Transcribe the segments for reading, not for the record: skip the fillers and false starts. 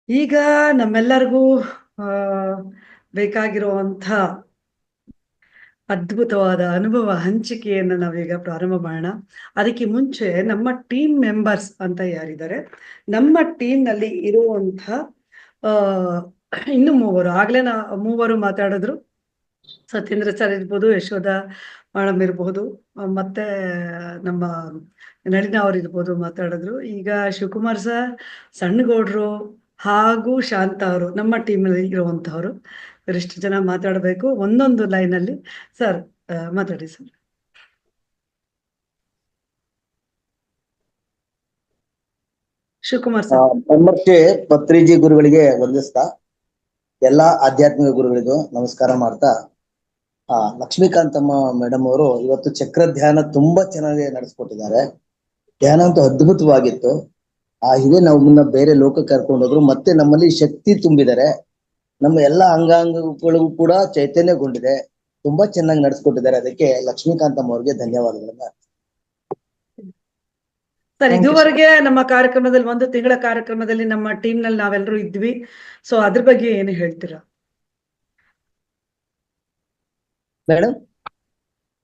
ಈಗ ನಮ್ಮೆಲ್ಲರಿಗೂ ಆ, ಬೇಕಾಗಿರುವಂಥ ಅದ್ಭುತವಾದ ಅನುಭವ ಹಂಚಿಕೆಯನ್ನು ನಾವೀಗ ಪ್ರಾರಂಭ ಮಾಡೋಣ. ಅದಕ್ಕೆ ಮುಂಚೆ ನಮ್ಮ ಟೀಮ್ ಮೆಂಬರ್ಸ್ ಅಂತ ಯಾರಿದ್ದಾರೆ, ನಮ್ಮ ಟೀಮ್ನಲ್ಲಿ ಇರುವಂಥ ಆ, ಇನ್ನು ಮೂವರು ಆಗ್ಲೇ ಮೂವರು ಮಾತಾಡಿದ್ರು. ಸತ್ಯೇಂದ್ರ ಸರ್ ಇರ್ಬೋದು, ಯಶೋಧ ಮೇಡಮ್ ಇರ್ಬೋದು, ಮತ್ತೆ ನಮ್ಮ ನಳಿನ ಅವ್ರು ಇರ್ಬೋದು ಮಾತಾಡಿದ್ರು. ಈಗ ಶಿವಕುಮಾರ್ ಸರ್, ಸಣ್ಣಗೌಡ್ರು ಹಾಗೂ ಶಾಂತ ಅವರು ನಮ್ಮ ಟೀಮಲ್ಲಿ ಇರುವಂತವ್ರು. ಇಷ್ಟು ಜನ ಮಾತಾಡಬೇಕು ಒಂದೊಂದು ಲೈನಲ್ಲಿ. ಸರ್ ಮಾತಾಡಿ ಸರ್. ಶಿವಕುಮಾರ್ ಸರ್. ಬ್ರಹ್ಮರ್ಷಿ ಪತ್ರಿಜಿ ಗುರುಗಳಿಗೆ ವಂದಿಸ್ತಾ ಎಲ್ಲಾ ಆಧ್ಯಾತ್ಮಿಕ ಗುರುಗಳಿಗೂ ನಮಸ್ಕಾರ ಮಾಡ್ತಾ ಲಕ್ಷ್ಮೀಕಾಂತಮ್ಮ ಮೇಡಮ್ ಅವರು ಇವತ್ತು ಚಕ್ರ ಧ್ಯಾನ ತುಂಬಾ ಚೆನ್ನಾಗಿ ನಡೆಸ್ಕೊಟ್ಟಿದ್ದಾರೆ. ಧ್ಯಾನ ಅಂತೂ ಅದ್ಭುತವಾಗಿತ್ತು. ಇದೇ ನಾವು ಮುನ್ನ ಬೇರೆ ಲೋಕಕ್ಕೆ ಕರ್ಕೊಂಡೋದ್ರು, ಮತ್ತೆ ನಮ್ಮಲ್ಲಿ ಶಕ್ತಿ ತುಂಬಿದ್ದಾರೆ. ನಮ್ಮ ಎಲ್ಲಾ ಅಂಗಾಂಗಗಳಿಗೂ ಕೂಡ ಚೈತನ್ಯಗೊಂಡಿದೆ. ತುಂಬಾ ಚೆನ್ನಾಗಿ ನಡೆಸ್ಕೊಟ್ಟಿದ್ದಾರೆ. ಅದಕ್ಕೆ ಲಕ್ಷ್ಮೀಕಾಂತಮ್ಮ ಅವ್ರಿಗೆ ಧನ್ಯವಾದಗಳನ್ನ. ಸರ್, ಇದುವರೆಗೆ ನಮ್ಮ ಕಾರ್ಯಕ್ರಮದಲ್ಲಿ, ಒಂದು ತಿಂಗಳ ಕಾರ್ಯಕ್ರಮದಲ್ಲಿ ನಮ್ಮ ಟೀಮ್ ನಲ್ಲಿ ನಾವೆಲ್ಲರೂ ಇದ್ವಿ. ಸೊ ಅದ್ರ ಬಗ್ಗೆ ಏನು ಹೇಳ್ತೀರಾ ಮೇಡಮ್?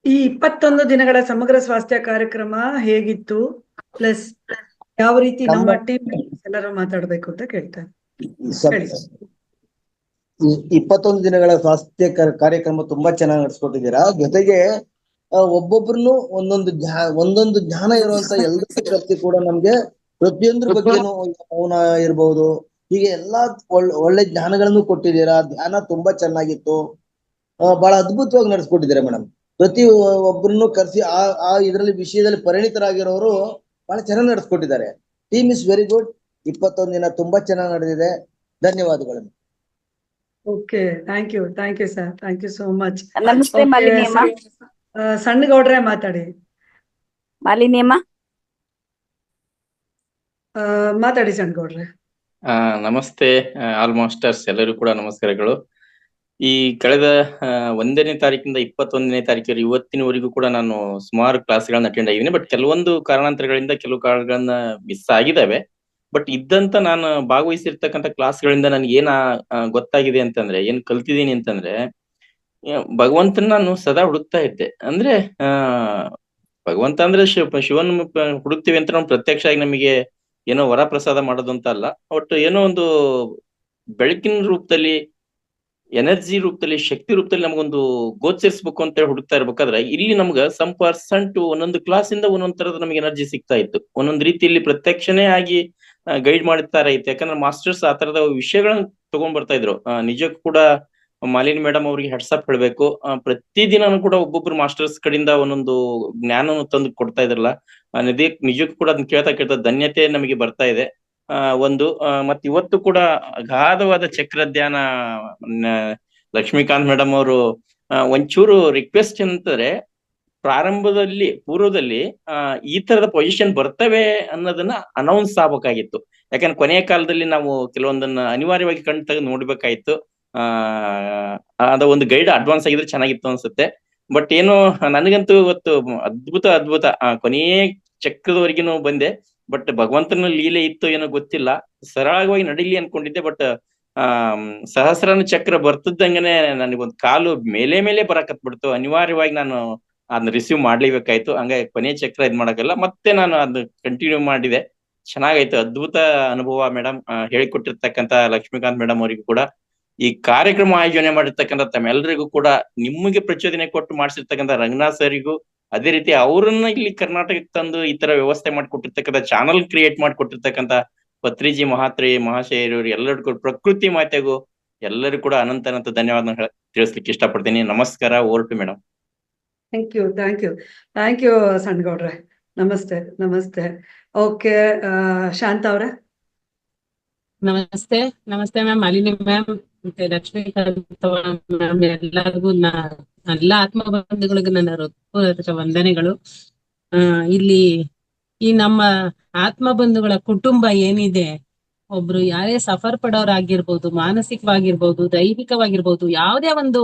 ಈ 21 ದಿನಗಳ ಸಮಗ್ರ ಸ್ವಾಸ್ಥ್ಯ ಕಾರ್ಯಕ್ರಮ ಹೇಗಿತ್ತು, ಪ್ಲಸ್ ಯಾವ ರೀತಿ ನಮ್ಮ ಟೀಮ್ ಎಲ್ಲರೂ ಮಾತಾಡ್ಬೇಕು ಅಂತ ಕೇಳ್ತಾರೆ. 21 ದಿನಗಳ ಸ್ವಾಸ್ಥ್ಯ ಕಾರ್ಯಕ್ರಮ ತುಂಬಾ ಚೆನ್ನಾಗಿ ನಡೆಸ್ಕೊಟ್ಟಿದ್ದೀರಾ. ಜೊತೆಗೆ ಒಬ್ಬೊಬ್ರು ಒಂದೊಂದು ಜ್ಞಾನ ಇರುವಂತ ಎಲ್ಲರ ಶಕ್ತಿ ಕೂಡ ನಮ್ಗೆ ಪ್ರತಿಯೊಂದ್ರ ಬಗ್ಗೆನೂ ಮೌನ ಇರ್ಬಹುದು, ಹೀಗೆ ಎಲ್ಲಾ ಒಳ್ಳೆ ಜ್ಞಾನಗಳನ್ನು ಕೊಟ್ಟಿದ್ದೀರಾ. ಧ್ಯಾನ ತುಂಬಾ ಚೆನ್ನಾಗಿತ್ತು. ಬಹಳ ಅದ್ಭುತವಾಗಿ ನಡೆಸ್ಕೊಟ್ಟಿದ್ದೀರಾ ಮೇಡಮ್. ಪ್ರತಿ ಒಬ್ಬರನ್ನು ಕರೆಸಿ ಆ ಇದರಲ್ಲಿ ವಿಷಯದಲ್ಲಿ ಪರಿಣಿತರಾಗಿರೋರು ಬಹಳ ಚೆನ್ನಾಗಿ ನಡೆಸ್ಕೊಟ್ಟಿದ್ದಾರೆ. Team is very good. 21 ದಿನ ತುಂಬಾ ಚೆನ್ನಾಗಿ ನಡೆದಿದೆ. ಧನ್ಯವಾದಗಳು. Okay, thank you sir, thank you so much. ನಮಸ್ತೆ ಮಾಲಿನಿ ಅಮ್ಮ. ಸಣ್ಣಗೌಡ್ರೆ ಮಾತಾಡಿ. ಮಾಲಿನಿ ಅಮ್ಮ ಮಾತಾಡಿ ಸಣ್ಣಗೌಡ್ರೆ. ನಮಸ್ತೆ ಆಲ್ ಮಾಸ್ಟರ್ಸ್, ಎಲ್ಲರೂ ಕೂಡ ನಮಸ್ಕಾರಗಳು. ಈ ಕಳೆದ 1ನೇ ತಾರೀಕಿಂದ 21ನೇ ತಾರೀಕು ಇವತ್ತಿನವರೆಗೂ ಕೂಡ ನಾನು ಸುಮಾರು ಕ್ಲಾಸ್ಗಳನ್ನ ಅಟೆಂಡ್ ಆಗಿದ್ದೀನಿ. ಬಟ್ ಕೆಲವೊಂದು ಕಾರಣಾಂತರಗಳಿಂದ ಕೆಲವು ಕಾರಣಗಳನ್ನ ಮಿಸ್ ಆಗಿದ್ದಾವೆ. ಬಟ್ ಇದ್ದಂತ ನಾನು ಭಾಗವಹಿಸಿರ್ತಕ್ಕಂಥ ಕ್ಲಾಸ್ಗಳಿಂದ ನನ್ಗೆ ಏನ ಗೊತ್ತಾಗಿದೆ ಅಂತಂದ್ರೆ, ಏನ್ ಕಲ್ತಿದ್ದೀನಿ ಅಂತಂದ್ರೆ, ಭಗವಂತನ ನಾನು ಸದಾ ಹುಡುಕ್ತಾ ಇದ್ದೆ. ಅಂದ್ರೆ ಭಗವಂತ ಅಂದ್ರೆ ಶಿವನ್ ಹುಡುಕ್ತಿವಿ ಅಂತ ನಾವು ಪ್ರತ್ಯಕ್ಷ ಆಗಿ ನಮಗೆ ಏನೋ ವರ ಪ್ರಸಾದ ಮಾಡೋದು ಅಂತ ಅಲ್ಲ. ಒಟ್ಟು ಏನೋ ಒಂದು ಬೆಳಕಿನ ರೂಪದಲ್ಲಿ, ಎನರ್ಜಿ ರೂಪದಲ್ಲಿ, ಶಕ್ತಿ ರೂಪದಲ್ಲಿ ನಮಗೊಂದು ಗೋಚರಿಸ್ಬೇಕು ಅಂತ ಹೇಳಿ ಹುಡುಕ್ತಾ ಇರ್ಬೇಕಾದ್ರೆ, ಇಲ್ಲಿ ನಮ್ಗ ಸಮ್ ಪರ್ಸೆಂಟ್ ಒಂದೊಂದು ಕ್ಲಾಸ್ ಇಂದ ಒಂದೊಂದ್ ತರದ ನಮಗೆ ಎನರ್ಜಿ ಸಿಗ್ತಾ ಇತ್ತು. ಒಂದೊಂದ್ ರೀತಿಯಲ್ಲಿ ಪ್ರತ್ಯಕ್ಷನೇ ಆಗಿ ಗೈಡ್ ಮಾಡ್ತಾ ಇತ್ತು. ಯಾಕಂದ್ರೆ ಮಾಸ್ಟರ್ಸ್ ಆ ತರದ ವಿಷಯಗಳನ್ನ ತಗೊಂಡ್ ಬರ್ತಾ ಇದ್ರು. ನಿಜಕ್ಕೂ ಕೂಡ ಮಾಲಿನಿ ಮೇಡಮ್ ಅವ್ರಿಗೆ ಹೆಡ್ಸಪ್ ಹೇಳ್ಬೇಕು. ಪ್ರತಿದಿನನೂ ಕೂಡ ಒಬ್ಬೊಬ್ರು ಮಾಸ್ಟರ್ಸ್ ಕಡೆಯಿಂದ ಒಂದೊಂದು ಜ್ಞಾನವನ್ನು ತಂದು ಕೊಡ್ತಾ ಇದ್ರಲ್ಲ, ನಿಜಕ್ಕೂ ಕೂಡ ಅದನ್ನ ಕೇಳ್ತಾ ಧನ್ಯತೆ ನಮಗೆ ಬರ್ತಾ ಇದೆ. ಮತ್ ಇವತ್ತು ಕೂಡ ಅಗಾಧವಾದ ಚಕ್ರ ಧ್ಯಾನ ಲಕ್ಷ್ಮೀಕಾಂತ್ ಮೇಡಮ್ ಅವರು ಒಂಚೂರು ರಿಕ್ವೆಸ್ಟ್ ಅಂತಂದ್ರೆ, ಪೂರ್ವದಲ್ಲಿ ಈ ತರದ ಪೊಸಿಷನ್ ಬರ್ತವೆ ಅನ್ನೋದನ್ನ ಅನೌನ್ಸ್ ಆಗ್ಬೇಕಾಗಿತ್ತು. ಯಾಕಂದ್ರೆ ಕೊನೆಯ ಕಾಲದಲ್ಲಿ ನಾವು ಕೆಲವೊಂದನ್ನ ಅನಿವಾರ್ಯವಾಗಿ ಕಣ್ ತೆಗೆದು ನೋಡ್ಬೇಕಾಯ್ತು. ಅದ ಒಂದು ಗೈಡ್ ಅಡ್ವಾನ್ಸ್ ಆಗಿದ್ರೆ ಚೆನ್ನಾಗಿತ್ತು ಅನ್ಸುತ್ತೆ. ಬಟ್ ಏನು, ನನಗಂತೂ ಇವತ್ತು ಅದ್ಭುತ ಕೊನೆಯ ಚಕ್ರದವರೆಗೂ ಬಂದೆ. ಬಟ್ ಭಗವಂತನ ಲೀಲೆ ಇತ್ತು ಏನೋ ಗೊತ್ತಿಲ್ಲ. ಸರಳವಾಗಿ ನಡೀಲಿ ಅನ್ಕೊಂಡಿದ್ದೆ. ಬಟ್ ಸಹಸ್ರನ ಚಕ್ರ ಬರ್ತದಂಗನೆ ನನಗೊಂದು ಕಾಲು ಮೇಲೆ ಬರಕತ್ಬಿಡ್ತು. ಅನಿವಾರ್ಯವಾಗಿ ನಾನು ಅದನ್ನ ರಿಸೀವ್ ಮಾಡ್ಲೇಬೇಕಾಯ್ತು. ಹಂಗಾಗಿ ಕೊನೆಯ ಚಕ್ರ ಇದ್ ಮಾಡಕ್ಕಲ್ಲ, ಮತ್ತೆ ನಾನು ಅದನ್ನ ಕಂಟಿನ್ಯೂ ಮಾಡಿದೆ. ಚೆನ್ನಾಗಾಯ್ತು. ಅದ್ಭುತ ಅನುಭವ ಮೇಡಮ್. ಹೇಳಿಕೊಟ್ಟಿರ್ತಕ್ಕಂತ ಲಕ್ಷ್ಮೀಕಾಂತ್ ಮೇಡಮ್ ಅವರಿಗೂ ಕೂಡ, ಈ ಕಾರ್ಯಕ್ರಮ ಆಯೋಜನೆ ಮಾಡಿರ್ತಕ್ಕಂಥ ತಮ್ಮೆಲ್ಲರಿಗೂ ಕೂಡ, ನಿಮಗೆ ಪ್ರಚೋದನೆ ಕೊಟ್ಟು ಮಾಡಿಸಿರ್ತಕ್ಕಂಥ ರಂಗನಾಥ್ ಸರಿಗೂ, ಅದೇ ರೀತಿ ಅವ್ರನ್ನ ಇಲ್ಲಿ ಕರ್ನಾಟಕಕ್ಕೆ ತಂದು ಈ ತರ ವ್ಯವಸ್ಥೆ ಮಾಡಿಕೊಟ್ಟಿರ್ತಕ್ಕಂಥ, ಚಾನಲ್ ಕ್ರಿಯೇಟ್ ಮಾಡಿಕೊಟ್ಟಿರ್ತಕ್ಕಂಥ ಪತ್ರಿಜಿ ಮಹಾಶಯರು ಎಲ್ಲರಿಗೂ, ಪ್ರಕೃತಿ ಮಾತೆಗೂ ಎಲ್ಲರಿಗೂ ಕೂಡ ಅನಂತ ಧನ್ಯವಾದ ತಿಳಿಸ್ಲಿಕ್ಕೆ ಇಷ್ಟಪಡ್ತೀನಿ. ನಮಸ್ಕಾರ. Over to madam. Thank you ಸಣ್ಣಗೌಡ್ರೆ. ನಮಸ್ತೆ. ಓಕೆ, ಶಾಂತ ಅವ್ರೆ. ನಮಸ್ತೆ ಮ್ಯಾಮ್, ಮಾಲಿನಿ ಮ್ಯಾಮ್, ಮತ್ತೆ ಲಕ್ಷ್ಮೀಕಾಂತ ಮ್ಯಾಮ್, ಎಲ್ಲರಿಗೂ ಎಲ್ಲ ಆತ್ಮ ಬಂಧುಗಳಿಗೂ ನನ್ನ ಹೃತ್ಪೂರ್ವಕ ವಂದನೆಗಳು. ಇಲ್ಲಿ ಈ ನಮ್ಮ ಆತ್ಮ ಬಂಧುಗಳ ಕುಟುಂಬ ಏನಿದೆ, ಒಬ್ರು ಯಾರೇ ಸಫರ್ ಪಡೋರಾಗಿರ್ಬೋದು, ಮಾನಸಿಕವಾಗಿರ್ಬೋದು, ದೈಹಿಕವಾಗಿರ್ಬೋದು, ಯಾವುದೇ ಒಂದು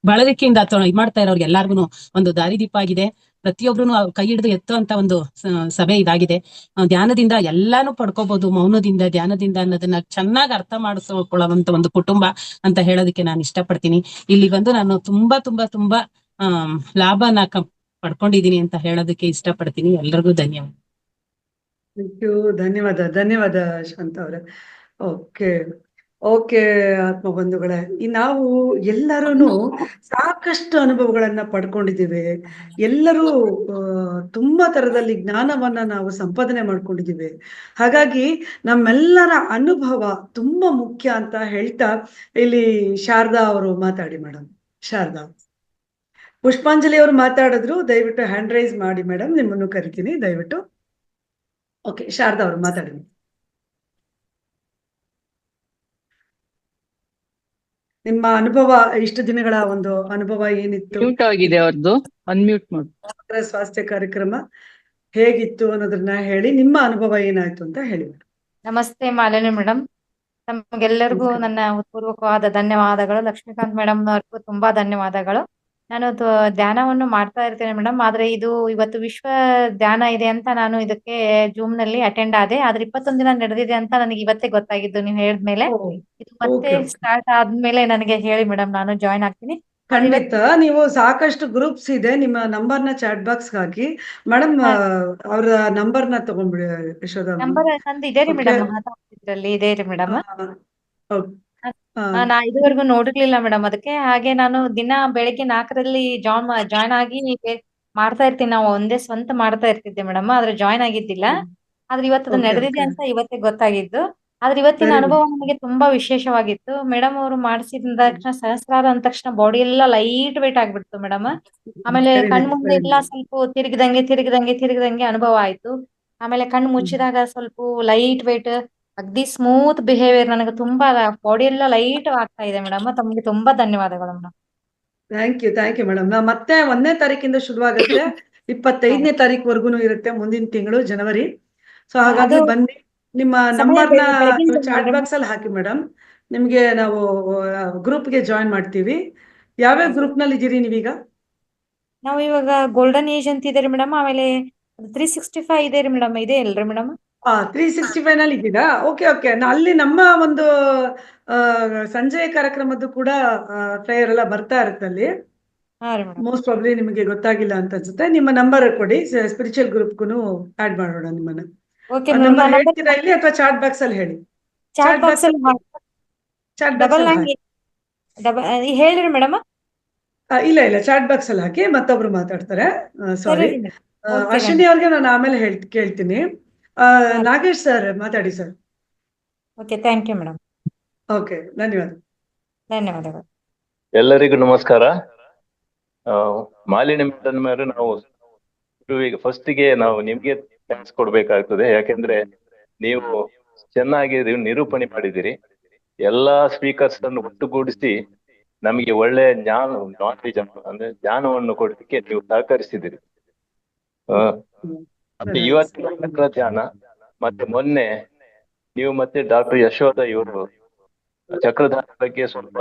ಬಳಲಿಕೆಯಿಂದ ಇದ್ ಮಾಡ್ತಾ ಇರೋರ್ಗೆ ಎಲ್ಲಾರ್ಗು ಒಂದು ದಾರಿದೀಪ ಆಗಿದೆ. ಪ್ರತಿಯೊಬ್ರು ಕೈ ಹಿಡಿದು ಎತ್ತುವಂತ ಒಂದು ಸಭೆ ಇದಾಗಿದೆ. ಧ್ಯಾನದಿಂದ ಎಲ್ಲಾನು ಪಡ್ಕೋಬಹುದು, ಮೌನದಿಂದ ಧ್ಯಾನದಿಂದ ಅನ್ನೋದನ್ನ ಚೆನ್ನಾಗಿ ಅರ್ಥ ಮಾಡಿಕೊಳ್ಳುವಂತ ಒಂದು ಕುಟುಂಬ ಅಂತ ಹೇಳೋದಕ್ಕೆ ನಾನು ಇಷ್ಟಪಡ್ತೀನಿ. ಇಲ್ಲಿ ಬಂದು ನಾನು ತುಂಬಾ ತುಂಬಾ ತುಂಬಾ ಲಾಭನ ಪಡ್ಕೊಂಡಿದೀನಿ ಅಂತ ಹೇಳೋದಕ್ಕೆ ಇಷ್ಟಪಡ್ತೀನಿ. ಎಲ್ರಿಗೂ ಧನ್ಯವಾದ. Thank you. ಧನ್ಯವಾದ ಶಾಂತ ಅವರೇ. ಓಕೆ ಓಕೆ ಆತ್ಮ ಬಂಧುಗಳೇ, ನಾವು ಎಲ್ಲರೂ ಸಾಕಷ್ಟು ಅನುಭವಗಳನ್ನ ಪಡ್ಕೊಂಡಿದ್ದೀವಿ. ಎಲ್ಲರೂ ತುಂಬಾ ತರದಲ್ಲಿ ಜ್ಞಾನವನ್ನ ನಾವು ಸಂಪಾದನೆ ಮಾಡ್ಕೊಂಡಿದ್ದೀವಿ. ಹಾಗಾಗಿ ನಮ್ಮೆಲ್ಲರ ಅನುಭವ ತುಂಬಾ ಮುಖ್ಯ ಅಂತ ಹೇಳ್ತಾ ಇಲ್ಲಿ ಶಾರದಾ ಅವರು ಮಾತಾಡಿ ಮೇಡಮ್. ಶಾರದಾ. ಪುಷ್ಪಾಂಜಲಿ ಅವರು ಮಾತಾಡಿದ್ರು, ದಯವಿಟ್ಟು ಹ್ಯಾಂಡ್ ರೈಸ್ ಮಾಡಿ ಮೇಡಮ್, ನಿಮ್ಮನ್ನು ಕರಿತೀನಿ ದಯವಿಟ್ಟು. ಓಕೆ, ಶಾರದಾ ಅವರು ಮಾತಾಡಿ. ನಿಮ್ಮ ಅನುಭವ, ಇಷ್ಟು ದಿನಗಳ ಒಂದು ಅನುಭವ ಏನಿತ್ತು? ಮ್ಯೂಟ್ ಆಗಿದೆ ಅವ್ರದ್ದು, ಅನ್ಮ್ಯೂಟ್ ಮಾಡಿ. ಸ್ವಾಸ್ಥ್ಯ ಕಾರ್ಯಕ್ರಮ ಹೇಗಿತ್ತು ಅನ್ನೋದನ್ನ ಹೇಳಿ, ನಿಮ್ಮ ಅನುಭವ ಏನಾಯ್ತು ಅಂತ ಹೇಳಿ. ನಮಸ್ತೆ ಮಾಲಿನಿ ಮೇಡಮ್, ತಮಗೆಲ್ಲರಿಗೂ ನನ್ನ ಪೂರ್ವಕವಾದ ಧನ್ಯವಾದಗಳು. ಲಕ್ಷ್ಮೀಕಾಂತ್ ಮೇಡಮ್ ಅವ್ರಿಗೂ ತುಂಬಾ ಧನ್ಯವಾದಗಳು. ನಾನು ಧ್ಯಾನವನ್ನು ಮಾಡ್ತಾ ಇರ್ತೇನೆ ಮೇಡಮ್, ಆದ್ರೆ ಇದು ಇವತ್ತು ವಿಶ್ವ ಧ್ಯಾನ ಇದೆ ಅಂತ ನಾನು ಇದಕ್ಕೆ ಜೂಮ್ ನಲ್ಲಿ ಅಟೆಂಡ್ ಆದೆ. ಆದ್ರೆ 21 ದಿನ ನಡೆದಿದೆ ಅಂತ ನನಗೆ ಇವತ್ತೇ ಗೊತ್ತಾಗಿದ್ದು ನೀವು ಹೇಳಿದ್ಮೇಲೆ. ಇದು ಮತ್ತೆ ಸ್ಟಾರ್ಟ್ ಆದ್ಮೇಲೆ ನನಗೆ ಹೇಳಿ ಮೇಡಮ್, ನಾನು ಜಾಯ್ನ್ ಆಗ್ತೀನಿ. ಖಂಡಿತ. ನೀವು ಸಾಕಷ್ಟು ಗ್ರೂಪ್ಸ್ ಇದೆ, ನಿಮ್ಮ ನಂಬರ್ನ ಚಾಟ್ ಬಾಕ್ಸ್ ಹಾಕಿ ಮೇಡಮ್. ಅವ್ರ ನಂಬರ್ನ ತಗೊಂಡ್ಬಿಡಿ ಯಶೋಧ. ನಂಬರ್ ನಂದು ಇದೆ ರೀ ಮೇಡಮ್, ಇದ್ರಲ್ಲಿ ಇದೆ ರೀ ಮೇಡಮ್. ನಾ ಇದುವರೆಗೂ ನೋಡಿರ್ಲಿಲ್ಲ ಮೇಡಮ್ ಅದಕ್ಕೆ. ಹಾಗೆ ನಾನು ದಿನ ಬೆಳಿಗ್ಗೆ 4ರಲ್ಲಿ ಜಾಯ್ನ್ ಆಗಿ ಮಾಡ್ತಾ ಇರ್ತೀನಿ. ನಾವು ಒಂದೇ ಸ್ವಂತ ಮಾಡ್ತಾ ಇರ್ತಿದ್ದೆ ಮೇಡಮ್, ಆದ್ರೆ ಜಾಯ್ನ್ ಆಗಿದ್ದಿಲ್ಲ. ಆದ್ರೆ ಇವತ್ತು ನಡೆದಿದೆ ಅಂತ ಇವತ್ತೇ ಗೊತ್ತಾಗಿದ್ದು. ಆದ್ರೆ ಇವತ್ತಿನ ಅನುಭವ ನನಗೆ ತುಂಬಾ ವಿಶೇಷವಾಗಿತ್ತು. ಮೇಡಮ್ ಅವರು ಮಾಡಿಸಿದ ತಕ್ಷಣ, ಸಹಸ್ರಾರ ಅಂದ ತಕ್ಷಣ ಬಾಡಿ ಎಲ್ಲ ಲೈಟ್ ವೇಟ್ ಆಗ್ಬಿಡ್ತು ಮೇಡಮ್. ಆಮೇಲೆ ಕಣ್ ಮುಂದೆ ಎಲ್ಲ ಸ್ವಲ್ಪ ತಿರುಗಿದಂಗೆ ಅನುಭವ ಆಯ್ತು. ಆಮೇಲೆ ಕಣ್ಣು ಮುಚ್ಚಿದಾಗ ಸ್ವಲ್ಪ ಲೈಟ್ ವೇಟ್, ಅಗ್ದಿ ಸ್ಮೂತ್ ಬಿಹೇವಿಯರ್, ನನಗೆ ತುಂಬಾ ಬಾಡಿ ಎಲ್ಲ ಲೈಟ್ ಆಗ್ತಾ ಇದೆ ಮೇಡಮ್. ತಮ್ಗೆ ತುಂಬಾ ಧನ್ಯವಾದಗಳು ಮೇಡಮ್. Thank you madam. ಮತ್ತೆ 1ನೇ ತಾರೀಕಿಂದ ಶುರುವಾಗುತ್ತೆ, 25ನೇ ತಾರೀಕುವರೆಗೂ ಇರುತ್ತೆ, ಮುಂದಿನ ತಿಂಗಳು ಜನವರಿ. ಸೊ ಹಾಗಾಗಿ ಬನ್ನಿ. ನಿಮ್ಮ ನಂಬರ್ನ ಚಾಟ್ ಬಾಕ್ಸ್ ಅಲ್ಲಿ ಹಾಕಿ ಮೇಡಮ್, ನಿಮ್ಗೆ ನಾವು ಗ್ರೂಪ್ಗೆ ಜಾಯಿನ್ ಮಾಡ್ತೀವಿ. ಯಾವ್ಯಾವ ಗ್ರೂಪ್ ನಲ್ಲಿ ಇದ್ದೀರಿ ನೀವೀಗ? ನಾವು ಇವಾಗ ಗೋಲ್ಡನ್ ಏಜ್ ಅಂತ ಇದೆ ರೀ ಮೇಡಮ್, ಆಮೇಲೆ 365 ಇದೆ ರೀ ಮೇಡಮ್. ಇದೆ ಅಲ್ರಿ ಮೇಡಮ್? 365 ನಲ್ಲಿ ಇದ್ದೀರಾ? ಓಕೆ. ಅಲ್ಲಿ ನಮ್ಮ ಒಂದು ಸಂಜೆಯ ಕಾರ್ಯಕ್ರಮದ್ದು ಕೂಡ ಫ್ಲೈಯರ್ ಎಲ್ಲ ಬರ್ತಾ ಇರುತ್ತೆ ಅಲ್ಲಿ. ಮೋಸ್ಟ್ ಪ್ರಾಬ್ಲಿ ನಿಮಗೆ ಗೊತ್ತಾಗಿಲ್ಲ ಅಂತ ಅನ್ಸುತ್ತೆ. ನಿಮ್ಮ ನಂಬರ್ ಕೊಡಿ, ಸ್ಪಿರಿಚುವಲ್ ಗ್ರೂಪ್ಗೂ ಆಡ್ ಮಾಡೋಣ ನಿಮ್ಮನ್ನ. ನಂಬರ್ ಹೇಳ್ತೀರಾ ಇಲ್ಲಿ ಅಥವಾ ಚಾಟ್ ಬಾಕ್ಸ್ ಅಲ್ಲಿ ಹೇಳಿ? ಚಾಟ್ ಬಾಕ್ಸ್ ಅಲ್ಲಿ ಹೇಳ್ರಿ ಮೇಡಮ್. ಇಲ್ಲ, ಚಾಟ್ ಬಾಕ್ಸ್ ಅಲ್ಲಿ ಹಾಕಿ, ಮತ್ತೊಬ್ರು ಮಾತಾಡ್ತಾರೆ. ಸಾರಿ, ಅಶ್ವಿನಿ ಅವ್ರಿಗೆ ನಾನು ಆಮೇಲೆ ಕೇಳ್ತೀನಿ. ನಾಗೇಶ್ ಸರ್ ಮಾತಾಡಿ sir. Okay, thank you madam. ಓಕೆ, ಧನ್ಯವಾದಗಳು. ಎಲ್ಲರಿಗೂ ನಮಸ್ಕಾರ. ಮಾಲಿನಿ ಮೇಡಮ್ ಅವರು, ನಾವು ಫಸ್ಟಿಗೆ ನಾವು ನಿಮ್ಗೆ ಥ್ಯಾಂಕ್ಸ್ ಕೊಡ್ಬೇಕಾಗ್ತದೆ. ಯಾಕೆಂದ್ರೆ ನೀವು ಚೆನ್ನಾಗಿ ನಿರೂಪಣೆ ಮಾಡಿದಿರಿ. ಎಲ್ಲಾ ಸ್ಪೀಕರ್ಸ್ ಅನ್ನು ಒಟ್ಟುಗೂಡಿಸಿ ನಮಗೆ ಒಳ್ಳೆ ನಾಲೆಜ್ ಅಂದ್ರೆ ಜ್ಞಾನವನ್ನು ಕೊಡಲಿಕ್ಕೆ ನೀವು ಸಹಕರಿಸಿದಿರಿ. ಮತ್ತೆ ಇವತ್ತಿನ ಧ್ಯಾನ ಮತ್ತೆ ಮೊನ್ನೆ ನೀವು ಮತ್ತೆ ಡಾಕ್ಟರ್ ಯಶೋಧ ಇವರು ಚಕ್ರಧಾರ ಬಗ್ಗೆ ಸ್ವಲ್ಪ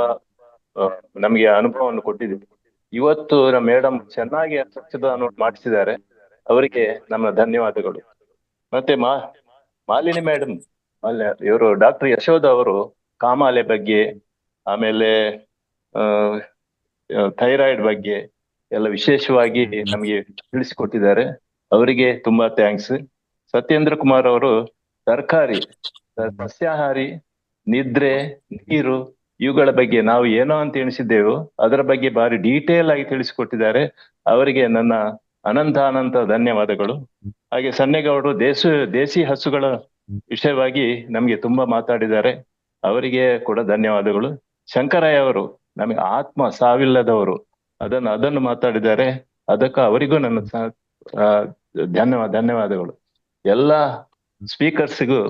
ನಮಗೆ ಅನುಭವವನ್ನು ಕೊಟ್ಟಿದ್ದೀರಿ. ಇವತ್ತು ನಮ್ಮ ಮೇಡಮ್ ಚೆನ್ನಾಗಿ ಚಕ್ರಧಾರ ಮಾಡಿಸಿದ್ದಾರೆ, ಅವರಿಗೆ ನಮ್ಮ ಧನ್ಯವಾದಗಳು. ಮತ್ತೆ ಮಾಲಿನಿ ಮೇಡಮ್ ಇವರು ಡಾಕ್ಟರ್ ಯಶೋಧ ಅವರು ಕಾಮಾಲೆ ಬಗ್ಗೆ, ಆಮೇಲೆ ಥೈರಾಯ್ಡ್ ಬಗ್ಗೆ ಎಲ್ಲ ವಿಶೇಷವಾಗಿ ನಮಗೆ ತಿಳಿಸಿಕೊಟ್ಟಿದ್ದಾರೆ. ಅವರಿಗೆ ತುಂಬಾ ಥ್ಯಾಂಕ್ಸ್. ಸತ್ಯೇಂದ್ರ ಕುಮಾರ್ ಅವರು ತರಕಾರಿ, ಸಸ್ಯಾಹಾರಿ, ನಿದ್ರೆ, ನೀರು ಇವುಗಳ ಬಗ್ಗೆ ನಾವು ಏನೋ ಅಂತ ಎಣಿಸಿದ್ದೆವು, ಅದರ ಬಗ್ಗೆ ಬಾರಿ ಡೀಟೇಲ್ ಆಗಿ ತಿಳಿಸಿಕೊಟ್ಟಿದ್ದಾರೆ. ಅವರಿಗೆ ನನ್ನ ಅನಂತ ಧನ್ಯವಾದಗಳು. ಹಾಗೆ ಸನ್ನೇಗೌಡರು ದೇಸಿ ಹಸುಗಳ ವಿಷಯವಾಗಿ ನಮ್ಗೆ ತುಂಬಾ ಮಾತಾಡಿದ್ದಾರೆ, ಅವರಿಗೆ ಕೂಡ ಧನ್ಯವಾದಗಳು. ಶಂಕರಯ್ಯ ಅವರು ನಮಗೆ ಆತ್ಮ ಸಾವಿಲ್ಲದವರು, ಅದನ್ನು ಮಾತಾಡಿದ್ದಾರೆ, ಅದಕ್ಕೆ ಅವರಿಗೂ ನನ್ನ ಧನ್ಯವಾದಗಳು. ಎಲ್ಲ ಸ್ಪೀಕರ್ಸ್ಗೂ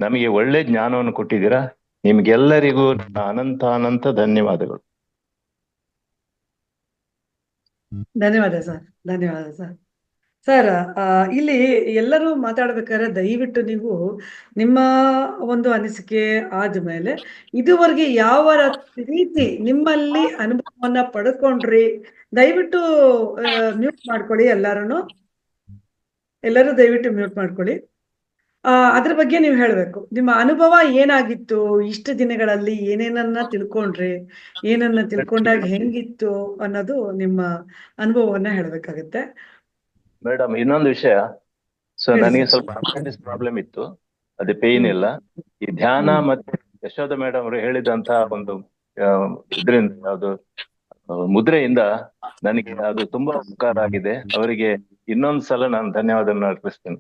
ನಮಗೆ ಒಳ್ಳೆ ಜ್ಞಾನವನ್ನು ಕೊಟ್ಟಿದ್ದೀರಾ. ನಿಮ್ಗೆಲ್ಲರಿಗೂ ಅನಂತ ಧನ್ಯವಾದಗಳು. ಧನ್ಯವಾದ ಸರ್. ಸರ್, ಇಲ್ಲಿ ಎಲ್ಲರೂ ಮಾತಾಡ್ಬೇಕಾದ್ರೆ ದಯವಿಟ್ಟು ನೀವು ನಿಮ್ಮ ಒಂದು ಅನಿಸಿಕೆ ಆದ್ಮೇಲೆ ಇದುವರೆಗೆ ಯಾವ ರೀತಿ ನಿಮ್ಮಲ್ಲಿ ಅನುಭವವನ್ನ ಪಡ್ಕೊಂಡ್ರಿ, ದಯವಿಟ್ಟು ಮ್ಯೂಟ್ ಮಾಡ್ಕೊಳ್ಳಿ. ಎಲ್ಲರೂ ದಯವಿಟ್ಟು ಮ್ಯೂಟ್ ಮಾಡ್ಕೊಳ್ಳಿ. ಅದ್ರ ಬಗ್ಗೆ ನೀವು ಹೇಳ್ಬೇಕು. ನಿಮ್ಮ ಅನುಭವ ಏನಾಗಿತ್ತು, ಇಷ್ಟು ದಿನಗಳಲ್ಲಿ ಏನೇನನ್ನ ತಿಳ್ಕೊಂಡ್ರಿ, ಏನನ್ನ ತಿಳ್ಕೊಂಡಾಗ ಹೆಂಗಿತ್ತು ಅನ್ನೋದು ನಿಮ್ಮ ಅನುಭವವನ್ನ ಹೇಳ್ಬೇಕಾಗತ್ತೆ. ಮೇಡಮ್, ಇನ್ನೊಂದು ವಿಷಯ. ಸೊ ಹೇಳಿ ನನಗೆ ಸರ್. ಸ್ವಲ್ಪ ಅಪೆಂಡಿಕ್ಸ್ ಪ್ರಾಬ್ಲಮ್ ಇತ್ತು, ಅದೇ ಪೇಯ್ನ್ ಇಲ್ಲ. ಈ ಧ್ಯಾನ ಮತ್ತೆ ಯಶೋಧ ಮೇಡಮ್ ಅವರು ಹೇಳಿದಂತಹ ಒಂದು ಇದರಿಂದ ಅದು ಮುದ್ರೆಯಿಂದ ನನಗೆ ಅದು ತುಂಬಾ ಉಪಕಾರ ಆಗಿದೆ. ಅವರಿಗೆ ಇನ್ನೊಂದ್ಸಲ ನಾನು ಧನ್ಯವಾದವನ್ನು ಅರ್ಪಿಸ್ತೇನೆ.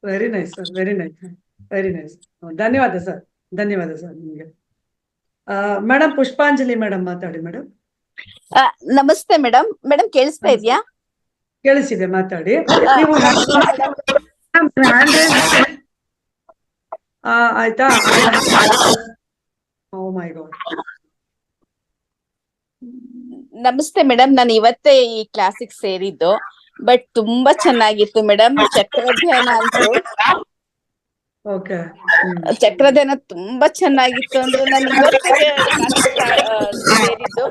Very nice sir, very nice, very nice. ಧನ್ಯವಾದ ಸರ್, ಧನ್ಯವಾದ ಸರ್ ನಿಮ್ಗೆ. ಮೇಡಮ್ ಪುಷ್ಪಾಂಜಲಿ ಮೇಡಮ್ ಮಾತಾಡಿ ಮೇಡಮ್. ನಮಸ್ತೆ ಮೇಡಮ್. ಮೇಡಮ್ ಕೇಳಿಸ್ತಾ ಇದ್ಯಾ? ಕೇಳಿಸಿದೆ, ಮಾತಾಡಿ. ನೀವು ಆಯ್ತಾ? ಓ ಮೈ ಗಾಡ್. ನಮಸ್ತೆ ಮೇಡಮ್, ನಾನು ಇವತ್ತೇ ಈ ಕ್ಲಾಸಿಗೆ ಸೇರಿದ್ದು. ಬಟ್ ತುಂಬಾ ಚೆನ್ನಾಗಿತ್ತು ಮೇಡಮ್. ಚಕ್ರಧ್ಯಾನ ಅಂತೂ ಓಕೆ. ಚಕ್ರಧ್ಯಾನ ತುಂಬಾ ಚೆನ್ನಾಗಿತ್ತು. ಅಂದ್ರೆ ನಾನು ಇವತ್ತೇ ಸೇರಿದ್ದು.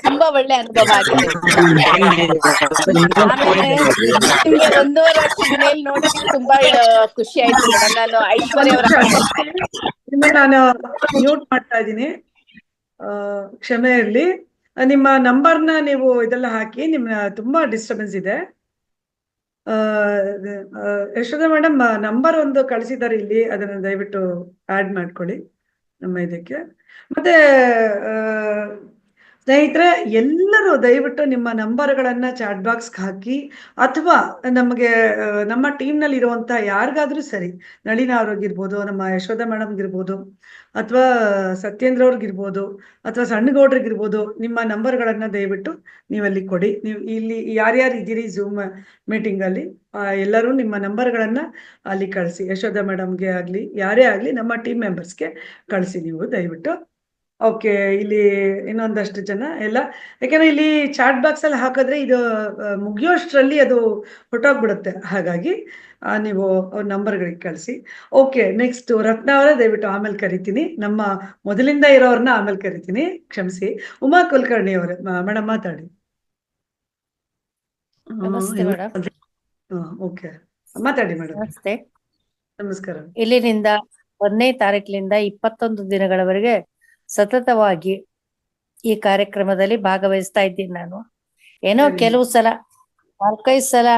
ತುಂಬಾ ಒಳ್ಳೆ ಅನುಭವ ಆಗಿದೆ. ಆಮೇಲೆ ನಿಮ್ಗೆ 1.5 ವರ್ಷದ ಮೇಲೆ ನೋಡಿ ತುಂಬಾ ಖುಷಿ ಆಯ್ತು ಮೇಡಮ್. ನಾನು ಐಶ್ವರ್ಯ ಅವರ ನಾನು ಮ್ಯೂಟ್ ಮಾಡ್ತಾ ಇದ್ದೀನಿ, ಕ್ಷಮೆ ಇರ್ಲಿ. ನಿಮ್ಮ ನಂಬರ್ನ ನೀವು ಇದೆಲ್ಲ ಹಾಕಿ. ನಿಮ್ಮ ತುಂಬಾ ಡಿಸ್ಟರ್ಬೆನ್ಸ್ ಇದೆ. ಯಶೋಧ ಮೇಡಮ್ ನಂಬರ್ ಒಂದು ಕಳಿಸಿದ್ದಾರೆ ಇಲ್ಲಿ, ಅದನ್ನ ದಯವಿಟ್ಟು ಆಡ್ ಮಾಡ್ಕೊಳ್ಳಿ ನಮ್ಮ ಇದಕ್ಕೆ. ಮತ್ತೆ ಸ್ನೇಹಿತರೆ, ಎಲ್ಲರೂ ದಯವಿಟ್ಟು ನಿಮ್ಮ ನಂಬರ್ಗಳನ್ನ ಚಾಟ್ ಬಾಕ್ಸ್ಗೆ ಹಾಕಿ, ಅಥವಾ ನಮಗೆ ನಮ್ಮ ಟೀಮ್ನಲ್ಲಿ ಇರುವಂತಹ ಯಾರಿಗಾದ್ರೂ ಸರಿ, ನಳಿನ ಅವ್ರಿಗಿರ್ಬೋದು, ನಮ್ಮ ಯಶೋಧ ಮೇಡಮ್ಗಿರ್ಬೋದು, ಅಥವಾ ಸತ್ಯೇಂದ್ರ ಅವ್ರಿಗಿರ್ಬೋದು, ಅಥವಾ ಸಣ್ಣಗೌಡ್ರಿಗಿರ್ಬೋದು, ನಿಮ್ಮ ನಂಬರ್ಗಳನ್ನ ದಯವಿಟ್ಟು ನೀವಲ್ಲಿ ಕೊಡಿ. ನೀವು ಇಲ್ಲಿ ಯಾರ್ಯಾರು ಇದ್ದೀರಿ ಝೂಮ್ ಮೀಟಿಂಗ್ ಅಲ್ಲಿ, ಎಲ್ಲರೂ ನಿಮ್ಮ ನಂಬರ್ಗಳನ್ನ ಅಲ್ಲಿ ಕಳಿಸಿ. ಯಶೋಧ ಮೇಡಮ್ಗೆ ಆಗ್ಲಿ, ಯಾರೇ ಆಗ್ಲಿ, ನಮ್ಮ ಟೀಮ್ ಮೆಂಬರ್ಸ್ಗೆ ಕಳಿಸಿ ನೀವು ದಯವಿಟ್ಟು. ಓಕೆ, ಇಲ್ಲಿ ಇನ್ನೊಂದಷ್ಟು ಜನ ಎಲ್ಲ, ಯಾಕಂದ್ರೆ ಇಲ್ಲಿ ಚಾಟ್ ಬಾಕ್ಸ್ ಅಲ್ಲಿ ಹಾಕಿದ್ರೆ ಇದು ಮುಗಿಯೋಷ್ಟರಲ್ಲಿ ಅದು ಹೊಟ್ಟೋಗ್ಬಿಡುತ್ತೆ. ಹಾಗಾಗಿ ನೀವು ನಂಬರ್ಗಳಿಗೆ ಕಳಿಸಿ. ಓಕೆ, ನೆಕ್ಸ್ಟ್ ರತ್ನ ಅವರೇ ದಯವಿಟ್ಟು ಆಮೇಲೆ ಕರಿತೀನಿ. ನಮ್ಮ ಮೊದಲಿಂದ ಇರೋರನ್ನ ಆಮೇಲೆ ಕರಿತೀನಿ, ಕ್ಷಮಿಸಿ. ಉಮಾ ಕುಲಕರ್ಣಿ ಅವರೇ ಮೇಡಮ್ ಮಾತಾಡಿ. ನಮಸ್ತೆ ಮೇಡಮ್. ಓಕೆ, ಮಾತಾಡಿ ಮೇಡಮ್. ನಮಸ್ತೆ. ನಮಸ್ಕಾರ. ಇಲ್ಲಿನಿಂದ 1ನೇ ತಾರೀಕಿನಿಂದ 21 ದಿನಗಳವರೆಗೆ ಸತತವಾಗಿ ಈ ಕಾರ್ಯಕ್ರಮದಲ್ಲಿ ಭಾಗವಹಿಸ್ತಾ ಇದ್ದೀನಿ ನಾನು. ಏನೋ ಕೆಲವು ಸಲ 4-5 ಸಲ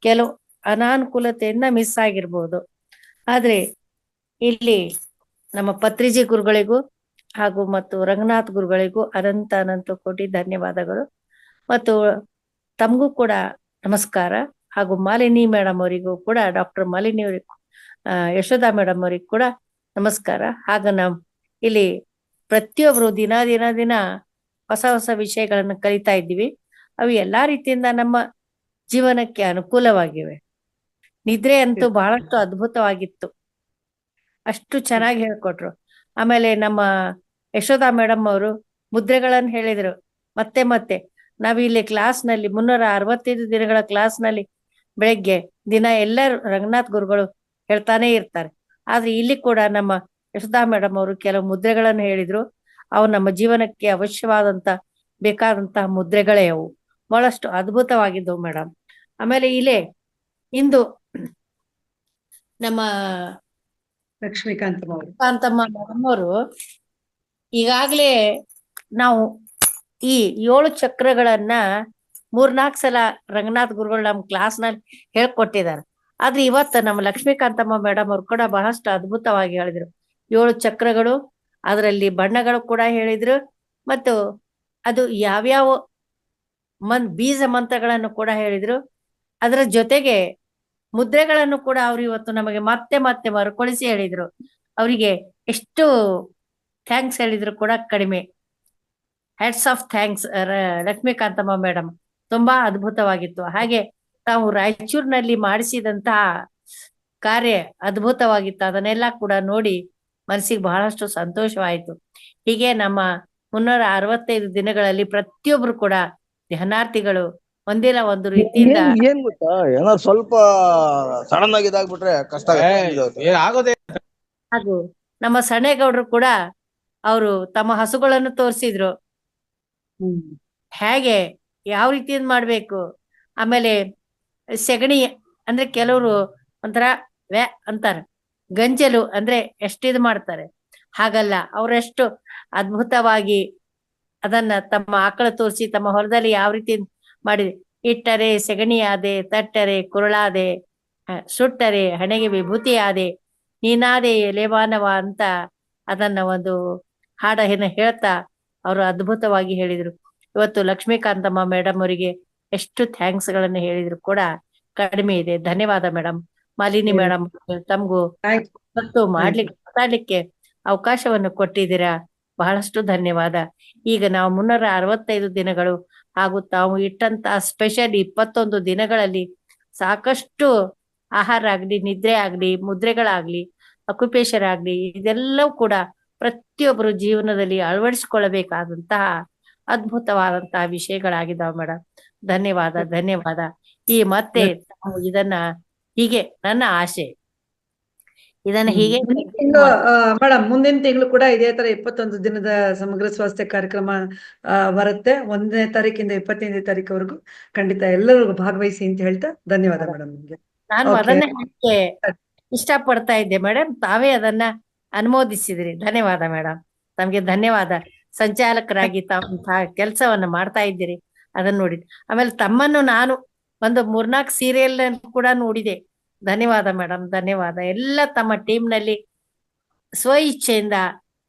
ಕೆಲವು ಅನಾನುಕೂಲತೆಯಿಂದ ಮಿಸ್ ಆಗಿರ್ಬೋದು. ಆದ್ರೆ ಇಲ್ಲಿ ನಮ್ಮ ಪತ್ರಿಜಿ ಗುರುಗಳಿಗೂ ಹಾಗೂ ಮತ್ತು ರಂಗನಾಥ್ ಗುರುಗಳಿಗೂ ಅನಂತ ಕೋಟಿ ಧನ್ಯವಾದಗಳು. ಮತ್ತು ತಮಗೂ ಕೂಡ ನಮಸ್ಕಾರ. ಹಾಗೂ ಮಾಲಿನಿ ಮೇಡಮ್ ಅವರಿಗೂ ಕೂಡ, ಡಾಕ್ಟರ್ ಮಾಲಿನಿ ಅವರಿಗೂ, ಯಶೋಧ ಮೇಡಮ್ ಅವರಿಗೂ ಕೂಡ ನಮಸ್ಕಾರ. ಹಾಗ ನಾವು ಇಲ್ಲಿ ಪ್ರತಿಯೊಬ್ರು ದಿನ ಹೊಸ ವಿಷಯಗಳನ್ನು ಕಲಿತಾ ಇದ್ದೀವಿ. ಅವು ಎಲ್ಲಾ ರೀತಿಯಿಂದ ನಮ್ಮ ಜೀವನಕ್ಕೆ ಅನುಕೂಲವಾಗಿವೆ. ನಿದ್ರೆ ಅಂತೂ ಬಹಳಷ್ಟು ಅದ್ಭುತವಾಗಿತ್ತು, ಅಷ್ಟು ಚೆನ್ನಾಗಿ ಹೇಳ್ಕೊಟ್ರು. ಆಮೇಲೆ ನಮ್ಮ ಯಶೋಧ ಮೇಡಮ್ ಅವರು ಮುದ್ರೆಗಳನ್ನು ಹೇಳಿದ್ರು. ಮತ್ತೆ ನಾವಿಲ್ಲಿ ಕ್ಲಾಸ್ನಲ್ಲಿ 365 ದಿನಗಳ ಕ್ಲಾಸ್ನಲ್ಲಿ ಬೆಳಗ್ಗೆ ದಿನ ಎಲ್ಲರೂ ರಂಗನಾಥ್ ಗುರುಗಳು ಹೇಳ್ತಾನೆ ಇರ್ತಾರೆ. ಆದ್ರೆ ಇಲ್ಲಿ ಕೂಡ ನಮ್ಮ ಯಶೋಧಾ ಮೇಡಮ್ ಅವರು ಕೆಲವು ಮುದ್ರೆಗಳನ್ನು ಹೇಳಿದ್ರು. ಅವು ನಮ್ಮ ಜೀವನಕ್ಕೆ ಅವಶ್ಯವಾದಂತ ಬೇಕಾದಂತಹ ಮುದ್ರೆಗಳೇ ಅವು. ಬಹಳಷ್ಟು ಅದ್ಭುತವಾಗಿದ್ದವು ಮೇಡಮ್. ಆಮೇಲೆ ಇಂದು ನಮ್ಮ ಲಕ್ಷ್ಮೀಕಾಂತಮ್ಮ ಮೇಡಮ್ ಅವರು ಈಗಾಗ್ಲೇ ನಾವು ಈ 7 ಚಕ್ರಗಳನ್ನ 3-4 ಸಲ ರಂಗನಾಥ್ ಗುರುಗಳು ನಮ್ಮ ಕ್ಲಾಸ್ನಲ್ಲಿ ಹೇಳ್ಕೊಟ್ಟಿದ್ದಾರೆ. ಆದ್ರೆ ಇವತ್ತು ನಮ್ಮ ಲಕ್ಷ್ಮೀಕಾಂತಮ್ಮ ಮೇಡಮ್ ಅವ್ರು ಕೂಡ ಬಹಳಷ್ಟು ಅದ್ಭುತವಾಗಿ ಹೇಳಿದ್ರು. 7 ಚಕ್ರಗಳು, ಅದರಲ್ಲಿ ಬಣ್ಣಗಳು ಕೂಡ ಹೇಳಿದ್ರು. ಮತ್ತು ಅದು ಯಾವ್ಯಾವ ಬೀಜ ಮಂತ್ರಗಳನ್ನು ಕೂಡ ಹೇಳಿದ್ರು. ಅದರ ಜೊತೆಗೆ ಮುದ್ರೆಗಳನ್ನು ಕೂಡ ಅವ್ರು ಇವತ್ತು ನಮಗೆ ಮತ್ತೆ ಮರುಕಳಿಸಿ ಹೇಳಿದ್ರು. ಅವರಿಗೆ ಎಷ್ಟು ಥ್ಯಾಂಕ್ಸ್ ಹೇಳಿದ್ರು ಕೂಡ ಕಡಿಮೆ. Heads of thanks Lakshmikanthamma madam, ತುಂಬಾ ಅದ್ಭುತವಾಗಿತ್ತು. ಹಾಗೆ ತಾವು ರಾಯಚೂರಿನಲ್ಲಿ ಮಾಡಿಸಿದಂತಹ ಕಾರ್ಯ ಅದ್ಭುತವಾಗಿತ್ತು. ಅದನ್ನೆಲ್ಲ ಕೂಡ ನೋಡಿ ಮನಸ್ಸಿಗೆ ಬಹಳಷ್ಟು ಸಂತೋಷವಾಯಿತು. ಹೀಗೆ ನಮ್ಮ 365 ದಿನಗಳಲ್ಲಿ ಪ್ರತಿಯೊಬ್ರು ಕೂಡ ಧ್ಯಾನಾರ್ಥಿಗಳು ಒಂದಿಲ್ಲ ಒಂದು ರೀತಿಯಿಂದ ಏನ್ ಗೊತ್ತಾ, ಏನಾದ್ರು ಸ್ವಲ್ಪ ಸಡನ್ ಆಗಿ ಇದಾಗ್ಬಿಟ್ರೆ ಕಷ್ಟ ಆಗುತ್ತೆ. ಹಾಗೂ ನಮ್ಮ ಸಣ್ಣೇಗೌಡರು ಕೂಡ ಅವರು ತಮ್ಮ ಹಸುಗಳನ್ನು ತೋರಿಸಿದ್ರು, ಹೇಗೆ ಯಾವ ರೀತಿಯಿಂದ ಮಾಡ್ಬೇಕು. ಆಮೇಲೆ ಸೆಗಣಿ ಅಂದ್ರೆ ಕೆಲವರು ಒಂಥರ ವ್ಯಾ ಅಂತಾರೆ, ಗಂಜಲು ಅಂದ್ರೆ ಎಷ್ಟಿದ್ ಮಾಡ್ತಾರೆ, ಹಾಗಲ್ಲ ಅವರೆಷ್ಟು ಅದ್ಭುತವಾಗಿ ಅದನ್ನ ತಮ್ಮ ಆಕಳ ತೋರಿಸಿ ತಮ್ಮ ಹೊಲದಲ್ಲಿ ಯಾವ ರೀತಿ ಮಾಡಿ, ಇಟ್ಟರೆ ಸೆಗಣಿ ಆದೆ, ತಟ್ಟರೆ ಕುರುಳಾದೆ, ಸುಟ್ಟರೆ ಹಣೆಗೆ ವಿಭೂತಿ ಆದೆ, ನೀನಾದೆ ಎಲೆವಾನವ ಅಂತ ಅದನ್ನ ಒಂದು ಹಾಡನ್ನ ಹೇಳ್ತಾ ಅವರು ಅದ್ಭುತವಾಗಿ ಹೇಳಿದ್ರು. ಇವತ್ತು ಲಕ್ಷ್ಮೀಕಾಂತಮ್ಮ ಮೇಡಮ್ ಅವರಿಗೆ ಎಷ್ಟು ಥ್ಯಾಂಕ್ಸ್ ಗಳನ್ನ ಹೇಳಿದ್ರು ಕೂಡ ಕಡಿಮೆ ಇದೆ. ಧನ್ಯವಾದ ಮೇಡಮ್. ಮಾಲಿನಿ ಮೇಡಮ್ ತಮಗೂ ಮಾತಾಡ್ಲಿಕ್ಕೆ ಅವಕಾಶವನ್ನು ಕೊಟ್ಟಿದ್ದೀರಾ, ಬಹಳಷ್ಟು ಧನ್ಯವಾದ. ಈಗ ನಾವು 365 ದಿನಗಳು ಹಾಗೂ ತಾವು ಇಟ್ಟಂತ ಸ್ಪೆಷಲ್ 21 ದಿನಗಳಲ್ಲಿ ಸಾಕಷ್ಟು ಆಹಾರ ಆಗ್ಲಿ, ನಿದ್ರೆ ಆಗ್ಲಿ, ಮುದ್ರೆಗಳಾಗ್ಲಿ, ಅಕ್ಯುಪೇಶರ್ ಆಗ್ಲಿ, ಇದೆಲ್ಲವೂ ಕೂಡ ಪ್ರತಿಯೊಬ್ಬರು ಜೀವನದಲ್ಲಿ ಅಳವಡಿಸಿಕೊಳ್ಳಬೇಕಾದಂತಹ ಅದ್ಭುತವಾದಂತಹ ವಿಷಯಗಳಾಗಿದ್ದಾವೆ ಮೇಡಮ್. ಧನ್ಯವಾದ ಧನ್ಯವಾದ. ಈ ಮತ್ತೆ ಇದನ್ನ ಹೀಗೆ ನನ್ನ ಆಸೆ ಇದನ್ನ ಹೀಗೆ ಮೇಡಮ್ ಮುಂದಿನ ತಿಂಗಳು ಕೂಡ ಇದೇ ತರ 21 ದಿನದ ಸಮಗ್ರ ಸ್ವಾಸ್ಥ್ಯ ಕಾರ್ಯಕ್ರಮ ಬರುತ್ತೆ. 1ನೇ ತಾರೀಕಿಂದ 25ನೇ ತಾರೀಕುವರೆಗೂ ಖಂಡಿತ ಎಲ್ಲರಿಗೂ ಭಾಗವಹಿಸಿ ಅಂತ ಹೇಳ್ತಾ ಧನ್ಯವಾದ ಮೇಡಮ್. ನಿಮ್ಗೆ ನಾನು ಅದನ್ನೇ ಹೇಳಕ್ಕೆ ಇಷ್ಟಪಡ್ತಾ ಇದ್ದೆ ಮೇಡಮ್, ತಾವೇ ಅದನ್ನ ಅನುಮೋದಿಸಿದ್ರಿ. ಧನ್ಯವಾದ ಮೇಡಮ್, ತಮ್ಗೆ ಧನ್ಯವಾದ. ಸಂಚಾಲಕರಾಗಿ ತಾವು ಕೆಲಸವನ್ನ ಮಾಡ್ತಾ ಇದ್ದೀರಿ, ಅದನ್ನ ನೋಡಿ. ಆಮೇಲೆ ತಮ್ಮನ್ನು ನಾನು ಒಂದು 3-4 ಸೀರಿಯಲ್ ಕೂಡ ನೋಡಿದೆ. ಧನ್ಯವಾದ ಮೇಡಮ್, ಧನ್ಯವಾದ. ಎಲ್ಲ ತಮ್ಮ ಟೀಮ್ ನಲ್ಲಿ ಸ್ವ ಇಚ್ಛೆಯಿಂದ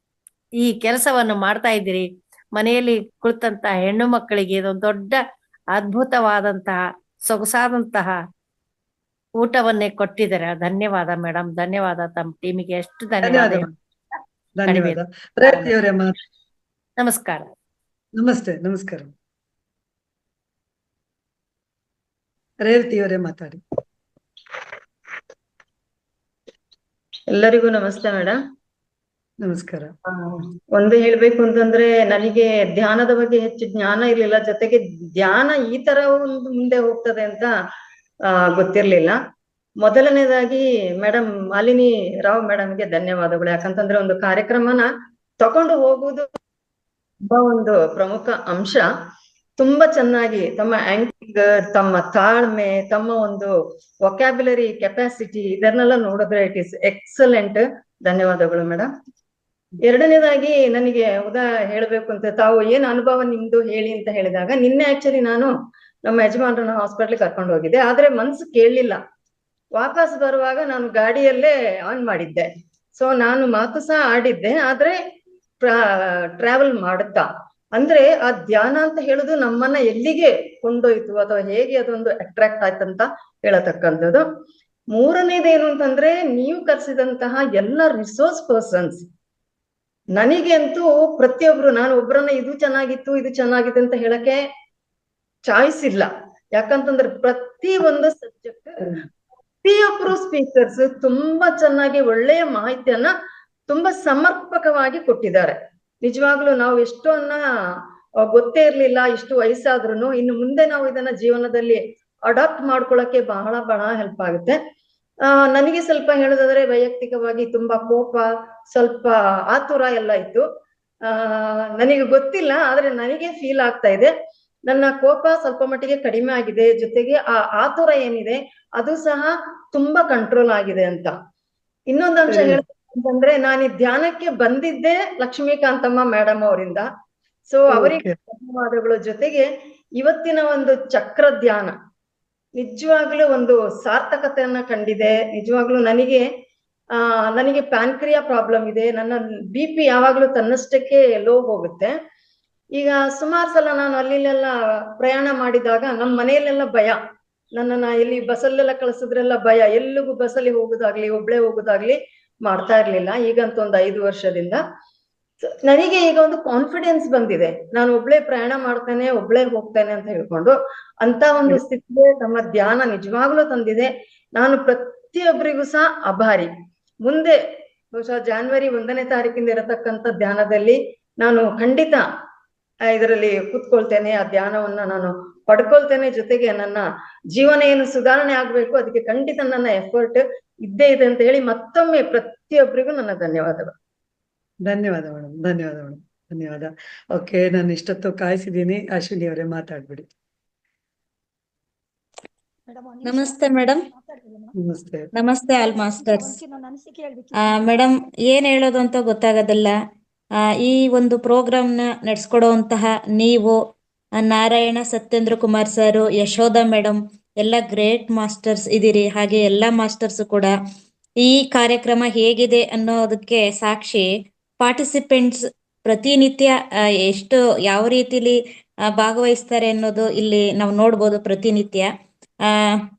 ಈ ಕೆಲಸವನ್ನು ಮಾಡ್ತಾ ಇದ್ದೀರಿ. ಮನೆಯಲ್ಲಿ ಕುಳಿತಂತ ಹೆಣ್ಣು ಮಕ್ಕಳಿಗೆ ಇದೊಂದು ದೊಡ್ಡ ಅದ್ಭುತವಾದಂತಹ ಸೊಗಸಾದಂತಹ ಊಟವನ್ನೇ ಕೊಟ್ಟಿದ್ದಾರೆ. ಧನ್ಯವಾದ ಮೇಡಮ್, ಧನ್ಯವಾದ. ತಮ್ಮ ಟೀಮಿಗೆ ಎಷ್ಟು ಧನ್ಯವಾದ. ನಮಸ್ಕಾರ. ನಮಸ್ತೆ. ನಮಸ್ಕಾರ. ರೇವತಿಯವರೇ ಮಾತಾಡಿ. ಎಲ್ಲರಿಗೂ ನಮಸ್ತೆ ಮೇಡಮ್. ನಮಸ್ಕಾರ. ಒಂದು ಹೇಳ್ಬೇಕು ಅಂತಂದ್ರೆ, ನನಗೆ ಧ್ಯಾನದ ಬಗ್ಗೆ ಹೆಚ್ಚು ಜ್ಞಾನ ಇರ್ಲಿಲ್ಲ, ಜೊತೆಗೆ ಧ್ಯಾನ ಈ ತರ ಒಂದು ಮುಂದೆ ಹೋಗ್ತದೆ ಅಂತ ಗೊತ್ತಿರ್ಲಿಲ್ಲ. ಮೊದಲನೇದಾಗಿ ಮೇಡಮ್ ಮಾಲಿನಿ ರಾವ್ ಮೇಡಮ್ಗೆ ಧನ್ಯವಾದಗಳು. ಯಾಕಂತಂದ್ರೆ ಒಂದು ಕಾರ್ಯಕ್ರಮನ ತಕೊಂಡು ಹೋಗುವುದು ತುಂಬಾ ಒಂದು ಪ್ರಮುಖ ಅಂಶ. ತುಂಬಾ ಚೆನ್ನಾಗಿ ತಮ್ಮ ಆಂಕಿಂಗ್, ತಮ್ಮ ತಾಳ್ಮೆ, ತಮ್ಮ ಒಂದು ವೊಕ್ಯಾಬ್ಯುಲರಿ ಕೆಪಾಸಿಟಿ ಇದನ್ನೆಲ್ಲ ನೋಡಿದ್ರೆ ಇಟ್ ಇಸ್ ಎಕ್ಸಲೆಂಟ್. ಧನ್ಯವಾದಗಳು ಮೇಡಮ್. ಎರಡನೇದಾಗಿ ನನಗೆ ಹೇಳ್ಬೇಕು ಅಂತ, ತಾವು ಏನ್ ಅನುಭವ ನಿಮ್ದು ಹೇಳಿ ಅಂತ ಹೇಳಿದಾಗ, ನಿನ್ನೆ ಆಕ್ಚುಲಿ ನಾನು ನಮ್ಮ ಯಜಮಾನ್ರನ್ನ ಹಾಸ್ಪಿಟ್ಲಿಗೆ ಕರ್ಕೊಂಡು ಹೋಗಿದ್ದೆ. ಆದ್ರೆ ಮನ್ಸು ಕೇಳಲಿಲ್ಲ. ವಾಪಸ್ ಬರುವಾಗ ನಾನು ಗಾಡಿಯಲ್ಲೇ ಆನ್ ಮಾಡಿದ್ದೆ. ಸೊ ನಾನು ಮಾತು ಸಹ ಆಡಿದ್ದೆ, ಆದ್ರೆ ಟ್ರಾವೆಲ್ ಮಾಡುತ್ತಾ ಅಂದ್ರೆ ಆ ಧ್ಯಾನ ಅಂತ ಹೇಳುದು ನಮ್ಮನ್ನ ಎಲ್ಲಿಗೆ ಕೊಂಡೊಯ್ತು ಅಥವಾ ಹೇಗೆ ಅದೊಂದು ಅಟ್ರಾಕ್ಟ್ ಆಯ್ತಂತ ಹೇಳತಕ್ಕಂಥದ್ದು. ಮೂರನೇದೇನು ಅಂತಂದ್ರೆ, ನೀವು ಕರೆಸಿದಂತಹ ಎಲ್ಲ ರಿಸೋರ್ಸ್ ಪರ್ಸನ್ಸ್ ನನಗೆ ಅಂತೂ ಪ್ರತಿಯೊಬ್ರು, ನಾನು ಒಬ್ಬರನ್ನ ಇದು ಚೆನ್ನಾಗಿತ್ತು ಇದು ಚೆನ್ನಾಗಿದೆ ಅಂತ ಹೇಳಕ್ಕೆ ಚಾಯ್ಸ್ ಇಲ್ಲ. ಯಾಕಂತಂದ್ರೆ ಪ್ರತಿ ಒಂದು ಸಬ್ಜೆಕ್ಟ್ ಪ್ರತಿಯೊಬ್ರು ಸ್ಪೀಕರ್ಸ್ ತುಂಬಾ ಚೆನ್ನಾಗಿ ಒಳ್ಳೆಯ ಮಾಹಿತಿಯನ್ನ ತುಂಬಾ ಸಮರ್ಪಕವಾಗಿ ಕೊಟ್ಟಿದ್ದಾರೆ. ನಿಜವಾಗ್ಲೂ ನಾವು ಎಷ್ಟನ್ನ ಗೊತ್ತೇ ಇರ್ಲಿಲ್ಲ, ಇಷ್ಟು ವಯಸ್ಸಾದ್ರೂ ಇನ್ನು ಮುಂದೆ ನಾವು ಇದನ್ನ ಜೀವನದಲ್ಲಿ ಅಡಾಪ್ಟ್ ಮಾಡ್ಕೊಳಕ್ಕೆ ಬಹಳ ಬಹಳ ಹೆಲ್ಪ್ ಆಗುತ್ತೆ. ನನಗೆ ಸ್ವಲ್ಪ ಹೇಳೋದಾದ್ರೆ, ವೈಯಕ್ತಿಕವಾಗಿ ತುಂಬಾ ಕೋಪ, ಸ್ವಲ್ಪ ಆತುರ ಎಲ್ಲ ಇತ್ತು. ನನಗೆ ಗೊತ್ತಿಲ್ಲ, ಆದ್ರೆ ನನಗೆ ಫೀಲ್ ಆಗ್ತಾ ಇದೆ ನನ್ನ ಕೋಪ ಸ್ವಲ್ಪ ಮಟ್ಟಿಗೆ ಕಡಿಮೆ ಆಗಿದೆ. ಜೊತೆಗೆ ಆ ಆತುರ ಏನಿದೆ ಅದು ಸಹ ತುಂಬಾ ಕಂಟ್ರೋಲ್ ಆಗಿದೆ ಅಂತ. ಇನ್ನೊಂದು ಅಂಶ ಹೇಳ್ಬೇಕಂತಂದ್ರೆ, ನಾನು ಈ ಧ್ಯಾನಕ್ಕೆ ಬಂದಿದ್ದೆ ಲಕ್ಷ್ಮೀಕಾಂತಮ್ಮ ಮೇಡಮ್ ಅವರಿಂದ. ಸೊ ಅವರಿಗೆ ಧನ್ಯವಾದಗಳು. ಜೊತೆಗೆ ಇವತ್ತಿನ ಒಂದು ಚಕ್ರ ಧ್ಯಾನ ನಿಜವಾಗ್ಲೂ ಒಂದು ಸಾರ್ಥಕತೆಯನ್ನ ಕಂಡಿದೆ. ನಿಜವಾಗ್ಲೂ ನನಗೆ ಪ್ಯಾನ್ಕ್ರಿಯಾ ಪ್ರಾಬ್ಲಮ್ ಇದೆ. ನನ್ನ BP ಯಾವಾಗ್ಲೂ ತನ್ನಷ್ಟಕ್ಕೆ ಲೋ ಹೋಗುತ್ತೆ. ಈಗ ಸುಮಾರು ಸಲ ನಾನು ಅಲ್ಲಿಲೆಲ್ಲ ಪ್ರಯಾಣ ಮಾಡಿದಾಗ ನಮ್ಮ ಮನೆಯಲ್ಲೆಲ್ಲ ಭಯ, ನನ್ನನ್ನ ಎಲ್ಲಿ ಬಸ್ಸಲ್ಲೆಲ್ಲ ಕಳಿಸಿದ್ರೆಲ್ಲ ಭಯ, ಎಲ್ಲಿಗೂ ಬಸ್ಸಲ್ಲಿ ಹೋಗುದಾಗ್ಲಿ ಒಬ್ಳೆ ಹೋಗುದಾಗ್ಲಿ ಮಾಡ್ತಾ ಇರ್ಲಿಲ್ಲ. ಈಗಂತೂ ಒಂದು 5 ವರ್ಷದಿಂದ ನನಗೆ ಈಗ ಒಂದು ಕಾನ್ಫಿಡೆನ್ಸ್ ಬಂದಿದೆ. ನಾನು ಒಬ್ಳೆ ಪ್ರಯಾಣ ಮಾಡ್ತೇನೆ, ಒಬ್ಳೆ ಹೋಗ್ತೇನೆ ಅಂತ ಹೇಳ್ಕೊಂಡು ಅಂತ ಒಂದು ಸ್ಥಿತಿಗೆ ನಮ್ಮ ಧ್ಯಾನ ನಿಜವಾಗ್ಲೂ ತಂದಿದೆ. ನಾನು ಪ್ರತಿಯೊಬ್ಬರಿಗೂ ಸಹ ಆಭಾರಿ. ಮುಂದೆ ಬಹುಶಃ ಜನವರಿ 1ನೇ ತಾರೀಕಿಂದ ಇರತಕ್ಕಂಥ ಧ್ಯಾನದಲ್ಲಿ ನಾನು ಖಂಡಿತ ಇದರಲ್ಲಿ ಕೂತ್ಕೊಳ್ತೇನೆ. ಆ ಧ್ಯಾನವನ್ನ ನಾನು ಪಡ್ಕೊಳ್ತೇನೆ. ಜೊತೆಗೆ ನನ್ನ ಜೀವನ ಏನು ಸುಧಾರಣೆ ಆಗ್ಬೇಕು, ಅದಕ್ಕೆ ಖಂಡಿತ ನನ್ನ ಎಫರ್ಟ್ ಇದ್ದೇ ಇದೆ ಅಂತ ಹೇಳಿ ಮತ್ತೊಮ್ಮೆ ಪ್ರತಿಯೊಬ್ಬರಿಗೂ ನನ್ನ ಧನ್ಯವಾದಗಳು. ಧನ್ಯವಾದ ಮೇಡಮ್, ಧನ್ಯವಾದ ಮೇಡಮ್, ಧನ್ಯವಾದ. ಓಕೆ, ನಾನು ಇಷ್ಟೊತ್ತು ಕಾಯಿಸಿದ್ದೀನಿ. ಅಶ್ವಿನಿ ಅವರೇ ಮಾತಾಡ್ಬಿಡಿ. ನಮಸ್ತೆ ಮೇಡಮ್. ನಮಸ್ತೆ. ನಮಸ್ತೆ ಆಲ್ ಮಾಸ್ಟರ್ಸ್. ಮೇಡಮ್, ಏನ್ ಹೇಳೋದು ಅಂತ ಗೊತ್ತಾಗೋದಿಲ್ಲ. ಈ ಒಂದು ಪ್ರೋಗ್ರಾಮ್ನ ನಡೆಸ್ಕೊಡುವಂತಹ ನೀವು, ನಾರಾಯಣ ಸತ್ಯೇಂದ್ರ ಕುಮಾರ್ ಸರ್, ಯಶೋಧ ಮೇಡಮ್, ಎಲ್ಲ ಗ್ರೇಟ್ ಮಾಸ್ಟರ್ಸ್ ಇದ್ದೀರಿ. ಹಾಗೆ ಎಲ್ಲ ಮಾಸ್ಟರ್ಸ್ ಕೂಡ ಈ ಕಾರ್ಯಕ್ರಮ ಹೇಗಿದೆ ಅನ್ನೋದಕ್ಕೆ ಸಾಕ್ಷಿ. ಪಾರ್ಟಿಸಿಪೆಂಟ್ಸ್ ಪ್ರತಿನಿತ್ಯ ಎಷ್ಟು ಯಾವ ರೀತಿಲಿ ಭಾಗವಹಿಸ್ತಾರೆ ಅನ್ನೋದು ಇಲ್ಲಿ ನಾವು ನೋಡ್ಬೋದು. ಪ್ರತಿನಿತ್ಯ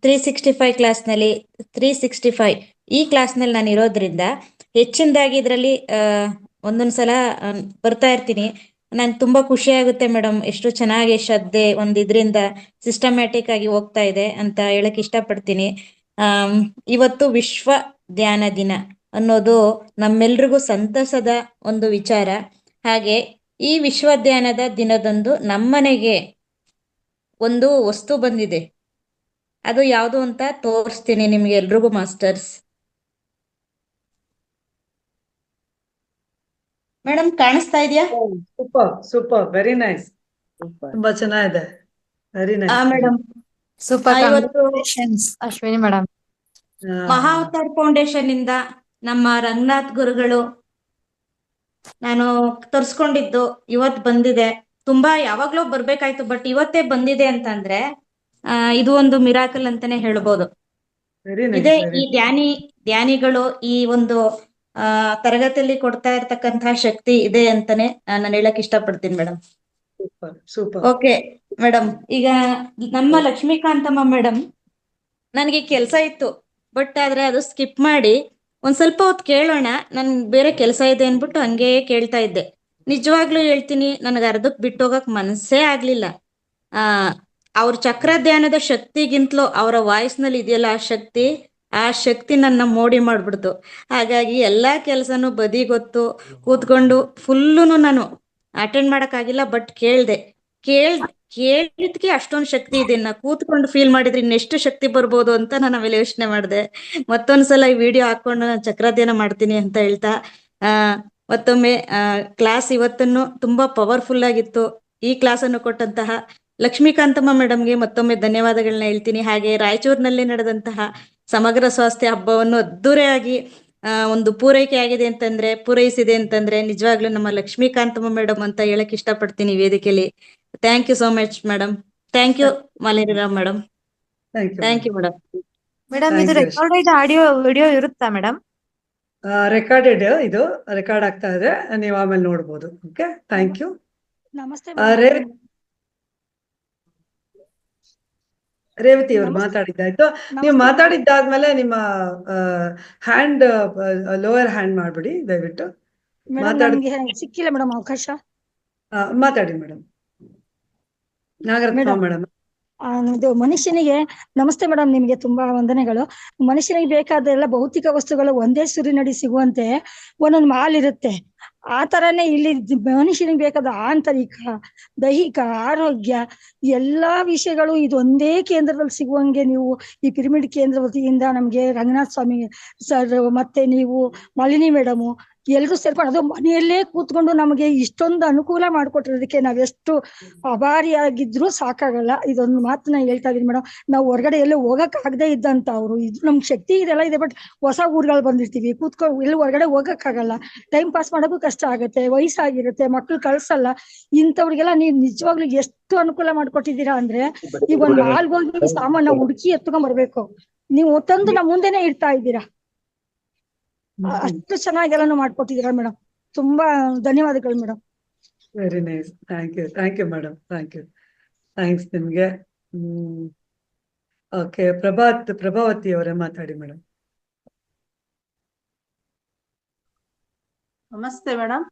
365 ಕ್ಲಾಸ್ನಲ್ಲಿ 365 ಈ ಕ್ಲಾಸ್ನಲ್ಲಿ ನಾನು ಇರೋದ್ರಿಂದ ಹೆಚ್ಚಿನದಾಗಿ ಇದರಲ್ಲಿ ಒಂದೊಂದ್ಸಲ ಬರ್ತಾ ಇರ್ತೀನಿ. ನನ್ಗೆ ತುಂಬಾ ಖುಷಿ ಆಗುತ್ತೆ ಮೇಡಮ್, ಎಷ್ಟು ಚೆನ್ನಾಗಿ ಶ್ರದ್ಧೆ ಒಂದಿದ್ರಿಂದ ಸಿಸ್ಟಮ್ಯಾಟಿಕ್ ಆಗಿ ಹೋಗ್ತಾ ಇದೆ ಅಂತ ಹೇಳಕ್ ಇಷ್ಟಪಡ್ತೀನಿ. ಇವತ್ತು ವಿಶ್ವ ಧ್ಯಾನ ದಿನ ಅನ್ನೋದು ನಮ್ಮೆಲ್ರಿಗೂ ಸಂತಸದ ಒಂದು ವಿಚಾರ. ಹಾಗೆ ಈ ವಿಶ್ವ ಧ್ಯಾನದ ದಿನದಂದು ನಮ್ಮನೆಗೆ ಒಂದು ವಸ್ತು ಬಂದಿದೆ. ಅದು ಯಾವುದು ಅಂತ ತೋರಿಸ್ತೀನಿ ನಿಮ್ಗೆ ಎಲ್ರಿಗೂ ಮಾಸ್ಟರ್ಸ್. ಮೇಡಮ್ ಕಾಣಿಸ್ತಾ ಇದೆಯಾ? ಸೂಪರ್ ಸೂಪರ್, ವೆರಿ ನೈಸ್, ತುಂಬಾ ಚೆನ್ನಾಗಿದೆ, ವೆರಿ ನೈಸ್ ಮೇಡಮ್. ಸೂಪರ್, ಇವತ್ತು ಅಶ್ವಿನಿ ಮೇಡಮ್. ಮಹಾವತಾರ್ ಫೌಂಡೇಶನ್ ಇಂದ ನಮ್ಮ ರಂಗನಾಥ್ ಗುರುಗಳು ನಾನು ತರ್ಸ್ಕೊಂಡಿದ್ದು ಇವತ್ ಬಂದಿದೆ. ತುಂಬಾ ಯಾವಾಗ್ಲೂ ಬರ್ಬೇಕಾಯ್ತು, ಬಟ್ ಇವತ್ತೇ ಬಂದಿದೆ ಅಂತಂದ್ರೆ ಇದು ಒಂದು ಮಿರಾಕಲ್ ಅಂತಾನೆ ಹೇಳ್ಬೋದು. ಇದೇ ಈ ಧ್ಯಾನಿಗಳು ಈ ಒಂದು ತರಗತಿಯಲ್ಲಿ ಕೊಡ್ತಾ ಇರ್ತಕ್ಕಂತಹ ಶಕ್ತಿ ಇದೆ ಅಂತಾನೆ ನಾನು ಹೇಳಕ್ ಇಷ್ಟಪಡ್ತೀನಿ ಮೇಡಮ್. ಓಕೆ ಮೇಡಮ್, ಈಗ ನಮ್ಮ ಲಕ್ಷ್ಮೀಕಾಂತಮ್ಮ ಮೇಡಮ್ ನನಗೆ ಕೆಲಸ ಇತ್ತು, ಬಟ್ ಆದ್ರೆ ಅದು ಸ್ಕಿಪ್ ಮಾಡಿ ಒಂದ್ ಸ್ವಲ್ಪ ಹೊತ್ತು ಕೇಳೋಣ, ನನ್ ಬೇರೆ ಕೆಲಸ ಇದೆ ಅನ್ಬಿಟ್ಟು ಹಂಗೆ ಕೇಳ್ತಾ ಇದ್ದೆ. ನಿಜವಾಗ್ಲೂ ಹೇಳ್ತೀನಿ, ನನಗೆ ಅರ್ಧಕ್ ಬಿಟ್ಟೋಗಕ್ ಮನಸ್ಸೇ ಆಗ್ಲಿಲ್ಲ. ಅವ್ರ ಚಕ್ರ ಧ್ಯಾನದ ಶಕ್ತಿಗಿಂತಲೂ ಅವರ ವಾಯ್ಸ್ ನಲ್ಲಿ ಇದೆಯಲ್ಲ ಆ ಶಕ್ತಿ ನನ್ನ ಮೋಡಿ ಮಾಡ್ಬಿಡ್ತು. ಹಾಗಾಗಿ ಎಲ್ಲಾ ಕೆಲಸನೂ ಬದಿಗೊತ್ತು ಕೂತ್ಕೊಂಡು ಫುಲ್ಲುನು ನಾನು ಅಟೆಂಡ್ ಮಾಡಕ್ಕಾಗಿಲ್ಲ, ಬಟ್ ಕೇಳಿದ್ಕೆ ಅಷ್ಟೊಂದು ಶಕ್ತಿ ಇದೆ. ನಾ ಕೂತ್ಕೊಂಡು ಫೀಲ್ ಮಾಡಿದ್ರೆ ಇನ್ನೆಷ್ಟು ಶಕ್ತಿ ಬರ್ಬೋದು ಅಂತ ನಾನು ಆಮೇಲೆ ಯೋಚನೆ ಮಾಡಿದೆ. ಮತ್ತೊಂದ್ಸಲ ಈ ವಿಡಿಯೋ ಹಾಕೊಂಡು ನಾನು ಚಕ್ರಧ್ಯಾನ ಮಾಡ್ತೀನಿ ಅಂತ ಹೇಳ್ತಾ ಮತ್ತೊಮ್ಮೆ ಕ್ಲಾಸ್ ಇವತ್ತನ್ನು ತುಂಬಾ ಪವರ್ಫುಲ್ ಆಗಿತ್ತು. ಈ ಕ್ಲಾಸ್ ಅನ್ನು ಕೊಟ್ಟಂತಹ ಲಕ್ಷ್ಮೀಕಾಂತಮ್ಮ ಮೇಡಮ್ಗೆ ಮತ್ತೊಮ್ಮೆ ಧನ್ಯವಾದಗಳನ್ನ ಹೇಳ್ತೀನಿ. ಹಾಗೆ ರಾಯಚೂರಿನಲ್ಲಿ ನಡೆದಂತಹ ಸಮಗ್ರ ಸ್ವಾಸ್ಥ್ಯ ಹಬ್ಬವನ್ನು ಅದ್ದೂರಿಯಾಗಿ ಒಂದು ಪೂರೈಸಿದೆ ಅಂತಂದ್ರೆ ನಿಜವಾಗ್ಲೂ ನಮ್ಮ ಲಕ್ಷ್ಮೀಕಾಂತಮ್ಮ ಮೇಡಮ್ ಅಂತ ಹೇಳಕ್ ಇಷ್ಟಪಡ್ತೀನಿ ವೇದಿಕೆಯಲ್ಲಿ. Thank you so much madam. Thank you Maliniram madam. Thank you madam. Madam, ಇದು ರೆಕಾರ್ಡೆಡ್ ಆಡಿಯೋ ವಿಡಿಯೋ ಇರುತ್ತಾ ಮೇಡಮ್? ರೆಕಾರ್ಡೆಡ್, ಇದು ರೆಕಾರ್ಡ್ ಆಗ್ತಾ ಇದೆ, ನೀವು ಆಮೇಲೆ ನೋಡ್ಬೋದು. Okay, thank you. ನಮಸ್ತೆ ರೇವತಿ ಅವರು ಮಾತಾಡಿದ್ದಾಯ್ತು. ನೀವು ಮಾತಾಡಿದ್ದಾದ್ಮೇಲೆ ನಿಮ್ಮ ಹ್ಯಾಂಡ್ ಲೋಯರ್ ಹ್ಯಾಂಡ್ ಮಾಡ್ಬಿಡಿ ದಯವಿಟ್ಟು. ಸಿಕ್ಕಿಲ್ಲ ಮೇಡಮ್ ಅವಕಾಶ. ಮಾತಾಡಿ ಮೇಡಮ್. ನಾಗರತ್ನ ಮೇಡಮ್. ಇದು ಮನುಷ್ಯನಿಗೆ ನಮಸ್ತೆ ಮೇಡಮ್, ನಿಮ್ಗೆ ತುಂಬಾ ವಂದನೆಗಳು. ಮನುಷ್ಯನಿಗೆ ಬೇಕಾದ ಎಲ್ಲ ಭೌತಿಕ ವಸ್ತುಗಳು ಒಂದೇ ಸುರಿನಡಿ ಸಿಗುವಂತೆ ಒಂದೊಂದು ಮಾಲ್ ಇರುತ್ತೆ. ಆ ತರನೇ ಇಲ್ಲಿ ಮನುಷ್ಯನಿಗೆ ಬೇಕಾದ ಆಂತರಿಕ, ದೈಹಿಕ ಆರೋಗ್ಯ ಎಲ್ಲಾ ವಿಷಯಗಳು ಇದೊಂದೇ ಕೇಂದ್ರದಲ್ಲಿ ಸಿಗುವಂಗೆ ನೀವು ಈ ಪಿರಮಿಡ್ ಕೇಂದ್ರ ವತಿಯಿಂದ ನಮ್ಗೆ ರಂಗನಾಥ್ ಸ್ವಾಮಿ ಸರ್ ಮತ್ತೆ ನೀವು ಮಾಲಿನಿ ಮೇಡಮು ಎಲ್ರು ಸೇರ್ಕೊಂಡು ಅದು ಮನೆಯಲ್ಲೇ ಕೂತ್ಕೊಂಡು ನಮಗೆ ಇಷ್ಟೊಂದು ಅನುಕೂಲ ಮಾಡ್ಕೊಟ್ಟಿರೋದಕ್ಕೆ ನಾವೆಷ್ಟು ಅಭಾರಿಯಾಗಿದ್ರು ಸಾಕಾಗಲ್ಲ. ಇದೊಂದು ಮಾತನ್ನ ಹೇಳ್ತಾ ಇದೀನಿ ಮೇಡಮ್. ನಾವು ಹೊರಗಡೆ ಎಲ್ಲೂ ಹೋಗಕ್ ಆಗದೆ ಇದ್ದಂತ ಅವ್ರು, ಇದು ನಮ್ಗೆ ಶಕ್ತಿ ಇದೆಲ್ಲ ಇದೆ, ಬಟ್ ಹೊಸ ಊರುಗಳು ಬಂದಿರ್ತೀವಿ, ಕೂತ್ಕೊಂಡು ಎಲ್ಲಿ ಹೊರಗಡೆ ಹೋಗಕ್ ಆಗಲ್ಲ, ಟೈಮ್ ಪಾಸ್ ಮಾಡೋಕ್ಕೂ ಕಷ್ಟ ಆಗುತ್ತೆ, ವಯಸ್ಸಾಗಿರುತ್ತೆ, ಮಕ್ಳು ಕಳ್ಸಲ್ಲ. ಇಂಥವ್ರಿಗೆಲ್ಲ ನೀವು ನಿಜವಾಗ್ಲೂ ಎಷ್ಟು ಅನುಕೂಲ ಮಾಡ್ಕೊಟ್ಟಿದ್ದೀರಾ ಅಂದ್ರೆ, ಈಗ ಒಂದ್ ಮಾಲ್ಗೆ ಹೋಗಿ ಸಾಮಾನ ಹುಡುಕಿ ಎತ್ಕೊಂಡ್ ಬರ್ಬೇಕು, ನೀವು ತಂದು ನಮ್ಮ ಮುಂದೆನೆ ಇಡ್ತಾ ಇದ್ದೀರಾ. ಅಷ್ಟು ಚೆನ್ನಾಗೆಲ್ಲ ಮಾಡ್ಕೊಟ್ಟಿದ್ದೀರಾ ಮೇಡಮ್. ತುಂಬಾ ಧನ್ಯವಾದಗಳು madam. Very nice, thank you madam, thanks ನಿಮ್ಗೆ. ಓಕೆ, ಪ್ರಭಾವತಿ ಅವರೇ ಮಾತಾಡಿ ಮೇಡಮ್. ನಮಸ್ತೆ ಮೇಡಮ್,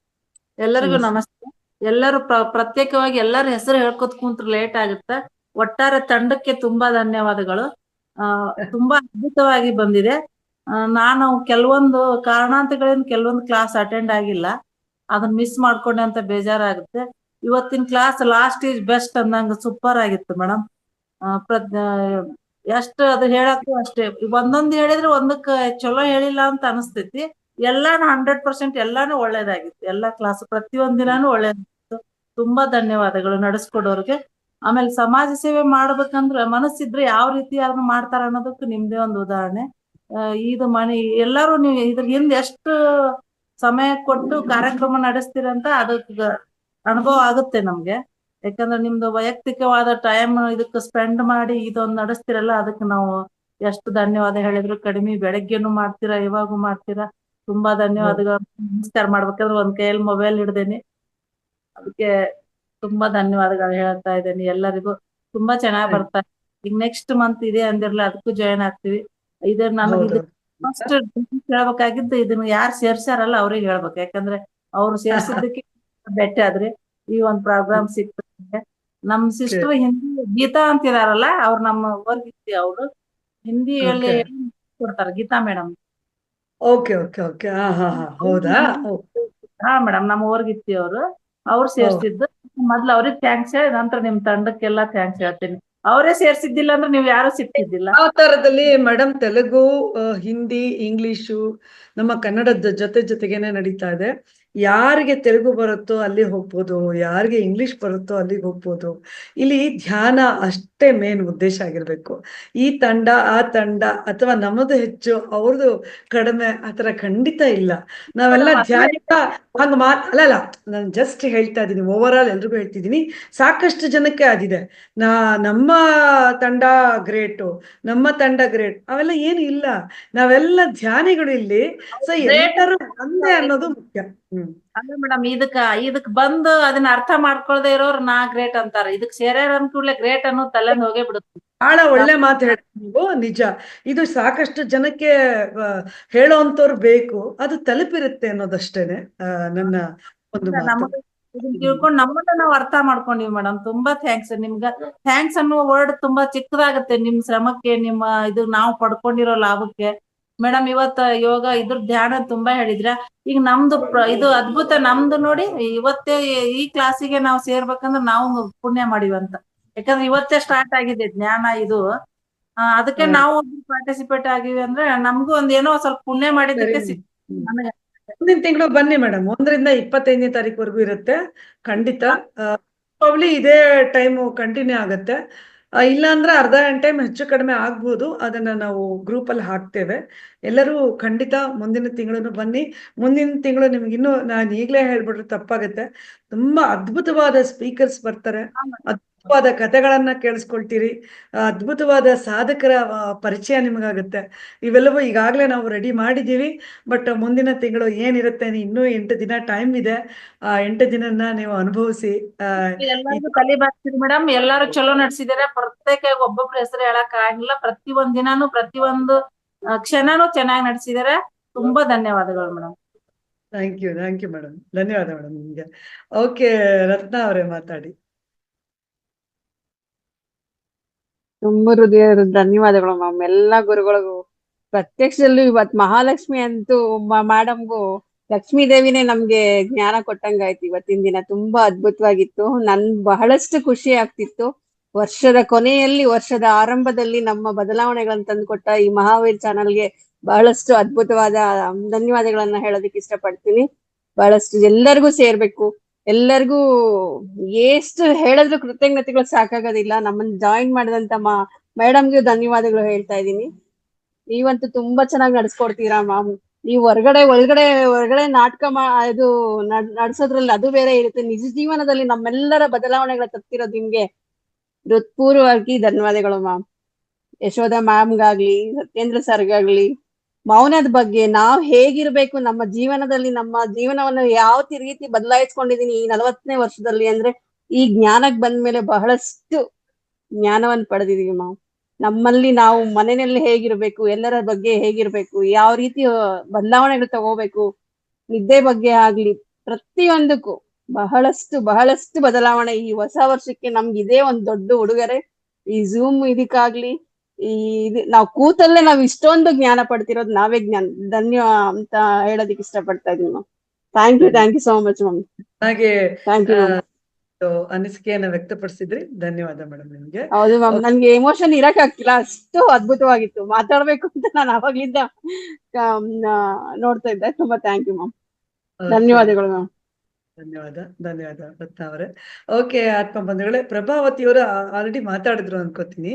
ಎಲ್ಲರಿಗೂ ನಮಸ್ತೆ. ಎಲ್ಲರೂ ಪ್ರತ್ಯೇಕವಾಗಿ ಎಲ್ಲರ ಹೆಸರು ಹೇಳ್ಕೊತ ಕುಂತ್ರೆ ಲೇಟ್ ಆಗುತ್ತೆ. ಒಟ್ಟಾರೆ ತಂಡಕ್ಕೆ ತುಂಬಾ ಧನ್ಯವಾದಗಳು. ತುಂಬಾ ಅದ್ಭುತವಾಗಿ ಬಂದಿದೆ. ನಾನು ಕೆಲವೊಂದು ಕಾರಣಾಂತರಗಳಿಂದ ಕೆಲವೊಂದು ಕ್ಲಾಸ್ ಅಟೆಂಡ್ ಆಗಿಲ್ಲ, ಅದನ್ನ ಮಿಸ್ ಮಾಡ್ಕೊಂಡೆ ಅಂತ ಬೇಜಾರಾಗುತ್ತೆ. ಇವತ್ತಿನ ಕ್ಲಾಸ್ ಲಾಸ್ಟ್ ಈಸ್ ಬೆಸ್ಟ್ ಅಂದಂಗ ಸೂಪರ್ ಆಗಿತ್ತು ಮೇಡಮ್. ಎಷ್ಟು ಅದು ಹೇಳಕ್ಕೂ ಅಷ್ಟೇ, ಒಂದೊಂದ್ ಹೇಳಿದ್ರೆ ಒಂದಕ್ಕ ಚಲೋ ಹೇಳಿಲ್ಲ ಅಂತ ಅನಿಸ್ತೈತಿ. ಎಲ್ಲಾನು 100% ಎಲ್ಲಾನು ಒಳ್ಳೇದಾಗಿತ್ತು. ಎಲ್ಲಾ ಕ್ಲಾಸ್ ಪ್ರತಿಯೊಂದ್ ದಿನಾನು ಒಳ್ಳೇದಾಗಿತ್ತು. ತುಂಬಾ ಧನ್ಯವಾದಗಳು ನಡೆಸ್ಕೊಡೋರ್ಗೆ. ಆಮೇಲೆ ಸಮಾಜ ಸೇವೆ ಮಾಡ್ಬೇಕಂದ್ರ ಮನಸ್ಸಿದ್ರೆ ಯಾವ ರೀತಿ ಅದನ್ನ ಮಾಡ್ತಾರ ಅನ್ನೋದಕ್ಕೆ ನಿಮ್ದೇ ಒಂದು ಉದಾಹರಣೆ. ಇದು ಎಲ್ಲಾರು ನೀವು ಇದ್ರ ಹಿಂದೆ ಎಷ್ಟು ಸಮಯ ಕೊಟ್ಟು ಕಾರ್ಯಕ್ರಮ ನಡೆಸ್ತೀರಂತ ಅದಕ್ಕೆ ಅನುಭವ ಆಗುತ್ತೆ ನಮ್ಗೆ. ಯಾಕಂದ್ರೆ ನಿಮ್ದು ವೈಯಕ್ತಿಕವಾದ ಟೈಮ್ ಇದಕ್ಕೆ ಸ್ಪೆಂಡ್ ಮಾಡಿ ಇದೊಂದು ನಡೆಸ್ತಿರಲ್ಲ, ಅದಕ್ಕೆ ನಾವು ಎಷ್ಟು ಧನ್ಯವಾದ ಹೇಳಿದ್ರು ಕಡಿಮೆ. ಬೆಳಗ್ಗೆನು ಮಾಡ್ತೀರಾ, ಇವಾಗೂ ಮಾಡ್ತೀರಾ. ತುಂಬಾ ಧನ್ಯವಾದಗಳು. ನಮಸ್ಕಾರ ಮಾಡ್ಬೇಕಾದ್ರೆ ಒಂದ್ ಕೈಯಲ್ಲಿ ಮೊಬೈಲ್ ಹಿಡ್ದೇನಿ, ಅದಕ್ಕೆ ತುಂಬಾ ಧನ್ಯವಾದಗಳು ಹೇಳ್ತಾ ಇದ್ದೇನೆ ಎಲ್ಲರಿಗೂ. ತುಂಬಾ ಚೆನ್ನಾಗಿ ಬರ್ತಾ ಈಗ ನೆಕ್ಸ್ಟ್ ಮಂತ್ ಇದೆ ಅಂದಿರ್ಲಿ, ಅದಕ್ಕೂ ಜಾಯಿನ್ ಆಗ್ತೀವಿ. ಇದು ನನಗೆ ಫಸ್ಟ್ ಹೇಳ್ಬೇಕಾಗಿದ್ದು ಇದನ್ನ ಯಾರು ಸೇರ್ಸಾರಲ್ಲ ಅವ್ರಿಗೆ ಹೇಳ್ಬೇಕು. ಯಾಕಂದ್ರೆ ಅವ್ರು ಸೇರ್ಸಿದ್ದಕ್ಕೆ ಬೆಟ್ಟ ಆದ್ರಿ ಈ ಒಂದ್ ಪ್ರೋಗ್ರಾಮ್ ಸಿಗ್ತದೆ. ನಮ್ ಸಿಸ್ಟರ್ ಹಿಂದಿ ಗೀತಾ ಅಂತಿದಾರಲ್ಲ, ಅವ್ರು ನಮ್ಮ ಊರ್ಗಿತ್ತಿ, ಅವರು ಹಿಂದಿಯಲ್ಲಿ ಕೊಡ್ತಾರೆ, Geeta madam. Okay okay okay. ಹೌದಾ? ಹಾ ಮೇಡಮ್, ನಮ್ಮ ಊರ್ಗಿತ್ತಿ ಅವ್ರು ಸೇರ್ಸಿದ್ದು. ಮೊದ್ಲು ಅವ್ರಿಗೆ ಥ್ಯಾಂಕ್ಸ್ ಹೇಳಿ ನಂತರ ನಿಮ್ ತಂಡಕ್ಕೆಲ್ಲ ಥ್ಯಾಂಕ್ಸ್ ಹೇಳ್ತೀನಿ. ಅವರೇ ಸೇರ್ಸಿದ್ದಿಲ್ಲ ಅಂದ್ರೆ ನೀವು ಯಾರು ಸಿಕ್ತಿದ್ದಿಲ್ಲ. ಆ ತರದಲ್ಲಿ ಮೇಡಮ್ ತೆಲುಗು, ಹಿಂದಿ, ಇಂಗ್ಲಿಷು ನಮ್ಮ ಕನ್ನಡದ ಜೊತೆಗೇನೆ ನಡೀತಾ ಇದೆ. ಯಾರಿಗೆ ತೆಲುಗು ಬರುತ್ತೋ ಅಲ್ಲಿ ಹೋಗ್ಬೋದು, ಯಾರಿಗೆ ಇಂಗ್ಲಿಷ್ ಬರುತ್ತೋ ಅಲ್ಲಿಗೆ ಹೋಗ್ಬೋದು. ಇಲ್ಲಿ ಧ್ಯಾನ ಅಷ್ಟೇ ಮೇನ್ ಉದ್ದೇಶ ಆಗಿರ್ಬೇಕು. ಈ ತಂಡ ಆ ತಂಡ ಅಥವಾ ನಮ್ಮದು ಹೆಚ್ಚು ಅವ್ರದ್ದು ಕಡಿಮೆ ಆತರ ಖಂಡಿತ ಇಲ್ಲ. ನಾವೆಲ್ಲ ಧ್ಯಾನ ಹಂಗ ಅಲ್ಲಲ್ಲ, ನಾನು ಜಸ್ಟ್ ಹೇಳ್ತಾ ಇದ್ದೀನಿ, ಓವರ್ ಆಲ್ ಎಲ್ರಿಗೂ ಹೇಳ್ತಿದ್ದೀನಿ. ಸಾಕಷ್ಟು ಜನಕ್ಕೆ ಆಗಿದೆ. ನಮ್ಮ ತಂಡ ಗ್ರೇಟು, ನಮ್ಮ ತಂಡ ಗ್ರೇಟ್, ಅವೆಲ್ಲ ಏನು ಇಲ್ಲ. ನಾವೆಲ್ಲ ಧ್ಯಾನಿಗಳು ಇಲ್ಲಿ. ಸೊ ಎಲ್ಲರೂ ಒಂದೇ ಅನ್ನೋದು ಮುಖ್ಯ. ಅಲ್ಲ ಮೇಡಮ್, ಇದಕ್ ಬಂದು ಅದನ್ನ ಅರ್ಥ ಮಾಡ್ಕೊಳ್ದೆ ಇರೋರು ನಾ ಗ್ರೇಟ್ ಅಂತಾರ. ಇದಕ್ ಸೇರ್ಯಾರ ಅನ್ಕೂಡ್ಲೆ ಗ್ರೇಟ್ ಅನ್ನೋ ತಲೆಂದ್ ಹೋಗೇ ಬಿಡುತ್ತೆ. ಬಹಳ ಒಳ್ಳೆ ಮಾತು ಹೇಳ್ತೀವಿ ನೀವು, ನಿಜ. ಇದು ಸಾಕಷ್ಟು ಜನಕ್ಕೆ ಹೇಳೋಂಥವ್ರು ಬೇಕು, ಅದು ತಲುಪಿರುತ್ತೆ ಅನ್ನೋದಷ್ಟೇನೆ ನನ್ನ ಒಂದು ಮಾತು. ಇದನ್ನ ತಿಳ್ಕೊಂಡು ನಮ್ಮನ್ನ ನಾವು ಅರ್ಥ ಮಾಡ್ಕೊಂಡಿವಿ ಮೇಡಮ್. ತುಂಬಾ ಥ್ಯಾಂಕ್ಸ್ ನಿಮ್ಗ. ಥ್ಯಾಂಕ್ಸ್ ಅನ್ನೋ ವರ್ಡ್ ತುಂಬಾ ಚಿಕ್ಕದಾಗತ್ತೆ ನಿಮ್ ಶ್ರಮಕ್ಕೆ, ನಿಮ್ಮ ಇದು ನಾವು ಪಡ್ಕೊಂಡಿರೋ ಲಾಭಕ್ಕೆ. ಮೇಡಮ್ ಇವತ್ತ ಯೋಗ ಇದ್ರ ಧ್ಯಾನ ತುಂಬಾ ಹೇಳಿದ್ರ. ಈಗ ನಮ್ದು ಇದು ಅದ್ಭುತ ನಮ್ದು ನೋಡಿ, ಇವತ್ತೇ ಈ ಕ್ಲಾಸಿಗೆ ನಾವು ಸೇರ್ಬೇಕಂದ್ರೆ ನಾವು ಪುಣ್ಯ ಮಾಡಿವಂತ. ಯಾಕಂದ್ರೆ ಇವತ್ತೇ ಸ್ಟಾರ್ಟ್ ಆಗಿದೆ ಜ್ಞಾನ ಇದು. ಅದಕ್ಕೆ ನಾವು ಪಾರ್ಟಿಸಿಪೇಟ್ ಆಗಿವಿ ಅಂದ್ರೆ ನಮ್ಗೂ ಒಂದೇನೋ ಸ್ವಲ್ಪ ಪುಣ್ಯ ಮಾಡಿದ್ದಕ್ಕೆ ನನಗೆ. ಮುಂದಿನ ತಿಂಗಳು ಬನ್ನಿ ಮೇಡಮ್, 1ರಿಂದ 25ನೇ ತಾರೀಕುವರೆಗೂ ಇರುತ್ತೆ ಖಂಡಿತ. ಪ್ರಾಬ್ಲಿ ಇದೇ ಟೈಮು ಕಂಟಿನ್ಯೂ ಆಗತ್ತೆ. ಇಲ್ಲ ಅಂದ್ರೆ ಅರ್ಧ ಗಂಟೆ ಹೆಚ್ಚು ಕಡಿಮೆ ಆಗ್ಬೋದು. ಅದನ್ನ ನಾವು ಗ್ರೂಪ್ ಅಲ್ಲಿ ಹಾಕ್ತೇವೆ. ಎಲ್ಲರೂ ಖಂಡಿತ ಮುಂದಿನ ತಿಂಗಳು ಬನ್ನಿ. ಮುಂದಿನ ತಿಂಗಳು ನಿಮ್ಗೆ ಇನ್ನೂ ನಾನು ಈಗಲೇ ಹೇಳ್ಬಿಟ್ರೆ ತಪ್ಪಾಗತ್ತೆ, ತುಂಬಾ ಅದ್ಭುತವಾದ ಸ್ಪೀಕರ್ಸ್ ಬರ್ತಾರೆ, ಅದ್ಭುತವಾದ ಕಥೆಗಳನ್ನ ಕೇಳಿಸ್ಕೊಳ್ತೀರಿ, ಅದ್ಭುತವಾದ ಸಾಧಕರ ಪರಿಚಯ ನಿಮಗಾಗುತ್ತೆ. ಇವೆಲ್ಲವೂ ಈಗಾಗಲೇ ನಾವು ರೆಡಿ ಮಾಡಿದ್ದೀವಿ. ಬಟ್ ಮುಂದಿನ ತಿಂಗಳು ಏನಿರುತ್ತೆ, ಇನ್ನೂ 8 ದಿನ ಟೈಮ್ ಇದೆ. ಆ 8 ದಿನನ ನೀವು ಅನುಭವಿಸಿ. ಎಲ್ಲರಿಗೂ ಕಲಿಬಾರ್ತೀರಿ ಮೇಡಮ್. ಎಲ್ಲಾರು ಚಲೋ ನಡ್ಸಿದಾರೆ. ಪ್ರತ್ಯೇಕ ಒಬ್ಬೊಬ್ರ ಹೆಸರು ಹೇಳಕ್ ಆಗಿಲ್ಲ. ಪ್ರತಿಯೊಂದ್ ದಿನಾನು ಪ್ರತಿಯೊಂದು ಕ್ಷಣನೂ ಚೆನ್ನಾಗಿ ನಡೆಸಿದಾರೆ. ತುಂಬಾ ಧನ್ಯವಾದಗಳು ಮೇಡಮ್. Thank you madam. ಧನ್ಯವಾದ ಮೇಡಮ್ ನಿಮ್ಗೆ. ಓಕೆ, ರತ್ನ ಅವರೇ ಮಾತಾಡಿ. ತುಂಬಾ ಹೃದಯ ಧನ್ಯವಾದಗಳು ಮ್ಯಾಮ್ ಎಲ್ಲಾ ಗುರುಗಳಿಗೂ. ಪ್ರತ್ಯಕ್ಷದಲ್ಲೂ ಇವತ್ ಮಹಾಲಕ್ಷ್ಮಿ ಅಂತೂ ಮೇಡಮ್ಗೂ ಲಕ್ಷ್ಮೀ ದೇವಿನೇ ನಮ್ಗೆ ಜ್ಞಾನ ಕೊಟ್ಟಂಗಾಯ್ತು ಇವತ್ತಿನ ದಿನ. ತುಂಬಾ ಅದ್ಭುತವಾಗಿತ್ತು. ಬಹಳಷ್ಟು ಖುಷಿ ಆಗ್ತಿತ್ತು. ವರ್ಷದ ಕೊನೆಯಲ್ಲಿ, ವರ್ಷದ ಆರಂಭದಲ್ಲಿ ನಮ್ಮ ಬದಲಾವಣೆಗಳನ್ನ ತಂದುಕೊಟ್ಟ ಈ ಮಹಾವೀರ್ ಚಾನಲ್ಗೆ ಬಹಳಷ್ಟು ಅದ್ಭುತವಾದ ಧನ್ಯವಾದಗಳನ್ನ ಹೇಳೋದಕ್ಕೆ ಇಷ್ಟಪಡ್ತೀನಿ. ಬಹಳಷ್ಟು ಎಲ್ಲರಿಗೂ ಸೇರ್ಬೇಕು. ಎಲ್ಲರಿಗೂ ಎಷ್ಟು ಹೇಳಿದ್ರು ಕೃತಜ್ಞತೆಗಳು ಸಾಕಾಗೋದಿಲ್ಲ. ನಮ್ಮನ್ನ ಜಾಯಿನ್ ಮಾಡಿದಂತ ಮೇಡಮ್ಗೂ ಧನ್ಯವಾದಗಳು ಹೇಳ್ತಾ ಇದ್ದೀನಿ. ನೀವಂತೂ ತುಂಬಾ ಚೆನ್ನಾಗಿ ನಡ್ಸ್ಕೊಡ್ತೀರಾ ಮ್ಯಾಮ್. ನೀವು ಹೊರಗಡೆ ನಾಟಕ ಇದು ನಡ್ಸೋದ್ರಲ್ಲಿ ಅದು ಬೇರೆ ಇರುತ್ತೆ. ನಿಜ ಜೀವನದಲ್ಲಿ ನಮ್ಮೆಲ್ಲರ ಬದಲಾವಣೆಗಳ ತಪ್ಪಿರೋದು ನಿಮ್ಗೆ ಹೃತ್ಪೂರ್ವವಾಗಿ ಧನ್ಯವಾದಗಳು ಮ್ಯಾಮ್. ಯಶೋಧ ಮ್ಯಾಮ್ಗಾಗ್ಲಿ, ಸತ್ಯೇಂದ್ರ ಸರ್ಗಾಗ್ಲಿ, ಮೌನದ ಬಗ್ಗೆ ನಾವ್ ಹೇಗಿರ್ಬೇಕು, ನಮ್ಮ ಜೀವನದಲ್ಲಿ ನಮ್ಮ ಜೀವನವನ್ನು ಯಾವ ರೀತಿ ಬದಲಾಯಿಸ್ಕೊಂಡಿದೀನಿ ಈ 40ನೇ ವರ್ಷದಲ್ಲಿ ಅಂದ್ರೆ ಈ ಜ್ಞಾನಕ್ ಬಂದ್ಮೇಲೆ ಬಹಳಷ್ಟು ಜ್ಞಾನವನ್ನು ಪಡೆದಿದೀವಿ ಮ್ಯಾಮ್. ನಮ್ಮಲ್ಲಿ ನಾವು ಮನೆಯಲ್ಲಿ ಹೇಗಿರ್ಬೇಕು, ಎಲ್ಲರ ಬಗ್ಗೆ ಹೇಗಿರ್ಬೇಕು, ಯಾವ ರೀತಿ ಬದಲಾವಣೆಗಳು ತಗೋಬೇಕು, ನಿದ್ದೆ ಬಗ್ಗೆ ಆಗ್ಲಿ ಪ್ರತಿಯೊಂದಕ್ಕೂ ಬಹಳಷ್ಟು ಬದಲಾವಣೆ ಈ ಹೊಸ ವರ್ಷಕ್ಕೆ ನಮ್ಗೆ ಇದೇ ಒಂದ್ ದೊಡ್ಡ ಉಡುಗೊರೆ. ಈ ಝೂಮ್ ಇದಕ್ಕಾಗ್ಲಿ, ನಾವು ಕೂತಲ್ಲೇ ನಾವ್ ಇಷ್ಟೊಂದು ಜ್ಞಾನ ಪಡ್ತಿರೋದು ನಾವೇ ಧನ್ಯ ಅಂತ ಹೇಳೋದಕ್ಕೆ ಇಷ್ಟಪಡ್ತಾ ಇದೀವಿ ma'am. Thank you so much ma'am. ಹಾಗೆ ಥ್ಯಾಂಕ್ ಯು ಮ್ಯಾಮ್. ಅನಿಸಿಕೆಯನ್ನ ವ್ಯಕ್ತಪಡಿಸಿದ್ರಿ. ಧನ್ಯವಾದ ಮೇಡಮ್ ನಿಮ್ಗೆ. ಹೌದು ಮ್ಯಾಮ್, Okay. ನನ್ಗೆ ಎಮೋಷನ್ ಇರಕ್ ಆಗ್ತಿಲ್ಲ, ಅಷ್ಟು ಅದ್ಭುತವಾಗಿತ್ತು. ಮಾತಾಡ್ಬೇಕು ಅಂತ ನಾನು ಅವಾಗ್ಲಿಂದ ನೋಡ್ತಾ ಇದ್ದೆ. ತುಂಬಾ ಥ್ಯಾಂಕ್ ಯು ಮ್ಯಾಮ್. Okay. ಧನ್ಯವಾದಗಳು ಮ್ಯಾಮ್. ಧನ್ಯವಾದ ರತ್ನ ಅವರೇ. ಓಕೆ ಆತ್ಮ ಬಂಧುಗಳೇ, ಪ್ರಭಾವತಿ ಅವರು ಆಲ್ರೆಡಿ ಮಾತಾಡಿದ್ರು ಅನ್ಕೋತೀನಿ.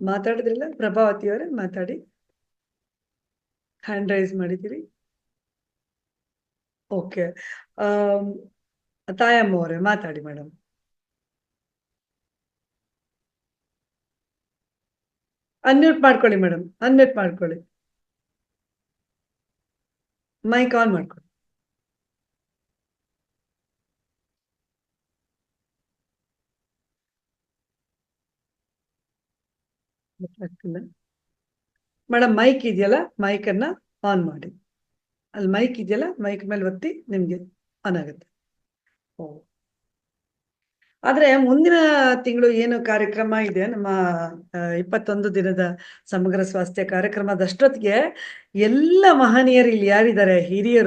ಮಾತಾಡಿದ್ರಿಲ್ಲ ಪ್ರಭಾವತಿ ಅವರೇ? ಮಾತಾಡಿ, ಹ್ಯಾಂಡ್ ರೈಸ್ ಮಾಡಿದ್ದೀರಿ. ಓಕೆ, ತಾಯಮ್ಮ ಅವರೇ ಮಾತಾಡಿ ಮೇಡಮ್. ಅನ್ಮ್ಯೂಟ್ ಮಾಡ್ಕೊಳ್ಳಿ ಮೇಡಮ್, ಅನ್ಮ್ಯೂಟ್ ಮಾಡ್ಕೊಳ್ಳಿ, ಮೈಕ್ ಆನ್ ಮಾಡ್ಕೊಳ್ಳಿ. ಮೇಡಮ್ ಮೈಕ್ ಇದೆಯಲ್ಲ, ಮೈಕ್ ಅನ್ನ ಆನ್ ಮಾಡಿ. ಅಲ್ಲಿ ಮೈಕ್ ಇದೆಯಲ್ಲ, ಮೈಕ್ ಮೇಲೆ ಒತ್ತಿ, ನಿಮ್ಗೆ ಆನ್ ಆಗುತ್ತೆ. ಆದ್ರೆ ಮುಂದಿನ ತಿಂಗಳು ಏನು ಕಾರ್ಯಕ್ರಮ ಇದೆ ನಮ್ಮ 21 ದಿನದ ಸಮಗ್ರ ಸ್ವಾಸ್ಥ್ಯ ಕಾರ್ಯಕ್ರಮದಷ್ಟೊತ್ತಿಗೆ ಎಲ್ಲ ಮಹನೀಯರು ಇಲ್ಲಿ ಯಾರಿದ್ದಾರೆ, ಹಿರಿಯ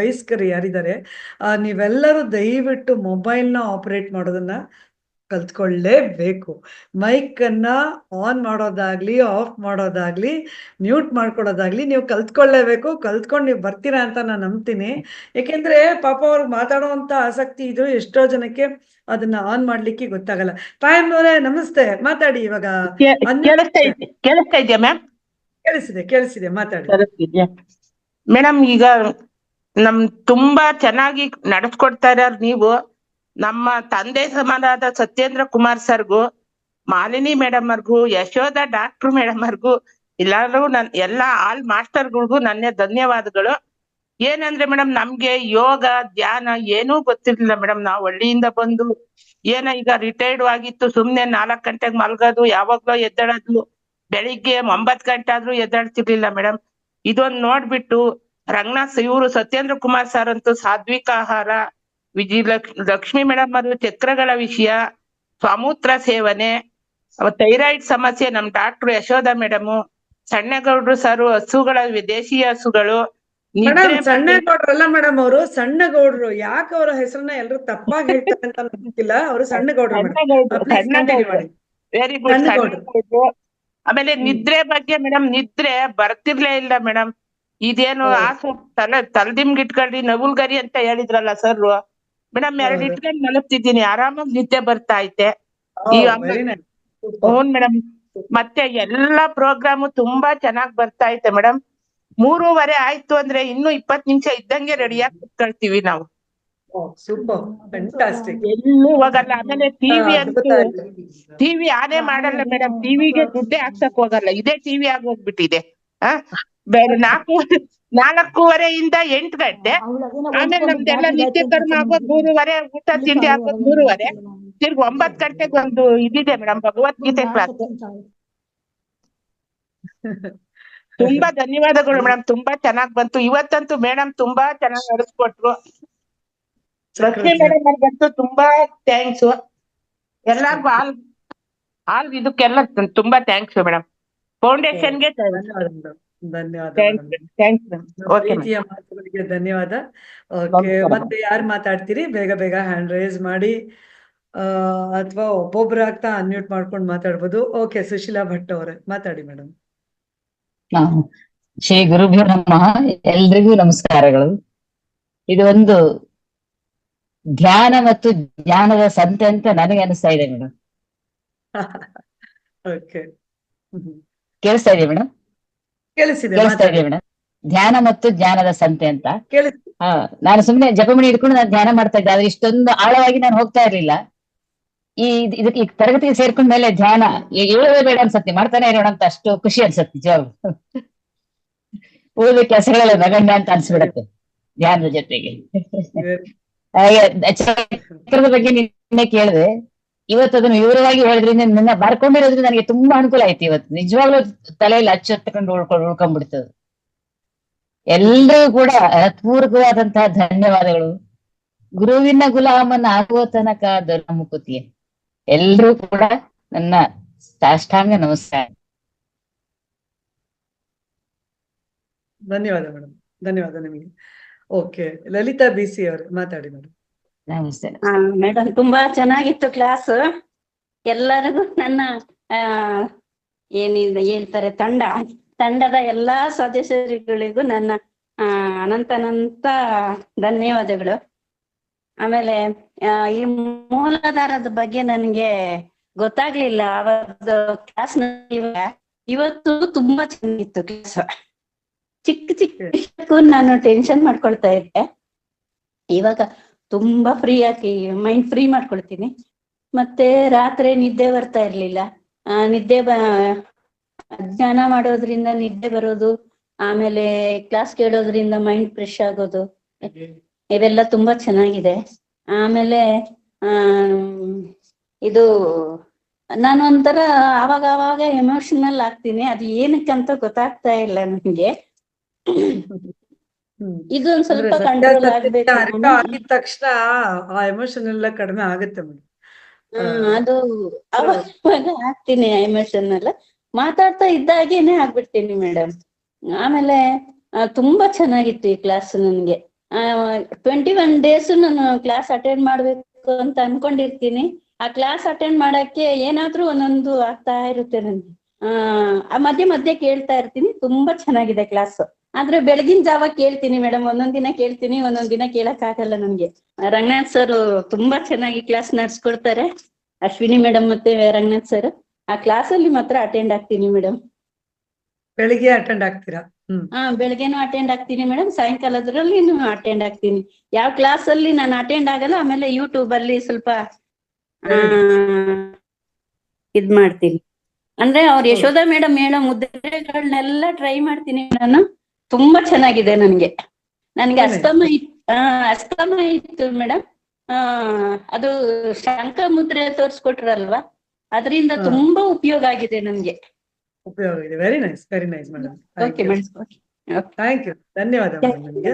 ವಯಸ್ಕರು ಯಾರಿದ್ದಾರೆ, ನೀವೆಲ್ಲರೂ ದಯವಿಟ್ಟು ಮೊಬೈಲ್ನ ಆಪರೇಟ್ ಮಾಡೋದನ್ನ ಕಲ್ತ್ಕೊಳ್ಳೇಬೇಕು. ಮೈಕ್ ಅನ್ನ ಆನ್ ಮಾಡೋದಾಗ್ಲಿ, ಆಫ್ ಮಾಡೋದಾಗ್ಲಿ, ಮ್ಯೂಟ್ ಮಾಡ್ಕೊಳ್ಳೋದಾಗ್ಲಿ ನೀವು ಕಲ್ತ್ಕೊಳ್ಳೇಬೇಕು. ಕಲ್ತ್ಕೊಂಡು ನೀವು ಬರ್ತೀರಾ ಅಂತ ನಾನು ನಂಬ್ತೀನಿ. ಯಾಕೆಂದ್ರೆ ಪಾಪ ಅವ್ರಿಗೆ ಮಾತಾಡುವಂತ ಆಸಕ್ತಿ ಇದ್ರು, ಎಷ್ಟೋ ಜನಕ್ಕೆ ಅದನ್ನ ಆನ್ ಮಾಡ್ಲಿಕ್ಕೆ ಗೊತ್ತಾಗಲ್ಲ. ತಾಯಮ್ಮನವರೇ ನಮಸ್ತೆ, ಮಾತಾಡಿ ಇವಾಗ. ಕೇಳಿಸ್ತಾ ಇದೆಯಾ ಮ್ಯಾಮ್? ಕೇಳಿಸಿದೆ, ಮಾತಾಡಿ ಮೇಡಮ್. ಈಗ ತುಂಬಾ ಚೆನ್ನಾಗಿ ನಡೆಸ್ಕೊಡ್ತಾ ಇರೋರು ನೀವು. ನಮ್ಮ ತಂದೆ ಸಮಾನಾದ ಸತ್ಯೇಂದ್ರ ಕುಮಾರ್ ಸರ್ಗೂ, ಮಾಲಿನಿ ಮೇಡಮ್ ಅವ್ರಿಗೂ, ಯಶೋಧ ಡಾಕ್ಟರ್ ಮೇಡಮ್ ಅವ್ರಿಗೂ, ಎಲ್ಲಾರು ಎಲ್ಲಾ ಆಲ್ ಮಾಸ್ಟರ್ಗಳಿಗೂ ನನ್ನ ಧನ್ಯವಾದಗಳು. ಏನಂದ್ರೆ ಮೇಡಮ್, ನಮ್ಗೆ ಯೋಗ ಧ್ಯಾನ ಏನೂ ಗೊತ್ತಿರ್ಲಿಲ್ಲ ಮೇಡಮ್. ನಾವು ಹಳ್ಳಿಯಿಂದ ಬಂದು ಈಗ ರಿಟೈರ್ಡ್ ಆಗಿತ್ತು, ಸುಮ್ನೆ 4 ಗಂಟೆಗೆ ಮಲ್ಗೋದು, ಯಾವಾಗ್ಲೋ ಎದ್ದೇಳೋದು, ಬೆಳಿಗ್ಗೆ 9 ಗಂಟೆ ಆದ್ರೂ ಎದ್ದೇಳ್ತಿರ್ಲಿಲ್ಲ ಮೇಡಮ್. ಇದೊಂದು ನೋಡ್ಬಿಟ್ಟು ರಂಗನಾಥ್ ಇವರು ಸತ್ಯೇಂದ್ರ ಕುಮಾರ್ ಸರ್ ಅಂತೂ ಸಾತ್ವಿಕ ಆಹಾರ, ಲಕ್ಷ್ಮಿ ಮೇಡಮ್ ಅವರು ಚಕ್ರಗಳ ವಿಷಯ, ಸಮೂತ್ರ ಸೇವನೆ, ಥೈರಾಯ್ಡ್ ಸಮಸ್ಯೆ ನಮ್ ಡಾಕ್ಟರ್ ಯಶೋಧ ಮೇಡಮ್, ಸಣ್ಣಗೌಡ್ರು ಸರ್ ಹಸುಗಳ ದೇಶೀಯ ಹಸುಗಳು, ಸಣ್ಣಗೌಡ್ರಲ್ಲ ಮೇಡಮ್, ಅವರು ಸಣ್ಣಗೌಡ್ರು. ಯಾಕೆ ಅವರ ಹೆಸರನ್ನ ಎಲ್ಲರೂ ತಪ್ಪಾಗಿ ಹೇಳ್ತಾರೆ ಅಂತ ಗೊತ್ತಿಲ್ಲ. ಅವರು ಸಣ್ಣಗೌಡ್ರು ಮೇಡಮ್. Very good. ಸಣ್ಣಗೌಡ್ರು. ಆಮೇಲೆ ನಿದ್ರೆ ಬಗ್ಗೆ ಮೇಡಮ್, ನಿದ್ರೆ ಬರ್ತಿರ್ಲೇ ಇಲ್ಲ ಮೇಡಮ್. ಇದೇನು ತಲೆದಿಂಗ್ ಇಟ್ಕೊಳ್ರಿ ನವುಲ್ಗರಿ ಅಂತ ಹೇಳಿದ್ರಲ್ಲ ಸರ್ ಮೇಡಮ್, 2 ಇಟ್ಕೊಂಡು ಮಲಗ್ತಿದ್ದೀನಿ, ಆರಾಮಾಗಿ ನಿದ್ದೆ ಬರ್ತಾ ಐತೆ. ಹ್ಞೂ ಮೇಡಮ್. ಮತ್ತೆ ಎಲ್ಲಾ ಪ್ರೋಗ್ರಾಮು ತುಂಬಾ ಚೆನ್ನಾಗ್ ಬರ್ತಾ ಐತೆ ಮೇಡಮ್. 3:15 ಆಯ್ತು ಅಂದ್ರೆ ಇನ್ನು 20 ನಿಮಿಷ ಇದ್ದಂಗೆ ರೆಡಿಯಾಗಿ ಕುತ್ಕೊಳ್ತೀವಿ ನಾವು. ಎಲ್ಲೂ ಹೋಗಲ್ಲ. ಆಮೇಲೆ ಟಿವಿ ಅಂತೂ ಟಿವಿ ಆನೇ ಮಾಡಲ್ಲ ಮೇಡಮ್. ಟಿವಿಗೆ ದುಡ್ಡೇ ಹಾಕ್ಸಕ್ ಹೋಗಲ್ಲ, ಇದೇ ಟಿವಿ ಆಗೋಗ್ಬಿಟ್ಟಿದೆ. 4:15 8 ಗಂಟೆ. ಆಮೇಲೆ ನಮ್ದೆಲ್ಲ ನಿತ್ಯ ಕರ್ಮ ಆಗೋದ್ 3:15, ಊಟ ತಿಂಡಿ ಆಗೋದ್ 3:15. ತಿರ್ಗಿ 9 ಗಂಟೆಗೆ ಒಂದು ಇದಿದೆ ಮೇಡಮ್, ಭಗವದ್ಗೀತೆ ಕ್ಲಾಸ್. ತುಂಬಾ ಧನ್ಯವಾದಗಳು ಮೇಡಮ್, ತುಂಬಾ ಚೆನ್ನಾಗ್ ಬಂತು ಇವತ್ತಂತೂ. ಮೇಡಮ್ ತುಂಬಾ ಚೆನ್ನಾಗಿ ನಡೆಸ್ಕೊಟ್ರು. ಲಕ್ಷ್ಮಿ ಮೇಡಮ್ ಅವ್ರಿಗಂತೂ ತುಂಬಾ ಥ್ಯಾಂಕ್ಸ್. ಎಲ್ಲಾರ್ಗು ಆಲ್ ಇದಕ್ಕೆಲ್ಲ ತುಂಬಾ ಥ್ಯಾಂಕ್ಸ್ ಮೇಡಮ್. ಫೌಂಡೇಶನ್ಗೆ ಪ್ರೀತಿಯ ಮಾತುಗಳಿಗೆ ಧನ್ಯವಾದ. ಓಕೆ, ಮತ್ತೆ ಯಾರು ಮಾತಾಡ್ತೀರಿ? ಬೇಗ ಹ್ಯಾಂಡ್ ರೈಸ್ ಮಾಡಿ, ಅಥವಾ ಒಬ್ಬೊಬ್ರು ಆಗ್ತಾ ಅನ್ಮ್ಯೂಟ್ ಮಾಡ್ಕೊಂಡು ಮಾತಾಡ್ಬೋದು. ಓಕೆ, ಸುಶೀಲಾ ಭಟ್ ಅವರೇ ಮಾತಾಡಿ ಮೇಡಮ್. ಶ್ರೀ ಗುರುಭ್ಯೋ ನಮಃ. ಎಲ್ರಿಗೂ ನಮಸ್ಕಾರಗಳು. ಇದು ಒಂದು ಧ್ಯಾನ ಮತ್ತು ಜ್ಞಾನದ ಸಂತೆ ಅಂತ ನನಗೆ ಅನಿಸ್ತಾ ಇದೆ ಮೇಡಮ್. ಕೇಳಿಸ್ತಾ ಇದೆಯಾ ಮೇಡಮ್? ಕೇಳಿಸ್ತಾ ಇದೆ ಮೇಡಮ್. ಧ್ಯಾನ ಮತ್ತು ಜ್ಞಾನದ ಸಂತೆ ಅಂತ. ನಾನು ಸುಮ್ನೆ ಜಪಮಣಿ ಹಿಡ್ಕೊಂಡು ನಾನು ಧ್ಯಾನ ಮಾಡ್ತಾ ಇದ್ದೆ, ಆದ್ರೆ ಇಷ್ಟೊಂದು ಆಳವಾಗಿ ನಾನು ಹೋಗ್ತಾ ಇರ್ಲಿಲ್ಲ. ಇದಕ್ಕೆ ಈ ತರಗತಿಗೆ ಸೇರ್ಕೊಂಡ ಮೇಲೆ ಧ್ಯಾನ ಹೇಳೋದೇ ಬೇಡ ಅನ್ಸತ್ತೆ, ಮಾಡ್ತಾನೆ ಇರೋಣ ಅಂತ ಅಷ್ಟು ಖುಷಿ ಅನ್ಸತ್ತೆ. ಜವಾಬ್ ಓದಿ ಕೆಲಸಗಳೆಲ್ಲ ನಗಣ್ಯ ಅಂತ ಅನ್ಸ್ಬಿಡತ್ತೆ ಧ್ಯಾನದ ಜೊತೆಗೆ. ಚಕ್ರದ ಬಗ್ಗೆ ನಿನ್ನೆ ಕೇಳಿದೆ, ಇವತ್ತು ಅದನ್ನು ವಿವರವಾಗಿ ಹೇಳಿದ್ರಿಂದ ನಿನ್ನ ಬರ್ಕೊಂಡಿರೋದ್ರಿಂದ ನನಗೆ ತುಂಬಾ ಅನುಕೂಲ ಆಯ್ತು. ಇವತ್ತು ನಿಜವಾಗ್ಲೂ ತಲೆಯಲ್ಲಿ ಅಚ್ಚೊತ್ತಕೊಂಡು ಉಳ್ಕೊಂಡ್ಬಿಡ್ತದೆ. ಎಲ್ರೂ ಕೂಡ ಪೂರ್ವಕವಾದಂತಹ ಧನ್ಯವಾದಗಳು. ಗುರುವಿನ ಗುಲಾಮನ ಆಗುವ ತನಕ ದೊರಮುಕುತಿಯೇ. ಎಲ್ರೂ ಕೂಡ ನನ್ನ ಸಾಷ್ಟಾಂಗ ನಮಸ್ಕಾರ. ಧನ್ಯವಾದ ಮೇಡಮ್, ಧನ್ಯವಾದ ನಿಮಗೆ. ಓಕೆ, ಲಲಿತಾ BC ಅವರು ಮಾತಾಡಿ ಮೇಡಮ್. ನಮಸ್ತೆ. ಮೇಡಮ್ ತುಂಬಾ ಚೆನ್ನಾಗಿತ್ತು ಕ್ಲಾಸ್. ಎಲ್ಲರಿಗೂ ನನ್ನ ಆ ಹೇಳ್ತಾರೆ ತಂಡದ ಎಲ್ಲಾ ಸದಸ್ಯರುಗಳಿಗೂ ನನ್ನ ಅನಂತ ಧನ್ಯವಾದಗಳು. ಆಮೇಲೆ ಈ ಮೂಲಾಧಾರದ ಬಗ್ಗೆ ನನಗೆ ಗೊತ್ತಾಗ್ಲಿಲ್ಲ ಅವತ್ತು ಕ್ಲಾಸ್. ಇವತ್ತು ತುಂಬಾ ಚೆನ್ನಾಗಿತ್ತು ಕ್ಲಾಸ್. ಚಿಕ್ಕ ನಾನು ಟೆನ್ಷನ್ ಮಾಡ್ಕೊಳ್ತಾ ಇದ್ದೆ. ಇವಾಗ ತುಂಬಾ ಫ್ರೀ ಆಗಿ ಮೈಂಡ್ ಫ್ರೀ ಮಾಡ್ಕೊಳ್ತೀನಿ. ಮತ್ತೆ ರಾತ್ರಿ ನಿದ್ದೆ ಬರ್ತಾ ಇರ್ಲಿಲ್ಲ. ಧ್ಯಾನ ಮಾಡೋದ್ರಿಂದ ನಿದ್ದೆ ಬರೋದು, ಆಮೇಲೆ ಕ್ಲಾಸ್ ಕೇಳೋದ್ರಿಂದ ಮೈಂಡ್ ಫ್ರೆಶ್ ಆಗೋದು, ಇವೆಲ್ಲ ತುಂಬಾ ಚೆನ್ನಾಗಿದೆ. ಆಮೇಲೆ ಇದು ನಾನು ಒಂಥರ ಆವಾಗ ಎಮೋಷನಲ್ ಆಗ್ತೀನಿ. ಅದು ಏನಕ್ಕಂತ ಗೊತ್ತಾಗ್ತಾ ಇಲ್ಲ ನನ್ಗೆ. ಇದು ಒಂದ್ ಸ್ವಲ್ಪ ಕಂಟ್ರೋಲ್ ಆಗ್ಬೇಕು. ಆಗಿದ ತಕ್ಷಣ ಆ ಎಮೋಷನ್ ಎಲ್ಲ ಕಡಿಮೆ ಆಗುತ್ತೆ ಮೇಡಮ್. ಅದು ಅವಾಗ ಆಗ್ತೀನಿ ಎಮೋಷನ್ ಎಲ್ಲ. ಮಾತಾಡ್ತಾ ಇದ್ದಾಗೇನೆ ಆಗ್ಬಿಡ್ತೀನಿ ಮೇಡಮ್. ಆಮೇಲೆ ತುಂಬಾ ಚೆನ್ನಾಗಿತ್ತು ಈ ಕ್ಲಾಸ್. ನನ್ಗೆ 21 days ನಾನು ಕ್ಲಾಸ್ ಅಟೆಂಡ್ ಮಾಡ್ಬೇಕು ಅಂತ ಅನ್ಕೊಂಡಿರ್ತೀನಿ. ಆ ಕ್ಲಾಸ್ ಅಟೆಂಡ್ ಮಾಡಕ್ಕೆ ಏನಾದ್ರೂ ಒಂದೊಂದು ಆಗ್ತಾ ಇರುತ್ತೆ ನನ್ಗೆ. ಮಧ್ಯೆ ಕೇಳ್ತಾ ಇರ್ತೀನಿ. ತುಂಬಾ ಚೆನ್ನಾಗಿದೆ ಕ್ಲಾಸ್. ಆದ್ರೆ ಬೆಳಗಿನ ಜಾವ ಕೇಳ್ತೀನಿ ಮೇಡಮ್. ಒಂದೊಂದ್ ದಿನ ಕೇಳ್ತೀನಿ, ಒಂದೊಂದ್ ದಿನ ಕೇಳಕ್ ಆಗಲ್ಲ ನನ್ಗೆ. ರಂಗನಾಥ್ ಸರ್ ತುಂಬಾ ಚೆನ್ನಾಗಿ ಕ್ಲಾಸ್ ನಡ್ಸ್ಕೊಡ್ತಾರೆ. ಅಶ್ವಿನಿ ಮೇಡಮ್ ಮತ್ತೆ ರಂಗನಾಥ್ ಸರ್. ಆ ಕ್ಲಾಸ್ ಅಲ್ಲಿ ಮಾತ್ರ ಅಟೆಂಡ್ ಆಗ್ತೀನಿ ಮೇಡಮ್. ಬೆಳಿಗ್ಗೆ ಅಟೆಂಡ್ ಆಗ್ತೀರಾ? ಬೆಳಗ್ಗೆನೂ ಅಟೆಂಡ್ ಆಗ್ತೀನಿ ಮೇಡಮ್, ಸಾಯಂಕಾಲದ್ರಲ್ಲಿ ಅಟೆಂಡ್ ಆಗ್ತೀನಿ. ಯಾವ ಕ್ಲಾಸ್ ಅಲ್ಲಿ ನಾನು ಅಟೆಂಡ್ ಆಗಲ್ಲ. ಆಮೇಲೆ ಯೂಟ್ಯೂಬ್ ಅಲ್ಲಿ ಸ್ವಲ್ಪ ಇದ್ ಮಾಡ್ತೀನಿ. ಅಂದ್ರೆ ಅವ್ರ ಯಶೋಧ ಮೇಡಮ್ ಹೇಳೋ ಮುದ್ರೆಗಳನ್ನೆಲ್ಲ ಟ್ರೈ ಮಾಡ್ತೀನಿ ನಾನು. ತುಂಬಾ ಚೆನ್ನಾಗಿದೆ ನನ್ಗೆ. ಅಸ್ತಮ ಇತ್ತು ಮೇಡಮ್. ಅದು ಶಂಖ ಮುದ್ರೆ ತೋರ್ಸ್ಕೊಟ್ರಲ್ವಾ, ಅದರಿಂದ ತುಂಬಾ ಉಪಯೋಗ ಆಗಿದೆ ನನ್ಗೆ. ಉಪಯೋಗ ಇದೆ. Very nice madam. Okay madam. Thank you. ಧನ್ಯವಾದ ನಿಮಗೆ.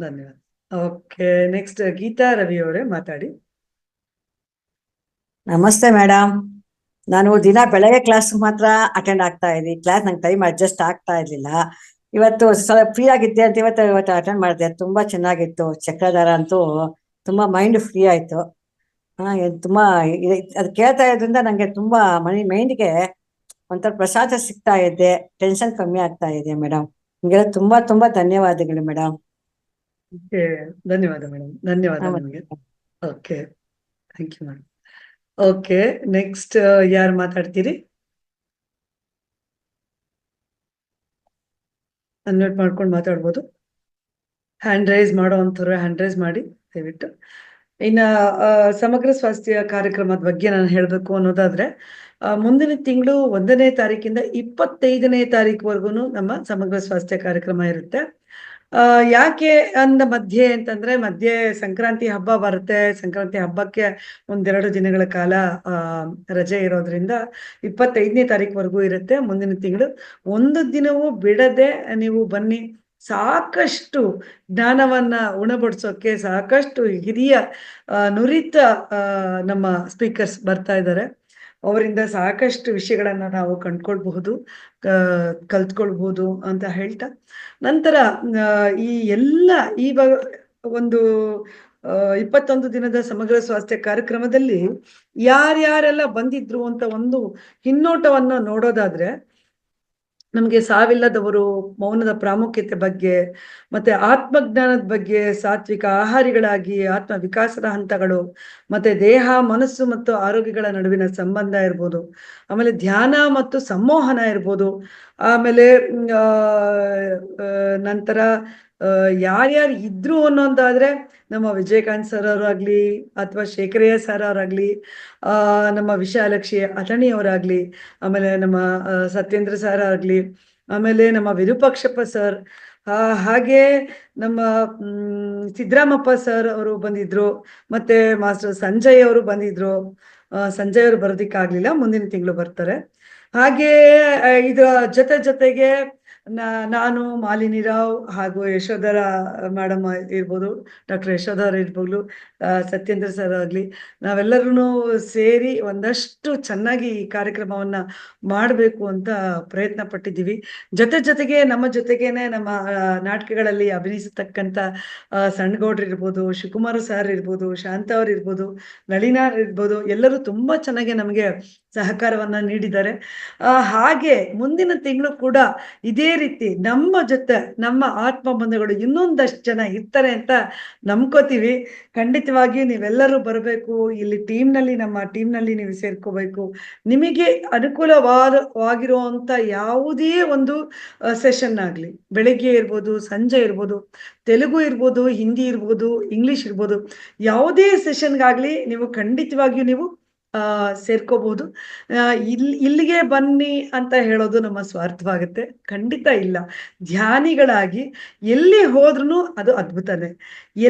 ಧನ್ಯವಾದ. ಓಕೆ, ನೆಕ್ಸ್ಟ್ ಗೀತಾ ರವಿ ಅವರೇ ಮಾತಾಡಿ. ನಮಸ್ತೆ ಮೇಡಮ್. ನಾನು ದಿನ ಬೆಳಗ್ಗೆ ಕ್ಲಾಸ್ ಮಾತ್ರ ಅಟೆಂಡ್ ಆಗ್ತಾ ಇದ್ದೀನಿ. ಕ್ಲಾಸ್ ನಂಗೆ ಟೈಮ್ ಅಡ್ಜಸ್ಟ್ ಆಗ್ತಾ ಇರ್ಲಿಲ್ಲ. ಇವತ್ತು ಸ್ವಲ್ಪ ಫ್ರೀ ಆಗಿದ್ದೆ ಅಂತ ಇವತ್ತು ಅಟೆಂಡ್ ಮಾಡಿದೆ. ತುಂಬಾ ಚೆನ್ನಾಗಿತ್ತು. ಚಕ್ರಧಾರ ಅಂತೂ ತುಂಬಾ ಮೈಂಡ್ ಫ್ರೀ ಆಯ್ತು. ತುಂಬಾ ಅದು ಕೇಳ್ತಾ ಇದ್ರಿಂದ ನಂಗೆ ತುಂಬಾ ಮೈಂಡ್ಗೆ ಒಂಥರ ಪ್ರಸಾದ ಸಿಗ್ತಾ ಇದೆ. ಟೆನ್ಷನ್ ಕಮ್ಮಿ ಆಗ್ತಾ ಇದೆ ಮೇಡಮ್. ನಿಮ್ಗೆಲ್ಲ ತುಂಬಾ ಧನ್ಯವಾದಗಳು ಮೇಡಮ್. ಧನ್ಯವಾದ ಮೇಡಮ್. ಧನ್ಯವಾದ ನಿಮಗೆ. Okay, thank you madam. Okay, next ಯಾರು ಮಾತಾಡ್ತೀರಿ? ಅನ್ಮ್ಯೂಟ್ ಮಾಡ್ಕೊಂಡು ಮಾತಾಡ್ಬೋದು. ಹ್ಯಾಂಡ್ ರೈಸ್ ಮಾಡೋವಂಥವ್ರು ಹ್ಯಾಂಡ್ ರೈಸ್ ಮಾಡಿ ದಯವಿಟ್ಟು. ಇನ್ನ ಸಮಗ್ರ ಸ್ವಾಸ್ಥ್ಯ ಕಾರ್ಯಕ್ರಮದ ಬಗ್ಗೆ ನಾನು ಹೇಳಬೇಕು ಅನ್ನೋದಾದ್ರೆ, ಮುಂದಿನ ತಿಂಗಳು 1ನೇ ತಾರೀಕಿಂದ 25ನೇ ತಾರೀಕುವರೆಗೂ ನಮ್ಮ ಸಮಗ್ರ ಸ್ವಾಸ್ಥ್ಯ ಕಾರ್ಯಕ್ರಮ ಇರುತ್ತೆ. ಯಾಕೆ ಅಂದ ಮಧ್ಯೆ ಅಂತಂದ್ರೆ, ಮಧ್ಯೆ ಸಂಕ್ರಾಂತಿ ಹಬ್ಬ ಬರುತ್ತೆ. ಸಂಕ್ರಾಂತಿ ಹಬ್ಬಕ್ಕೆ 1-2 ದಿನಗಳ ಕಾಲ ರಜೆ ಇರೋದ್ರಿಂದ 25ನೇ ತಾರೀಕುವರೆಗೂ ಇರುತ್ತೆ. ಮುಂದಿನ ತಿಂಗಳು ಒಂದು ದಿನವೂ ಬಿಡದೆ ನೀವು ಬನ್ನಿ. ಸಾಕಷ್ಟು ಜ್ಞಾನವನ್ನ ಉಣಬಡಿಸೋಕೆ ಸಾಕಷ್ಟು ಹಿರಿಯ ನುರಿತ ನಮ್ಮ ಸ್ಪೀಕರ್ಸ್ ಬರ್ತಾ ಇದ್ದಾರೆ. ಅವರಿಂದ ಸಾಕಷ್ಟು ವಿಷಯಗಳನ್ನ ನಾವು ಕಂಡ್ಕೊಳ್ಬಹುದು, ಕಲ್ತ್ಕೊಳ್ಬಹುದು ಅಂತ ಹೇಳ್ತಾ, ನಂತರ ಈ ಎಲ್ಲ ಒಂದು 21 ದಿನದ ಸಮಗ್ರ ಸ್ವಾಸ್ಥ್ಯ ಕಾರ್ಯಕ್ರಮದಲ್ಲಿ ಯಾರ್ಯಾರೆಲ್ಲ ಬಂದಿದ್ರು ಅಂತ ಒಂದು ಹಿನ್ನೋಟವನ್ನ ನೋಡೋದಾದ್ರೆ, ನಮ್ಗೆ ಸಾವಿಲ್ಲದವರು, ಮೌನದ ಪ್ರಾಮುಖ್ಯತೆ ಬಗ್ಗೆ, ಮತ್ತೆ ಆತ್ಮಜ್ಞಾನದ ಬಗ್ಗೆ, ಸಾತ್ವಿಕ ಆಹಾರಿಗಳಾಗಿ ಆತ್ಮ ವಿಕಾಸದ ಹಂತಗಳು, ಮತ್ತೆ ದೇಹ, ಮನಸ್ಸು ಮತ್ತು ಆರೋಗ್ಯಗಳ ನಡುವಿನ ಸಂಬಂಧ ಇರ್ಬೋದು, ಆಮೇಲೆ ಧ್ಯಾನ ಮತ್ತು ಸಂಮೋಹನ ಇರ್ಬೋದು, ಆಮೇಲೆ ನಂತರ ಯಾರ್ಯಾರು ಇದ್ರು ಅನ್ನೋದಾದ್ರೆ ನಮ್ಮ ವಿಜಯಕಾಂತ್ ಸರ್ ಅವರಾಗ್ಲಿ, ಅಥವಾ ಶೇಖರಯ್ಯ ಸರ್ ಅವರಾಗ್ಲಿ, ನಮ್ಮ ವಿಶಾಲಕ್ಷಿ ಅಟಣಿಯವರಾಗ್ಲಿ, ಆಮೇಲೆ ನಮ್ಮ ಸತ್ಯೇಂದ್ರ ಸರ್ ಆಗ್ಲಿ, ಆಮೇಲೆ ನಮ್ಮ ವಿರೂಪಾಕ್ಷಪ್ಪ ಸರ್, ಹಾಗೆ ನಮ್ಮ ಸಿದ್ದರಾಮಪ್ಪ ಸರ್ ಅವರು ಬಂದಿದ್ರು, ಮತ್ತೆ ಮಾಸ್ಟರ್ ಸಂಜಯ್ ಅವರು ಬಂದಿದ್ರು. ಸಂಜಯ್ ಅವರು ಬರೋದಿಕ್ಕಾಗ್ಲಿಲ್ಲ, ಮುಂದಿನ ತಿಂಗಳು ಬರ್ತಾರೆ. ಹಾಗೆ ಇದರ ಜೊತೆಗೆ ನಾನು, ಮಾಲಿನಿ ರಾವ್ ಹಾಗೂ ಯಶೋಧರ ಮೇಡಮ್ ಇರ್ಬೋದು, ಡಾಕ್ಟರ್ ಯಶೋಧರ್ ಇರ್ಬೋದು, ಸತ್ಯೇಂದ್ರ ಸರ್ ಆಗ್ಲಿ, ನಾವೆಲ್ಲರೂ ಸೇರಿ ಒಂದಷ್ಟು ಚೆನ್ನಾಗಿ ಈ ಕಾರ್ಯಕ್ರಮವನ್ನ ಮಾಡಬೇಕು ಅಂತ ಪ್ರಯತ್ನ ಪಟ್ಟಿದ್ದೀವಿ. ಜೊತೆಗೆ ನಮ್ಮ ಜೊತೆಗೇನೆ ನಮ್ಮ ನಾಟಕಗಳಲ್ಲಿ ಅಭಿನಯಿಸತಕ್ಕಂಥ ಸಣ್ಣಗೌಡ್ರು ಇರ್ಬೋದು, ಶಿವಕುಮಾರ್ ಸರ್ ಇರ್ಬೋದು, ಶಾಂತ ಅವ್ರು ಇರ್ಬೋದು, ನಳಿನಾ ಇರ್ಬೋದು, ಎಲ್ಲರೂ ತುಂಬಾ ಚೆನ್ನಾಗಿ ನಮಗೆ ಸಹಕಾರವನ್ನ ನೀಡಿದ್ದಾರೆ. ಹಾಗೆ ಮುಂದಿನ ತಿಂಗಳು ಕೂಡ ಇದೇ ರೀತಿ ನಮ್ಮ ಜೊತೆ ನಮ್ಮ ಆತ್ಮ ಬಂಧುಗಳು ಇನ್ನೊಂದಷ್ಟು ಜನ ಇರ್ತಾರೆ ಅಂತ ನಂಬ್ಕೋತೀವಿ. ಖಂಡಿತವಾಗಿಯೂ ನೀವೆಲ್ಲರೂ ಬರಬೇಕು. ಇಲ್ಲಿ ನಮ್ಮ ಟೀಮ್ನಲ್ಲಿ ನೀವು ಸೇರ್ಕೋಬೇಕು. ನಿಮಗೆ ಅನುಕೂಲವಾಗಿರುವಂತ ಯಾವುದೇ ಒಂದು ಸೆಷನ್ ಆಗಲಿ, ಬೆಳಿಗ್ಗೆ ಇರ್ಬೋದು, ಸಂಜೆ ಇರ್ಬೋದು, ತೆಲುಗು ಇರ್ಬೋದು, ಹಿಂದಿ ಇರ್ಬೋದು, ಇಂಗ್ಲಿಷ್ ಇರ್ಬೋದು, ಯಾವುದೇ ಸೆಷನ್ಗಾಗ್ಲಿ ನೀವು ಖಂಡಿತವಾಗಿಯೂ ನೀವು ಸೇರ್ಕೋಬಹುದು. ಇಲ್ಲಿಗೆ ಬನ್ನಿ ಅಂತ ಹೇಳೋದು ನಮ್ಮ ಸ್ವಾರ್ಥವಾಗುತ್ತೆ, ಖಂಡಿತ ಇಲ್ಲ. ಧ್ಯಾನಿಗಳಾಗಿ ಎಲ್ಲಿ ಹೋದ್ರೂ ಅದು ಅದ್ಭುತನೇ.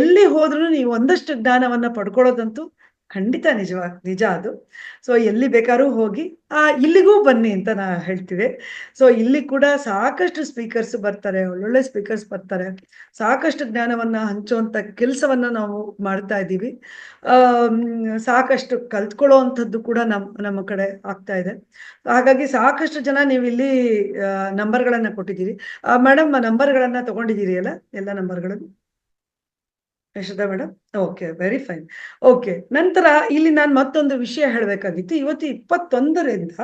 ಎಲ್ಲಿ ಹೋದ್ರೂ ನೀವು ಒಂದಷ್ಟು ಜ್ಞಾನವನ್ನ ಪಡ್ಕೊಳ್ಳೋದಂತೂ ಖಂಡಿತ ನಿಜ ಅದು. ಸೊ ಎಲ್ಲಿ ಬೇಕಾದ್ರೂ ಹೋಗಿ ಇಲ್ಲಿಗೂ ಬನ್ನಿ ಅಂತ ನಾ ಹೇಳ್ತೀವಿ. ಸೊ ಇಲ್ಲಿ ಕೂಡ ಸಾಕಷ್ಟು ಸ್ಪೀಕರ್ಸ್ ಬರ್ತಾರೆ, ಒಳ್ಳೊಳ್ಳೆ ಸ್ಪೀಕರ್ಸ್ ಬರ್ತಾರೆ, ಸಾಕಷ್ಟು ಜ್ಞಾನವನ್ನ ಹಂಚುವಂತ ಕೆಲಸವನ್ನ ನಾವು ಮಾಡ್ತಾ ಇದ್ದೀವಿ. ಸಾಕಷ್ಟು ಕಲ್ತ್ಕೊಳ್ಳೋ ಅಂಥದ್ದು ಕೂಡ ನಮ್ಮ ಕಡೆ ಆಗ್ತಾ ಇದೆ. ಹಾಗಾಗಿ ಸಾಕಷ್ಟು ಜನ ನೀವು ಇಲ್ಲಿ ನಂಬರ್ಗಳನ್ನ ಕೊಟ್ಟಿದ್ದೀರಿ. ಮೇಡಮ್, ನಂಬರ್ಗಳನ್ನ ತಗೊಂಡಿದ್ದೀರಿ ಅಲ್ಲ, ಎಲ್ಲ ನಂಬರ್ಗಳನ್ನು? Yashoda madam, okay, very fine. Okay, ನಂತರ ಇಲ್ಲಿ ನಾನು ಮತ್ತೊಂದು ವಿಷಯ ಹೇಳಬೇಕಾಗಿತ್ತು. ಇವತ್ತು 21ರಿಂದ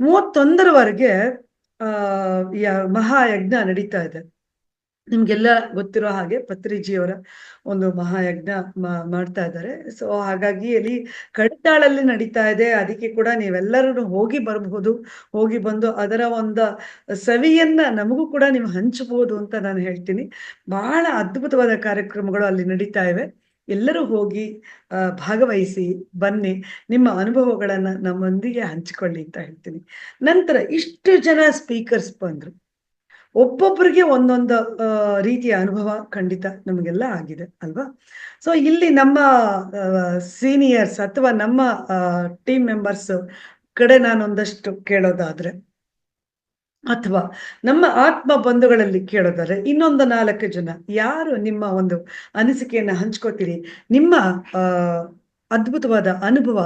31ರವರೆಗೆ ಮಹಾಯಜ್ಞ ನಡೀತಾ ಇದೆ. ನಿಮ್ಗೆಲ್ಲ ಗೊತ್ತಿರೋ ಹಾಗೆ ಪತ್ರಿಜಿಯವರ ಒಂದು ಮಹಾಯಜ್ಞ ಮಾಡ್ತಾ ಇದ್ದಾರೆ. ಸೊ ಹಾಗಾಗಿ ಅಲ್ಲಿ ಕಡಿತಾಳಲ್ಲಿ ನಡೀತಾ ಇದೆ. ಅದಕ್ಕೆ ಕೂಡ ನೀವೆಲ್ಲರೂ ಹೋಗಿ ಬರಬಹುದು. ಹೋಗಿ ಬಂದು ಅದರ ಒಂದು ಸವಿಯನ್ನ ನಮಗೂ ಕೂಡ ನೀವು ಹಂಚಬಹುದು ಅಂತ ನಾನು ಹೇಳ್ತೀನಿ. ಬಹಳ ಅದ್ಭುತವಾದ ಕಾರ್ಯಕ್ರಮಗಳು ಅಲ್ಲಿ ನಡೀತಾ ಇವೆ. ಎಲ್ಲರೂ ಹೋಗಿ ಭಾಗವಹಿಸಿ ಬನ್ನಿ, ನಿಮ್ಮ ಅನುಭವಗಳನ್ನ ನಮ್ಮೊಂದಿಗೆ ಹಂಚಿಕೊಳ್ಳಿ ಅಂತ ಹೇಳ್ತೀನಿ. ನಂತರ ಇಷ್ಟು ಜನ ಸ್ಪೀಕರ್ಸ್ ಬಂದ್ರು, ಒಬ್ಬೊಬ್ಬರಿಗೆ ಒಂದೊಂದು ರೀತಿಯ ಅನುಭವ ಖಂಡಿತ ನಮಗೆಲ್ಲ ಆಗಿದೆ ಅಲ್ವಾ? ಸೊ ಇಲ್ಲಿ ನಮ್ಮ ಸೀನಿಯರ್ಸ್ ಅಥವಾ ನಮ್ಮ ಟೀಮ್ ಮೆಂಬರ್ಸ್ ಕಡೆ ನಾನೊಂದಷ್ಟು ಕೇಳೋದಾದ್ರೆ, ಅಥವಾ ನಮ್ಮ ಆತ್ಮ ಬಂಧುಗಳಲ್ಲಿ ಕೇಳೋದಾದ್ರೆ, ಇನ್ನೊಂದು 4 ಜನ ಯಾರು ನಿಮ್ಮ ಒಂದು ಅನಿಸಿಕೆಯನ್ನ ಹಂಚ್ಕೋತೀರಿ? ನಿಮ್ಮ ಅದ್ಭುತವಾದ ಅನುಭವ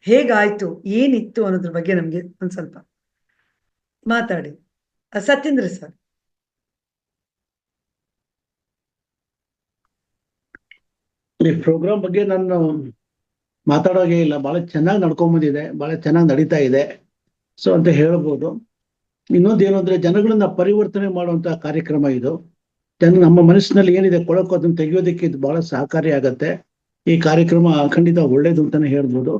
ಹೇಗಾಯ್ತು, ಏನಿತ್ತು ಅನ್ನೋದ್ರ ಬಗ್ಗೆ ನಮ್ಗೆ ಒಂದ್ ಸ್ವಲ್ಪ ಮಾತಾಡಿ. ಸತ್ಯೇಂದ್ರ ಸರ್. ಈ ಪ್ರೋಗ್ರಾಮ್ ಬಗ್ಗೆ ನಾನು ಮಾತಾಡೋಗೆ ಇಲ್ಲ, ಬಹಳ ಚೆನ್ನಾಗಿ ನಡ್ಕೊಂಬಂದಿದೆ, ಬಹಳ ಚೆನ್ನಾಗಿ ನಡೀತಾ ಇದೆ. ಸೊ ಅಂತ ಹೇಳ್ಬೋದು. ಇನ್ನೊಂದೇನು ಅಂದ್ರೆ, ಜನಗಳನ್ನ ಪರಿವರ್ತನೆ ಮಾಡುವಂತಹ ಕಾರ್ಯಕ್ರಮ ಇದು. ನಮ್ಮ ಮನಸ್ಸಿನಲ್ಲಿ ಏನಿದೆ ಕೊಳಕು ಅದನ್ನ ತೆಗೆಯೋದಕ್ಕೆ ಇದು ಬಹಳ ಸಹಕಾರಿ ಆಗತ್ತೆ. ಈ ಕಾರ್ಯಕ್ರಮ ಖಂಡಿತ ಒಳ್ಳೇದು ಅಂತಾನೆ ಹೇಳ್ಬೋದು.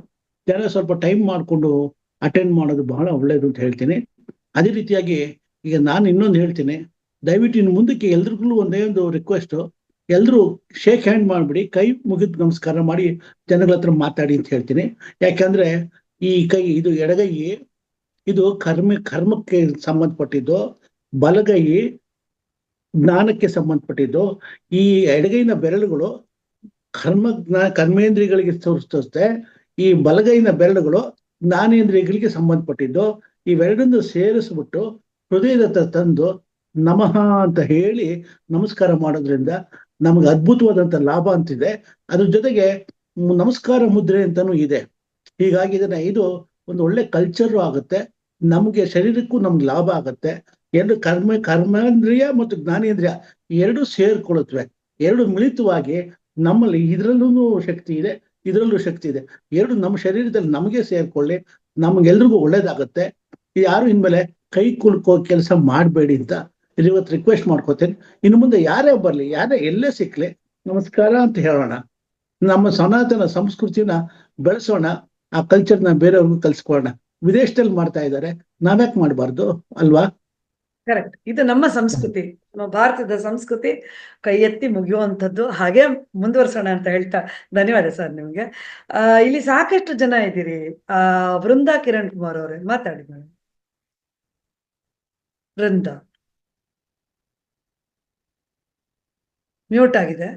ಜನ ಸ್ವಲ್ಪ ಟೈಮ್ ಮಾಡಿಕೊಂಡು ಅಟೆಂಡ್ ಮಾಡೋದು ಬಹಳ ಒಳ್ಳೇದು ಅಂತ ಹೇಳ್ತೀನಿ. ಅದೇ ರೀತಿಯಾಗಿ ಈಗ ನಾನು ಇನ್ನೊಂದು ಹೇಳ್ತೀನಿ, ದಯವಿಟ್ಟು ಇನ್ನು ಮುಂದಕ್ಕೆ ಎಲ್ರಿಗೂ ಒಂದೇ ಒಂದು ರಿಕ್ವೆಸ್ಟ್, ಎಲ್ರು ಶೇಕ್ ಹ್ಯಾಂಡ್ ಮಾಡ್ಬಿಡಿ, ಕೈ ಮುಗಿದು ನಮಸ್ಕಾರ ಮಾಡಿ ಜನಗಳ ಹತ್ರ ಮಾತಾಡಿ ಅಂತ ಹೇಳ್ತೀನಿ. ಯಾಕಂದ್ರೆ ಈ ಕೈ, ಇದು ಎಡಗೈ, ಇದು ಕರ್ಮಕ್ಕೆ ಸಂಬಂಧಪಟ್ಟಿದ್ದು, ಬಲಗೈ ಜ್ಞಾನಕ್ಕೆ ಸಂಬಂಧಪಟ್ಟಿದ್ದು. ಈ ಎಡಗೈನ ಬೆರಳುಗಳು ಕರ್ಮೇಂದ್ರಿಯಗಳಿಗೆ ತೋರಿಸ್ತೇ, ಈ ಬಲಗೈನ ಬೆರಳುಗಳು ಜ್ಞಾನೇಂದ್ರಿಯಗಳಿಗೆ ಸಂಬಂಧಪಟ್ಟಿದ್ದು. ಇವೆರಡನ್ನು ಸೇರಿಸ್ಬಿಟ್ಟು ಹೃದಯದ ಹತ್ರ ತಂದು ನಮಃ ಅಂತ ಹೇಳಿ ನಮಸ್ಕಾರ ಮಾಡೋದ್ರಿಂದ ನಮ್ಗೆ ಅದ್ಭುತವಾದಂತ ಲಾಭ ಅಂತಿದೆ. ಅದ್ರ ಜೊತೆಗೆ ನಮಸ್ಕಾರ ಮುದ್ರೆ ಅಂತಾನು ಇದೆ. ಹೀಗಾಗಿ ಇದು ಒಂದು ಒಳ್ಳೆ ಕಲ್ಚರು ಆಗುತ್ತೆ, ನಮ್ಗೆ ಶರೀರಕ್ಕೂ ನಮ್ಗೆ ಲಾಭ ಆಗುತ್ತೆ. ಎರಡು ಕರ್ಮೇಂದ್ರಿಯ ಮತ್ತು ಜ್ಞಾನೇಂದ್ರಿಯ ಎರಡು ಸೇರ್ಕೊಳ್ಳುತ್ತವೆ. ಎರಡು ಮಿಳಿತವಾಗಿ ನಮ್ಮಲ್ಲಿ ಇದ್ರಲ್ಲೂ ಶಕ್ತಿ ಇದೆ, ಇದ್ರಲ್ಲೂ ಶಕ್ತಿ ಇದೆ. ಎರಡು ನಮ್ಮ ಶರೀರದಲ್ಲಿ ನಮಗೆ ಸೇರ್ಕೊಳ್ಳಿ, ನಮ್ಗೆಲ್ರಿಗೂ ಒಳ್ಳೇದಾಗತ್ತೆ. ಯಾರು ಇನ್ಮೇಲೆ ಕೈ ಕುಲ್ಕೋ ಕೆಲಸ ಮಾಡಬೇಡಿ ಅಂತ ಇವತ್ತು ರಿಕ್ವೆಸ್ಟ್ ಮಾಡ್ಕೋತೇನೆ. ಇನ್ನು ಮುಂದೆ ಯಾರೇ ಬರ್ಲಿ, ಯಾರೇ ಎಲ್ಲೇ ಸಿಕ್ಲಿ, ನಮಸ್ಕಾರ ಅಂತ ಹೇಳೋಣ. ನಮ್ಮ ಸನಾತನ ಸಂಸ್ಕೃತಿನ ಬೆಳೆಸೋಣ, ಆ ಕಲ್ಚರ್ನ ಬೇರೆಯವ್ರಿಗೂ ಕಲ್ಸ್ಕೊಳ್ಳೋಣ. ವಿದೇಶದಲ್ಲಿ ಮಾಡ್ತಾ ಇದ್ದಾರೆ, ನಾವ್ಯಾಕೆ ಮಾಡಬಾರ್ದು ಅಲ್ವಾ? ಕರೆಕ್ಟ್. ಇದು ನಮ್ಮ ಸಂಸ್ಕೃತಿ, ನಮ್ಮ ಭಾರತದ ಸಂಸ್ಕೃತಿ, ಕೈ ಎತ್ತಿ ಮುಗಿಯುವಂಥದ್ದು. ಹಾಗೆ ಮುಂದುವರ್ಸೋಣ ಅಂತ ಹೇಳ್ತಾ ಧನ್ಯವಾದ ಸರ್ ನಿಮ್ಗೆ. ಇಲ್ಲಿ ಸಾಕಷ್ಟು ಜನ ಇದ್ದೀರಿ. ವೃಂದಾ ಕಿರಣ್ ಕುಮಾರ್ ಅವರೇ ಮಾತಾಡಿ ಮೇಡಮ್. ವೃಂದಾ ಮ್ಯೂಟ್ ಆಗಿದೆ.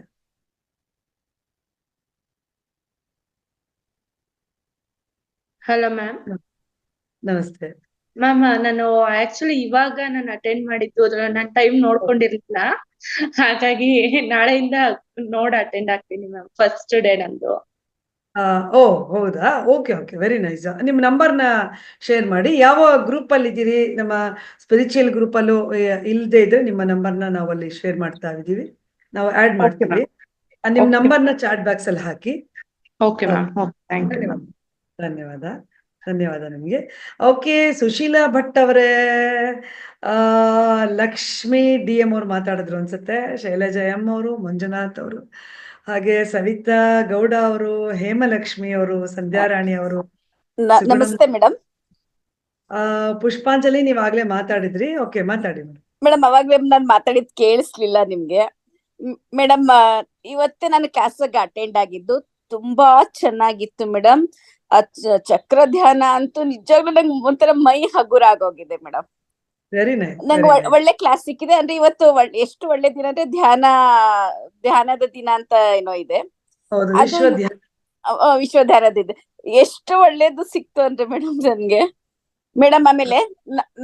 Hello ma'am. ನಮಸ್ತೆ. ಮ್ಯಾಮ್ ನಾನು ಆಕ್ಚುಲಿ ಇವಾಗ ನಾನು ಅಟೆಂಡ್ ಮಾಡಿದ್ದು ನಾನು ಟೈಮ್ ನೋಡ್ಕೊಂಡಿರ್ಲಿಲ್ಲ, ಹಾಗಾಗಿ ನಾಳೆಯಿಂದ ಅಟೆಂಡ್ ಆಗ್ತೀನಿ ಮ್ಯಾಮ್. ಫಸ್ಟ್ ಡೇ ನಂದು. ಓ ಹೌದಾ, ಓಕೆ ಓಕೆ, ವೆರಿ ನೈಸ್. ನಿಮ್ಮ ನಂಬರ್ನ ಶೇರ್ ಮಾಡಿ. ಯಾವ ಗ್ರೂಪ್ ಅಲ್ಲಿ ಇದ್ದೀರಿ? ನಮ್ಮ ಸ್ಪಿರಿಚುವಲ್ ಗ್ರೂಪ್ ಅಲ್ಲೂ ಇಲ್ಲದೆ ಇದ್ರೆ ನಿಮ್ಮ ನಂಬರ್ನ ನಾವು ಅಲ್ಲಿ ಶೇರ್ ಮಾಡ್ತಾ ಇದ್ದೀವಿ, ನಾವು ಆಡ್ ಓಕೆ ಮಾಡ್ತೀವಿ. ಮ್ಯಾಮ್. ನಿಮ್ಮ ಓಕೆ ನಂಬರ್ನ ಚಾಟ್ ಬಾಕ್ಸ್ ಅಲ್ಲಿ ಹಾಕಿ. Okay ma'am. Thank you ma'am. ಧನ್ಯವಾದ, ಧನ್ಯವಾದ ನಿಮಗೆ. ಓಕೆ, ಸುಶೀಲಾ ಭಟ್ ಅವರೇ, ಲಕ್ಷ್ಮಿ ಡಿ ಎಂ ಅವ್ರು ಮಾತಾಡಿದ್ರು ಅನ್ಸುತ್ತೆ, ಶೈಲಜಾ ಎಂ ಅವರು, ಮಂಜುನಾಥ್ ಅವರು, ಹಾಗೆ ಸವಿತಾ ಗೌಡ ಅವರು, ಹೇಮಲಕ್ಷ್ಮಿ ಅವರು, ಸಂಧ್ಯಾರಾಣಿ ಅವರು, ನಮಸ್ತೆ ಮೇಡಮ್. ಪುಷ್ಪಾಂಜಲಿ ನೀವಾಗ್ಲೇ ಮಾತಾಡಿದ್ರಿ. ಓಕೆ, ಮಾತಾಡಿ ಮೇಡಮ್. ಮೇಡಮ್ ಅವಾಗ್ಲೇ ನಾನು ಮಾತಾಡಿದ್ ಕೇಳಿಸ್ಲಿಲ್ಲ ನಿಮ್ಗೆ. ಮೇಡಮ್ ಇವತ್ತೇ ನಾನು ಕ್ಲಾಸ್ಗೆ ಅಟೆಂಡ್ ಆಗಿದ್ದು, ತುಂಬಾ ಚೆನ್ನಾಗಿತ್ತು ಮೇಡಮ್. ಚಕ್ರ ಧ್ಯಾನ ಅಂತೂ ನಿಜವಾಗ್ಲೂ ನಂಗೆ ಒಂಥರ ಮೈ ಹಗುರ ಆಗೋಗಿದೆ ಮೇಡಮ್. Very nice. ನಂಗೆ ಒಳ್ಳೆ ಕ್ಲಾಸ್ ಸಿಕ್ಕಿದೆ. ಅಂದ್ರೆ ಇವತ್ತು ಎಷ್ಟು ಒಳ್ಳೆ ದಿನ ಅಂದ್ರೆ ಧ್ಯಾನದ ದಿನ ಅಂತ ಏನೋ ಇದೆ, ಹೌದು, ಅದು ವಿಶ್ವ ಧ್ಯಾನದ ಇದೆ. ಎಷ್ಟು ಒಳ್ಳೇದು ಸಿಕ್ತು ಅಂದ್ರೆ ಮೇಡಮ್ ನನ್ಗೆ. ಮೇಡಮ್ ಆಮೇಲೆ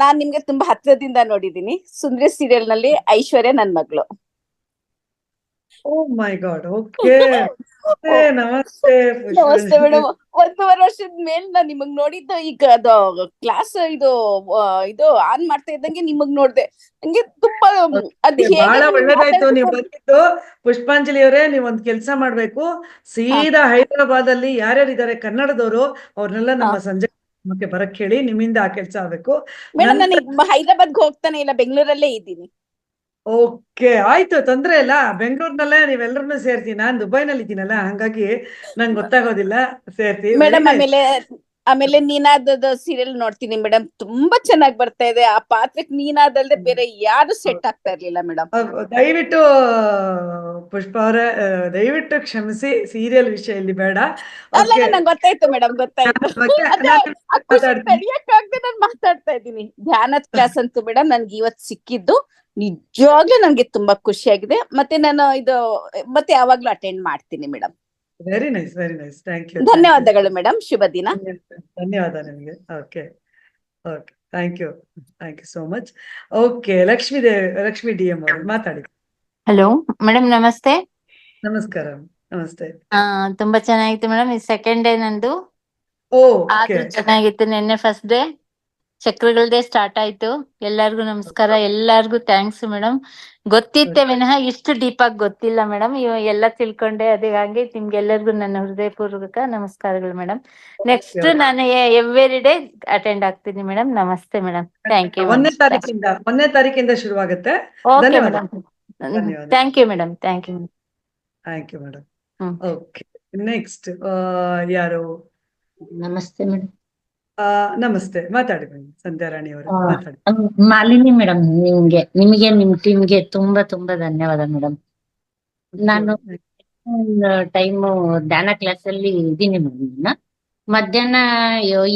ನಾನ್ ನಿಮ್ಗೆ ತುಂಬಾ ಹತ್ರದಿಂದ ನೋಡಿದೀನಿ. ಸುಂದರಿ ಸೀರಿಯಲ್ ನಲ್ಲಿ ಐಶ್ವರ್ಯ ನನ್ ಮಗಳು. ಓ ಮೈ ಗಾಡ್. ಓಕೆ, ನಮಸ್ತೆ ನಮಸ್ತೆ ಮೇಡಮ್. 1.5 ವರ್ಷದ ಮೇಲೆ ನಾನ್ ನಿಮಗ್ ನೋಡಿದ್ದು. ಈಗ ಅದು ಕ್ಲಾಸ್ ಇದು ಆನ್ ಮಾಡ್ತಾ ಇದ್ದಂಗೆ ನಿಮಗ್ ನೋಡ್ದೆ. ನಂಗೆ ತುಂಬಾ ಅದ್ ಬಹಳ ಹೇಗೆ ಒಳ್ಳೇದಾಯ್ತು ನೀವು ಬಂದಿದ್ದು. ಪುಷ್ಪಾಂಜಲಿ ಅವರೇ, ನೀವ್ ಒಂದ್ ಕೆಲ್ಸ ಮಾಡ್ಬೇಕು, ಸೀದಾ ಹೈದರಾಬಾದ್ ಅಲ್ಲಿ ಯಾರ್ಯಾರು ಇದಾರೆ ಕನ್ನಡದವರು, ಅವ್ರನ್ನೆಲ್ಲ ನಮ್ಮ ಸಂಜೆ ಬರಕ್ ಹೇಳಿ. ನಿಮ್ಮಿಂದ ಆ ಕೆಲ್ಸ ಆಗ್ಬೇಕು ಮೇಡಮ್. ನಾನು ಹೈದರಾಬಾದ್ಗೆ ಹೋಗ್ತಾನೆ ಇಲ್ಲ, ಬೆಂಗಳೂರಲ್ಲೇ ಇದ್ದೀನಿ. ಓಕೆ, ಆಯ್ತು, ತೊಂದ್ರೆ ಇಲ್ಲ. ಬೆಂಗಳೂರಿನಲ್ಲೇ ನೀವೆಲ್ಲರನ್ನೂ ಸೇರ್ತೀನಿ. ನಾನ್ ದುಬೈನಲ್ಲಿ ಇದ್ದೀನಲ್ಲ, ಹಂಗಾಗಿ ನಂಗೆ ಗೊತ್ತಾಗೋದಿಲ್ಲ. ಸೇರ್ತೀವಿ ಮೇಡಮ್. ಆಮೇಲೆ ನೀನಾದದ ಸೀರಿಯಲ್ ನೋಡ್ತೀನಿ ಮೇಡಮ್. ತುಂಬಾ ಚೆನ್ನಾಗಿ ಬರ್ತಾ ಇದೆ. ಆ ಪಾತ್ರಕ್ಕೆ ನೀನಾದಲ್ದೆ ಬೇರೆ ಯಾರು ಸೆಟ್ ಆಗ್ತಾ ಇರ್ಲಿಲ್ಲ ಮೇಡಮ್. ದಯವಿಟ್ಟು ಪುಷ್ಪ ಅವರೇ, ದಯವಿಟ್ಟು ಕ್ಷಮಿಸಿ, ಸೀರಿಯಲ್ ವಿಷಯ ಇಲ್ಲಿ ಬೇಡ. ಅಲ್ಲ, ನಂಗೆ ಗೊತ್ತಾಯ್ತು ಮೇಡಮ್, ಗೊತ್ತಾಯ್ತು. ತಡಿಯಕ್ಕಾಗದೆ ನಾನು ಮಾತಾಡ್ತಾ ಇದ್ದೀನಿ. ಧ್ಯಾನದ ಕ್ಲಾಸ್ ಅಂತೂ ಮೇಡಮ್ ನನ್ಗೆ ಇವತ್ತು ಸಿಕ್ಕಿದ್ದು ನಿಜವಾಗ್ಲೂ ನನ್ಗೆ ತುಂಬಾ ಖುಷಿಯಾಗಿದೆ. ಮತ್ತೆ ನಾನು ಮತ್ತೆ ಯಾವಾಗ್ಲೂ ಅಟೆಂಡ್ ಮಾಡ್ತೀನಿ madam. Very nice, very nice. Thank you. ಧನ್ಯವಾದಗಳು ಮೇಡಮ್. ಶುಭ ದಿನ. ಧನ್ಯವಾದ ನಿಮಗೆ. Okay okay, thank you so much. Okay, Lakshmi D M ಅವರು ಮಾತಾಡಿ. ಹಲೋ ಮೇಡಮ್, ನಮಸ್ತೆ. ನಮಸ್ಕಾರ, ನಮಸ್ತೆ. ತುಂಬಾ ಚೆನ್ನಾಗಿತ್ತು ಮೇಡಮ್. ಈ ಸೆಕೆಂಡ್ ಡೇ ನಂದು. ಆದ್ರೂ ಚೆನ್ನಾಗಿತ್ತು. ನಿನ್ನೆ ಫಸ್ಟ್ ಡೇ ಚಕ್ರಗಳದೇ ಸ್ಟಾರ್ಟ್ ಆಯ್ತು. ಎಲ್ಲಾರ್ಗು ನಮಸ್ಕಾರ, ಎಲ್ಲಾರ್ಗು ಥ್ಯಾಂಕ್ಸ್ ಮೇಡಮ್. ಗೊತ್ತಿತ್ತೆ ವಿನಃ ಇಷ್ಟು ಡೀಪ್ ಆಗಿ ಗೊತ್ತಿಲ್ಲ ಮೇಡಮ್. ಎಲ್ಲ ತಿಳ್ಕೊಂಡೆ. ಅದೇ ಹಾಗೆ ನಿಮ್ಗೆಲ್ಲರಿಗೂ ನನ್ನ ಹೃದಯಪೂರ್ವಕ ನಮಸ್ಕಾರಗಳು ಮೇಡಮ್. ನೆಕ್ಸ್ಟ್ ನಾನು ಎವ್ರಿ ಡೇ ಅಟೆಂಡ್ ಆಗ್ತೀನಿ ಮೇಡಮ್. ನಮಸ್ತೆ ಮೇಡಮ್. Thank you. 1ನೇ ತಾರೀಕಿಂದ ಶುರುವಾಗುತ್ತೆ. Okay madam. Thank you madam. Thank you. Thank you madam. Okay, next ಯಾರು? ನಮಸ್ತೆ ಮೇಡಮ್. ನಮಸ್ತೆ, ಮಾತಾಡಿ ಮೇಡಮ್. ಸಂಧ್ಯಾರಾಣಿ ಅವರು ಮಾತಾಡಿ. ಮಾಲಿನಿ ಮೇಡಮ್, ನಿಮಗೆ ನಿಮ್ ಟೀಮ್ಗೆ ತುಂಬಾ ತುಂಬಾ ಧನ್ಯವಾದ ಮೇಡಮ್. ನಾನು ಟೈಮ್ ಧ್ಯಾನ ಕ್ಲಾಸ್ ಅಲ್ಲಿ ಇದ್ದೀನಿ ಮೇಡಮ್. ಮಧ್ಯಾಹ್ನ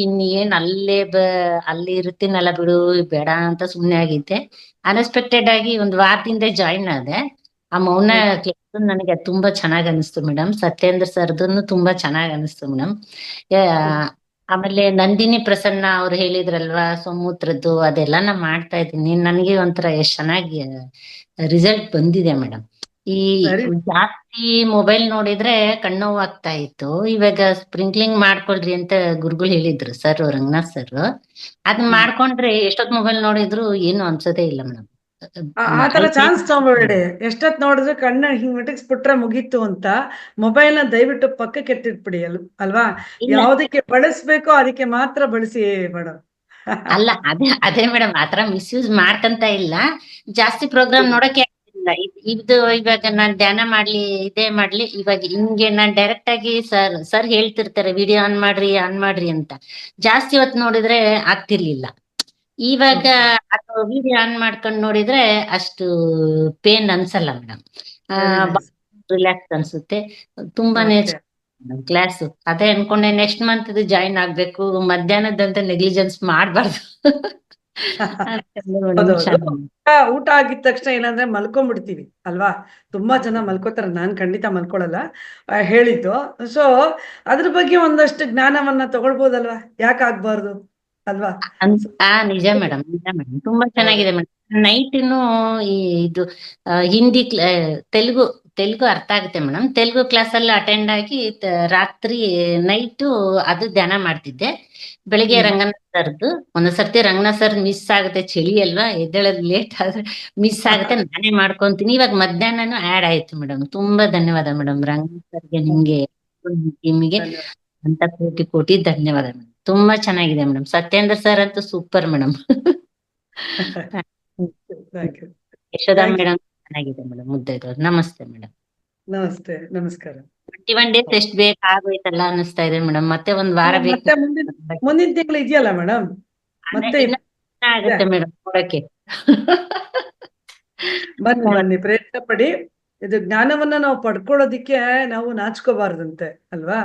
ಇನ್ನೇನ್ ಅಲ್ಲಿ ಇರ್ತೀನಲ್ಲ ಬಿಡು, ಬೇಡ ಅಂತ ಸುಮ್ನೆ ಆಗಿದ್ದೆ. ಅನ್ಎಕ್ಸ್ಪೆಕ್ಟೆಡ್ ಆಗಿ ಒಂದ್ ವಾರದಿಂದ ಜಾಯಿನ್ ಆದೆ. ಆ ಮೌನ ಕ್ಲಾಸ್ ನನಗೆ ತುಂಬಾ ಚೆನ್ನಾಗ್ ಅನಿಸ್ತು ಮೇಡಮ್. ಸತ್ಯೇಂದ್ರ ಸರ್ದನ್ನು ತುಂಬಾ ಚೆನ್ನಾಗ್ ಅನಿಸ್ತು ಮೇಡಮ್. ಆಮೇಲೆ ನಂದಿನಿ ಪ್ರಸನ್ನ ಅವ್ರು ಹೇಳಿದ್ರಲ್ವಾ ಸಮೂತ್ರದ್ದು, ಅದೆಲ್ಲ ನಾ ಮಾಡ್ತಾ ಇದ್ದೀನಿ. ನನಗೆ ಒಂಥರ ಎಷ್ಟ್ ಚೆನ್ನಾಗಿ ರಿಸಲ್ಟ್ ಬಂದಿದೆ ಮೇಡಮ್. ಈ ಜಾಸ್ತಿ ಮೊಬೈಲ್ ನೋಡಿದ್ರೆ ಕಣ್ಣೋವು ಆಗ್ತಾ ಇತ್ತು. ಇವಾಗ ಸ್ಪ್ರಿಂಕ್ಲಿಂಗ್ ಮಾಡ್ಕೊಳ್ರಿ ಅಂತ ಗುರುಗಳು ಹೇಳಿದ್ರು ಸರ್, ರಂಗನಾಥ್ ಸರ್. ಅದ್ ಮಾಡ್ಕೊಂಡ್ರೆ ಎಷ್ಟೊತ್ ಮೊಬೈಲ್ ನೋಡಿದ್ರು ಏನು ಅನ್ಸೋದೇ ಇಲ್ಲ ಮೇಡಮ್. ಆತರ ಚಾನ್ಸ್ ತಗೊಬೇಡಿ. ಎಷ್ಟೊತ್ ನೋಡಿದ್ರು ಕಣ್ಣ ಹಿಂಗ್ ಮಿಟಕ್ಸ್ಬಿಟ್ರೆ ಮುಗೀತು ಅಂತ ಮೊಬೈಲ್ ನ ದಯವಿಟ್ಟು ಪಕ್ಕಕ್ಕೆ ಎತ್ತಿಟ್ಬಿಡಿ ಅಲ್ವಾ. ಯಾವ್ದಕ್ಕೆ ಬಳಸ್ಬೇಕೋ ಅದಕ್ಕೆ ಮಾತ್ರ ಬಳಸಿ ಮೇಡಮ್. ಅಲ್ಲ, ಅದೇ ಮೇಡಮ್, ಆತರ ಮಿಸ್ಯೂಸ್ ಮಾಡ್ಕಂತ ಇಲ್ಲ. ಜಾಸ್ತಿ ಪ್ರೋಗ್ರಾಮ್ ನೋಡಕ್ಕೆ ಇಲ್ಲ. ಇದು ಇವಾಗ ನಾನ್ ಧ್ಯಾನ ಮಾಡ್ಲಿ ಇದೇ ಮಾಡ್ಲಿ, ಇವಾಗ ಹಿಂಗೆ ನಾನ್ ಡೈರೆಕ್ಟ್ ಆಗಿ ಸರ್ ಹೇಳ್ತಿರ್ತಾರೆ ವಿಡಿಯೋ ಆನ್ ಮಾಡ್ರಿ ಅಂತ. ಜಾಸ್ತಿ ಹೊತ್ತು ನೋಡಿದ್ರೆ ಆಗ್ತಿರ್ಲಿಲ್ಲ. ಇವಾಗ ಅದು ವಿಡಿಯೋ ಆನ್ ಮಾಡ್ಕೊಂಡ್ ನೋಡಿದ್ರೆ ಅಷ್ಟು ಪೇನ್ ಅನ್ಸಲ್ಲ ಮೇಡಮ್. ರಿಲ್ಯಾಕ್ಸ್ ಅನ್ಸುತ್ತೆ. ತುಂಬಾನೇ ಕ್ಲಾಸ್. ಅದೇ ಅನ್ಕೊಂಡೆ ನೆಕ್ಸ್ಟ್ ಮಂತ್ ಜಾಯಿನ್ ಆಗ್ಬೇಕು. ಮಧ್ಯಾಹ್ನದಂತ ನೆಗ್ಲಿಜೆನ್ಸ್ ಮಾಡ್ಬಾರ್ದು. ಊಟ ಆಗಿದ ತಕ್ಷಣ ಏನಂದ್ರೆ ಮಲ್ಕೊಂಡ್ಬಿಡ್ತೀವಿ ಅಲ್ವಾ. ತುಂಬಾ ಜನ ಮಲ್ಕೋತಾರೆ, ನಾನ್ ಖಂಡಿತ ಮಲ್ಕೊಳಲ್ಲ ಹೇಳಿದ್ದು. ಸೊ ಅದ್ರ ಬಗ್ಗೆ ಒಂದಷ್ಟು ಜ್ಞಾನವನ್ನ ತಗೊಳ್ಬೋದಲ್ವಾ, ಯಾಕೆ ಆಗ್ಬಾರ್ದು? ಅಲ್ವಾ? ನಿಜ ಮೇಡಮ್, ನಿಜ ಮೇಡಮ್, ತುಂಬಾ ಚೆನ್ನಾಗಿದೆ ಮೇಡಮ್. ನೈಟ್ ಇನ್ನು ಇದು ಹಿಂದಿ ತೆಲುಗು ಅರ್ಥ ಆಗುತ್ತೆ ಮೇಡಮ್. ತೆಲುಗು ಕ್ಲಾಸ್ ಅಲ್ಲಿ ಅಟೆಂಡ್ ಆಗಿ ರಾತ್ರಿ ನೈಟು ಅದು ಧ್ಯಾನ ಮಾಡ್ತಿದ್ದೆ. ಬೆಳಿಗ್ಗೆ ರಂಗನಾಥ್ ಸರ್ದು ಒಂದೊಂದ್ಸರ್ತಿ ರಂಗನಾಥ್ ಸರ್ ಮಿಸ್ ಆಗುತ್ತೆ, ಚಳಿ ಅಲ್ವಾ, ಎದ್ದೇಳೋದು ಲೇಟ್ ಆದ್ರೆ ಮಿಸ್ ಆಗುತ್ತೆ, ನಾನೇ ಮಾಡ್ಕೊಂತೀನಿ. ಇವಾಗ ಮಧ್ಯಾಹ್ನನೂ ಆಡ್ ಆಯ್ತು ಮೇಡಮ್. ತುಂಬಾ ಧನ್ಯವಾದ ಮೇಡಮ್ ರಂಗನಾಥ್ ಸರ್ಗೆ, ನಿಮ್ಗೆ, ಟೀಮಿಗೆ ಅಂತ ಕೋಟಿ ಕೋಟಿ ಧನ್ಯವಾದ ಮೇಡಮ್. ತುಂಬಾ ಚೆನ್ನಾಗಿದೆ ಮೇಡಮ್. ಸತ್ಯೇಂದ್ರ ಸರ್ ಅಂತೂ ಸೂಪರ್ ಮೇಡಮ್. ಯಶೋದಾ ಮೇಡಮ್ ಚೆನ್ನಾಗಿದೆ ಮೇಡಮ್. ಮುದ್ದೈದವ್ರು ನಮಸ್ತೆ ಮೇಡಮ್. ನಮಸ್ತೆ, ನಮಸ್ಕಾರ. 21 ಡೇಸ್ ಎಷ್ಟು ಬೇಗ ಆಗೋಯ್ತಲ್ಲ ಅನಿಸ್ತಾ ಇದೆ ಮೇಡಮ್. ಮತ್ತೆ ಒಂದ್ ವಾರ ಬೇಕು. ಮತ್ತೆ ಮುಂದಿನ ತಿಂಗಳು ಇದೆಯಲ್ಲ ಮೇಡಮ್, ಮತ್ತೆ ಆಗುತ್ತೆ ಮೇಡಮ್ ನೋಡಕ್ಕೆ. ಬನ್ನಿ ಪ್ರಯತ್ನ ಪಡಿ. ಇದು ಜ್ಞಾನವನ್ನ ನಾವು ಪಡ್ಕೊಳ್ಳೋದಿಕ್ಕೆ ನಾವು ನಾಚ್ಕೋಬಾರ್ದಂತೆ ಅಲ್ವಾ?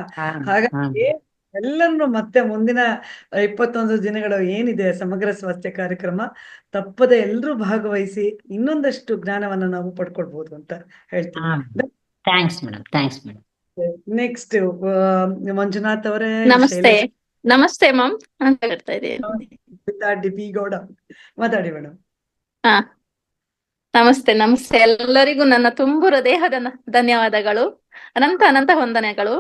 ಹಾಗಾಗಿ ಎಲ್ಲರನ್ನು ಮತ್ತೆ ಮುಂದಿನ 21 ದಿನಗಳು ಏನಿದೆ ಸಮಗ್ರ ಸ್ವಾಸ್ಥ್ಯ ಕಾರ್ಯಕ್ರಮ ತಪ್ಪದೆ ಎಲ್ಲರೂ ಭಾಗವಹಿಸಿ ಇನ್ನೊಂದಷ್ಟು ಜ್ಞಾನವನ್ನ ನಾವು ಪಡ್ಕೊಳ್ಬಹುದು ಅಂತ ಹೇಳ್ತೀನಿ. Thanks madam, thanks madam. Next Manjunath ಅವರೇ. ನಮಸ್ತೆ. ನಮಸ್ತೆ ಮ್ಯಾಮ್ ಅಂತ ಹೇಳ್ತಾ ಇದ್ದೀನಿ. ಡಿ.ಪಿ. ಗೌಡ ಮಾತಾಡಿ ಮೇಡಮ್. ನಮಸ್ತೆ, ನಮಸ್ತೆ ಎಲ್ಲರಿಗೂ ನನ್ನ ತುಂಬು ಹೃದಯದ ಧನ್ಯವಾದಗಳು, ಅನಂತ ವಂದನೆಗಳು.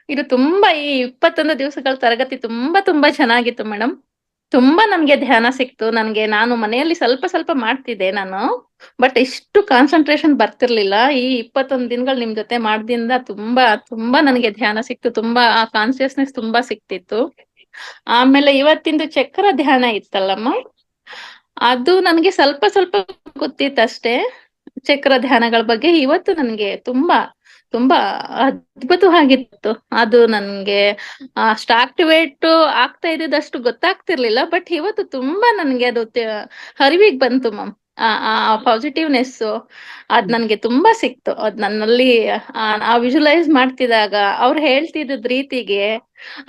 ಇದು ತುಂಬಾ ಈ 21 ದಿವಸಗಳ ತರಗತಿ ತುಂಬಾ ಚೆನ್ನಾಗಿತ್ತು ಮೇಡಮ್. ತುಂಬಾ ನನ್ಗೆ ಧ್ಯಾನ ಸಿಕ್ತು. ನಾನು ಮನೆಯಲ್ಲಿ ಸ್ವಲ್ಪ ಮಾಡ್ತಿದ್ದೆ ನಾನು, ಬಟ್ ಇಷ್ಟು ಕಾನ್ಸಂಟ್ರೇಷನ್ ಬರ್ತಿರ್ಲಿಲ್ಲ. ಈ 21 ದಿನಗಳು ನಿಮ್ ಜೊತೆ ಮಾಡ್ದಿಂದ ತುಂಬಾ ನನಗೆ ಧ್ಯಾನ ಸಿಕ್ತು. ತುಂಬಾ ಕಾನ್ಸಿಯಸ್ನೆಸ್ ತುಂಬಾ ಸಿಕ್ತಿತ್ತು. ಆಮೇಲೆ ಇವತ್ತಿಂದು ಚಕ್ರ ಧ್ಯಾನ ಇತ್ತಲ್ಲಮ್ಮ, ಅದು ನನ್ಗೆ ಸ್ವಲ್ಪ ಗೊತ್ತಿತ್ತಷ್ಟೇ ಚಕ್ರ ಧ್ಯಾನಗಳ ಬಗ್ಗೆ. ಇವತ್ತು ನನ್ಗೆ ತುಂಬಾ ಅದ್ಭುತವಾಗಿತ್ತು. ಅದು ನನ್ಗೆ ಅಷ್ಟು ಆಕ್ಟಿವೇಟ್ ಆಗ್ತಾ ಇದ್ದಷ್ಟು ಗೊತ್ತಾಗ್ತಿರ್ಲಿಲ್ಲ, ಬಟ್ ಇವತ್ತು ತುಂಬಾ ನನ್ಗೆ ಅದು ಅರಿವಿಗೆ ಬಂತು ಮ್ಯಾಮ್. ಆ ಪಾಸಿಟಿವ್ನೆಸ್ ಅದ್ ನನ್ಗೆ ತುಂಬಾ ಸಿಕ್ತು. ಅದ್ ನನ್ನಲ್ಲಿ ಆ ವಿಜುವಲೈಸ್ ಮಾಡ್ತಿದಾಗ, ಅವ್ರು ಹೇಳ್ತಿದ್ದ ರೀತಿಗೆ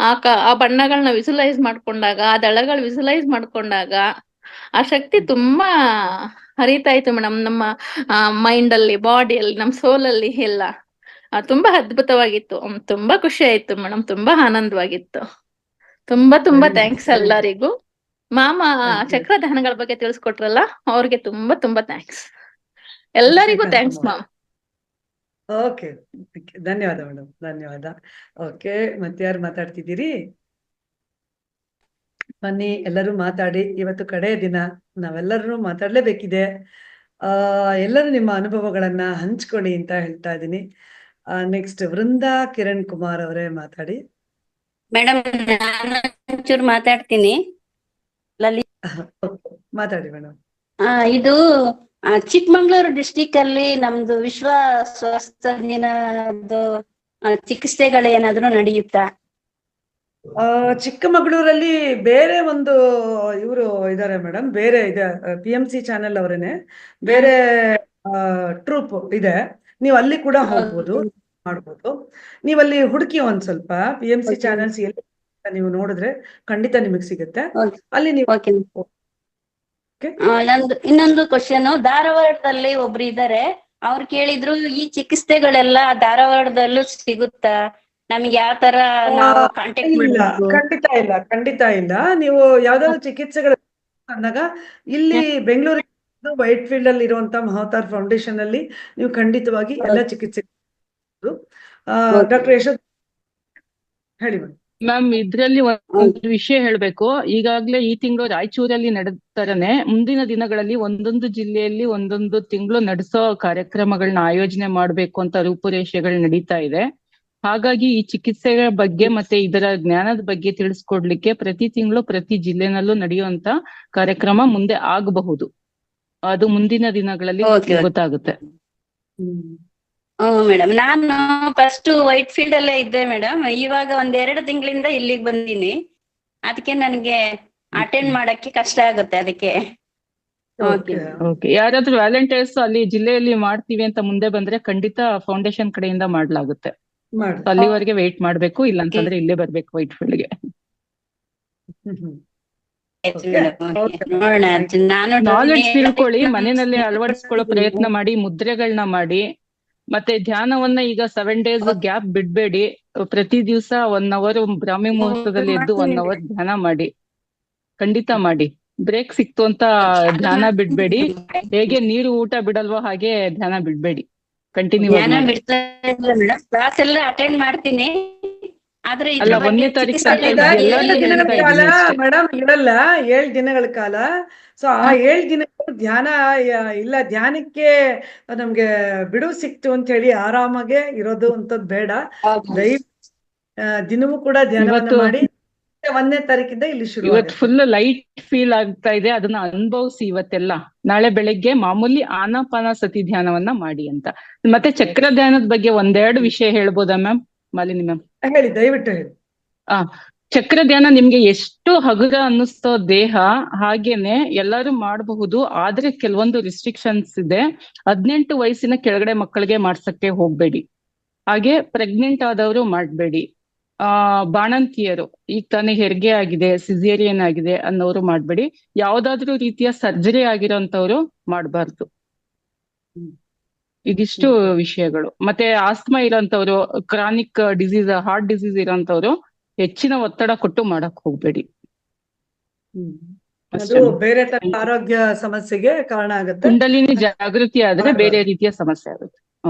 ಆ ಬಣ್ಣಗಳನ್ನ ವಿಜುವಲೈಸ್ ಮಾಡ್ಕೊಂಡಾಗ, ಆ ದಳಗಳು ವಿಜುವಲೈಸ್ ಮಾಡ್ಕೊಂಡಾಗ ಆ ಶಕ್ತಿ ತುಂಬಾ ಹರಿತಾ ಇತ್ತು ಮೇಡಮ್. ನಮ್ಮ ಮೈಂಡ್ ಅಲ್ಲಿ, ಬಾಡಿಯಲ್ಲಿ, ನಮ್ ಸೋಲ್ ಅಲ್ಲಿ ಎಲ್ಲ ತುಂಬಾ ಅದ್ಭುತವಾಗಿತ್ತು. ತುಂಬಾ ಖುಷಿ ಆಯ್ತು ಮೇಡಮ್. ತುಂಬಾ ಆನಂದವಾಗಿತ್ತು. ತುಂಬಾ ಥ್ಯಾಂಕ್ಸ್ ಎಲ್ಲರಿಗೂ. ಮಾಮ ಚಕ್ರ ಧ್ಯಾನಗಳ ಬಗ್ಗೆ ತಿಳಿಸ್ಕೊಟ್ರಲ್ಲ, ಅವ್ರಿಗೆ ತುಂಬಾ ಥ್ಯಾಂಕ್ಸ್. ಎಲ್ಲರಿಗೂ ಥ್ಯಾಂಕ್ಸ್ ಮ್ಯಾಮ್. ಓಕೆ, ಧನ್ಯವಾದ ಮೇಡಮ್, ಧನ್ಯವಾದ. ಓಕೆ, ಮತ್ತೆ ಯಾರು ಮಾತಾಡ್ತಿದ್ದೀರಿ? ಬನ್ನಿ ಎಲ್ಲರೂ ಮಾತಾಡಿ. ಇವತ್ತು ಕಡೆಯ ದಿನ, ನಾವೆಲ್ಲರೂ ಮಾತಾಡ್ಲೇಬೇಕಿದೆ. ಎಲ್ಲರೂ ನಿಮ್ಮ ಅನುಭವಗಳನ್ನ ಹಂಚ್ಕೊಳ್ಳಿ ಅಂತ ಹೇಳ್ತಾ ಇದ್ದೀನಿ. ನೆಕ್ಸ್ಟ್ ವೃಂದಾ ಕಿರಣ್ ಕುಮಾರ್ ಅವರೇ ಮಾತಾಡಿ. ಮೇಡಮ್ ಒಂಚೂರು ಮಾತಾಡ್ತೀನಿ. ಮಾತಾಡಿ ಮೇಡಮ್. ಇದು ಚಿಕ್ಕಮಂಗ್ಳೂರು ಡಿಸ್ಟಿಕ್ ಅಲ್ಲಿ ನಮ್ದು ವಿಶ್ವ ಸ್ವಾಸ್ಥ್ಯ ದಿನದ್ದು ಚಿಕಿತ್ಸೆಗಳು ಏನಾದ್ರು ನಡೆಯುತ್ತಾ? ಚಿಕ್ಕಮಗಳೂರಲ್ಲಿ ಬೇರೆ ಒಂದು ಇವರು ಇದಾರೆ ಮೇಡಮ್, ಬೇರೆ ಇದೆ, PMC ಚಾನೆಲ್ ಅವರೇನೆ, ಬೇರೆ ಟ್ರೂಪ್ ಇದೆ. ನೀವು ಅಲ್ಲಿ ಕೂಡ ಹೋಗ್ಬೋದು, ಮಾಡ್ಬೋದು. ನೀವಲ್ಲಿ ಹುಡುಕಿ ಒಂದ್ ಸ್ವಲ್ಪ PMC ಚಾನೆಲ್ಸ್ ಎಲ್ಲಿ ನೀವು ನೋಡಿದ್ರೆ ಖಂಡಿತ ನಿಮಗ್ ಸಿಗುತ್ತೆ. ಅಲ್ಲಿ ನೀವು ನಂದು ಇನ್ನೊಂದು ಕ್ವಶನ್, ಧಾರವಾಡದಲ್ಲಿ ಒಬ್ರು ಇದಾರೆ, ಅವ್ರು ಕೇಳಿದ್ರು ಈ ಚಿಕಿತ್ಸೆಗಳೆಲ್ಲ ಧಾರವಾಡದಲ್ಲೂ ಸಿಗುತ್ತಾ? ನಮ್ಗೆ ಯಾವ ತರ ನಾವು ಕಾಂಟ್ಯಾಕ್ಟ್ ಮಾಡಬೇಕು? ಖಂಡಿತ ಇಲ್ಲ. ನೀವು ಯಾವ್ದಾದ್ರು ಚಿಕಿತ್ಸೆಗಳು ಅಂದಾಗ ಇಲ್ಲಿ ಬೆಂಗಳೂರಿಗೆ ವೈಟ್ ಫೀಲ್ಡ್ ಅಲ್ಲಿ ಇರುವಂತ ಮಹತಾರ್ ಫೌಂಡೇಶನ್ ಅಲ್ಲಿ ನೀವು ಖಂಡಿತವಾಗಿ ಎಲ್ಲ ಚಿಕಿತ್ಸೆ. ಡಾಕ್ಟರ್ ಯಶೋಧ ಹೇಳಿ ಮ್ಯಾಮ್. ಇದ್ರಲ್ಲಿ ಒಂದು ವಿಷಯ ಹೇಳ್ಬೇಕು. ಈಗಾಗ್ಲೇ ಈ ತಿಂಗಳು ರಾಯಚೂರಲ್ಲಿ ನಡೆದರನೆ ಮುಂದಿನ ದಿನಗಳಲ್ಲಿ ಒಂದೊಂದು ಜಿಲ್ಲೆಯಲ್ಲಿ ಒಂದೊಂದು ತಿಂಗಳು ನಡೆಸೋ ಕಾರ್ಯಕ್ರಮಗಳನ್ನ ಆಯೋಜನೆ ಮಾಡ್ಬೇಕು ಅಂತ ರೂಪುರೇಷೆಗಳು ನಡೀತಾ ಇದೆ. ಹಾಗಾಗಿ ಈ ಚಿಕಿತ್ಸೆಗಳ ಬಗ್ಗೆ ಮತ್ತೆ ಇದರ ಜ್ಞಾನದ ಬಗ್ಗೆ ತಿಳಿಸ್ಕೊಡ್ಲಿಕ್ಕೆ ಪ್ರತಿ ತಿಂಗಳು ಪ್ರತಿ ಜಿಲ್ಲೆನಲ್ಲೂ ನಡೆಯುವಂತ ಕಾರ್ಯಕ್ರಮ ಮುಂದೆ ಆಗಬಹುದು. ಅದು ಮುಂದಿನ ದಿನಗಳಲ್ಲಿ ಗೊತ್ತಾಗುತ್ತೆ. ಮೇಡಮ್, ನಾನು ಫಸ್ಟ್ ವೈಟ್ ಫೀಲ್ಡ್ ಅಲ್ಲೇ ಇದ್ದೆ ಮೇಡಮ್. ಇವಾಗ 1-2 ತಿಂಗಳಿಂದ ಇಲ್ಲಿಗೆ ಬಂದೀನಿ. ಅದಕ್ಕೆ ನನಗೆ ಅಟೆಂಡ್ ಮಾಡಕ್ಕೆ ಕಷ್ಟ ಆಗುತ್ತೆ. ಅದಕ್ಕೆ ಯಾರಾದ್ರೂ ವ್ಯಾಲೆಂಟೈರ್ಸ್ ಅಲ್ಲಿ ಜಿಲ್ಲೆಯಲ್ಲಿ ಮಾಡ್ತೀವಿ ಅಂತ ಮುಂದೆ ಬಂದ್ರೆ ಖಂಡಿತ ಫೌಂಡೇಶನ್ ಕಡೆಯಿಂದ ಮಾಡ್ಲಾಗುತ್ತೆ. ಅಲ್ಲಿವರೆಗೆ ವೆಯ್ಟ್ ಮಾಡ್ಬೇಕು, ಇಲ್ಲ ಅಂತಂದ್ರೆ ಇಲ್ಲೇ ಬರ್ಬೇಕು ವೈಟ್ ಫೀಲ್ಡ್ಗೆ. ನಾಲೆಡ್ಜ್ ತಿಳ್ಕೊಳ್ಳಿ, ಮನೆಯಲ್ಲಿ ಅಳವಡಿಸ್ಕೊಳ್ಳೋ ಪ್ರಯತ್ನ ಮಾಡಿ, ಮುದ್ರೆಗಳನ್ನ ಮಾಡಿ. ಮತ್ತೆ ಧ್ಯಾನವನ್ನ ಈಗ 7 days ಗ್ಯಾಪ್ ಬಿಡ್ಬೇಡಿ. ಪ್ರತಿ ದಿವಸ 1 hour ಬ್ರಾಹ್ಮಿ ಮುಹೂರ್ತದಲ್ಲಿ ಎದ್ದು 1 hour ಧ್ಯಾನ ಮಾಡಿ. ಖಂಡಿತ ಮಾಡಿ. ಬ್ರೇಕ್ ಸಿಕ್ತು ಅಂತ ಧ್ಯಾನ ಬಿಡ್ಬೇಡಿ. ಹೇಗೆ ನೀರು ಊಟ ಬಿಡಲ್ವೋ ಹಾಗೆ ಧ್ಯಾನ ಬಿಡ್ಬೇಡಿ, ಕಂಟಿನ್ಯೂ ಆಗಿ ಧ್ಯಾನ ಮಾಡಿ. ಬಿಡ್ತಾ ಇಲ್ಲ ಮೇಡಮ್, ಕ್ಲಾಸ್ ಎಲ್ಲ ಅಟೆಂಡ್ ಮಾಡ್ತೀನಿ. ಆದ್ರೆ ಅಲ್ಲ, ಇದ್ರ ಬಗ್ಗೆ 1ನೇ ತಾರೀಕು ಚಿಕಿತ್ಸೆ ತನಕ ಬಗ್ಗೆ ಎಲ್ಲರಿಗೂ ಏಳು ದಿನಗಳ ಹೇಳ್ತಾ ಕಾಲ ಇದ್ದೀನಿ ಅಷ್ಟೇ. ಮೇಡಮ್ ಇರಲ್ಲ, 7 ದಿನಗಳ ಕಾಲ. ಸೊ ಆ 7 ದಿನಗಳು ಧ್ಯಾನ ಇಲ್ಲ, ಧ್ಯಾನಕ್ಕೆ ನಮ್ಗೆ ಬಿಡುವು ಸಿಕ್ತು ಅಂತ ಹೇಳಿ ಆರಾಮಾಗೆ ಇರೋದು ಅಂತದ್ ಬೇಡ. ದಿನವೂ ಕೂಡ ಧ್ಯಾನವನ್ನ ಇವತ್ತು ಮಾಡಿ 1ನೇ ತಾರೀಕಿಂದ ಇಲ್ಲಿ ಶುರು ಇವತ್ತು ಆಗುತ್ತೆ. ಫುಲ್ ಲೈಟ್ ಫೀಲ್ ಆಗ್ತಾ ಇದೆ, ಅದನ್ನ ಅನುಭವಿಸಿ ಇವತ್ತೆಲ್ಲ. ನಾಳೆ ಬೆಳಿಗ್ಗೆ ಮಾಮೂಲಿ ಆನಾಪಾನಸತಿ ಧ್ಯಾನವನ್ನ ಮಾಡಿ ಅಂತ. ಮತ್ತೆ ಚಕ್ರ ಧ್ಯಾನದ ಬಗ್ಗೆ 1-2 ವಿಷಯ ಹೇಳ್ಬೋದಾ ಮ್ಯಾಮ್? ಮಾಲಿನಿ ಮ್ಯಾಮ್ ಹೇಳಿ, ದಯವಿಟ್ಟು ಹೇಳಿ. ಚಕ್ರ ಧ್ಯಾನ ನಿಮ್ಗೆ ಎಷ್ಟು ಹಗುರ ಅನ್ನಿಸ್ತೋ ದೇಹ, ಹಾಗೇನೆ ಎಲ್ಲರೂ ಮಾಡಬಹುದು. ಆದ್ರೆ ಕೆಲವೊಂದು ರಿಸ್ಟ್ರಿಕ್ಷನ್ಸ್ ಇದೆ. 18 ವಯಸ್ಸಿನ ಕೆಳಗಡೆ ಮಕ್ಕಳಿಗೆ ಮಾಡ್ಸಕ್ಕೆ ಹೋಗ್ಬೇಡಿ. ಹಾಗೆ ಪ್ರೆಗ್ನೆಂಟ್ ಆದವರು ಮಾಡ್ಬೇಡಿ. ಬಾಣಂತಿಯರು, ಈಗ ತಾನೇ ಹೆರಿಗೆ ಆಗಿದೆ, ಸಿಸೇರಿಯನ್ ಆಗಿದೆ ಅನ್ನೋರು ಮಾಡ್ಬೇಡಿ. ಯಾವ್ದಾದ್ರು ರೀತಿಯ ಸರ್ಜರಿ ಆಗಿರೋಂಥವ್ರು ಮಾಡಬಾರ್ದು. ಇದಿಷ್ಟು ವಿಷಯಗಳು. ಮತ್ತೆ ಆಸ್ತಮಾ ಇರೋಂಥವ್ರು, ಕ್ರಾನಿಕ್ ಡಿಸೀಸ್, ಹಾರ್ಟ್ ಡಿಸೀಸ್ ಇರೋಂಥವ್ರು ಹೆಚ್ಚಿನ ಒತ್ತಡ ಕೊಟ್ಟು ಮಾಡಕ್ ಹೋಗ್ಬೇಡಿ. ಅದು ಬೇರೆ ತರ ಆರೋಗ್ಯ ಸಮಸ್ಯೆಗೆ ಕಾರಣ ಆಗುತ್ತೆ. ಕುಂಡಲಿನಿ ಜಾಗೃತಿ ಆದ್ರೆ ಬೇರೆ ರೀತಿಯ ಸಮಸ್ಯೆ ಆಗುತ್ತೆ.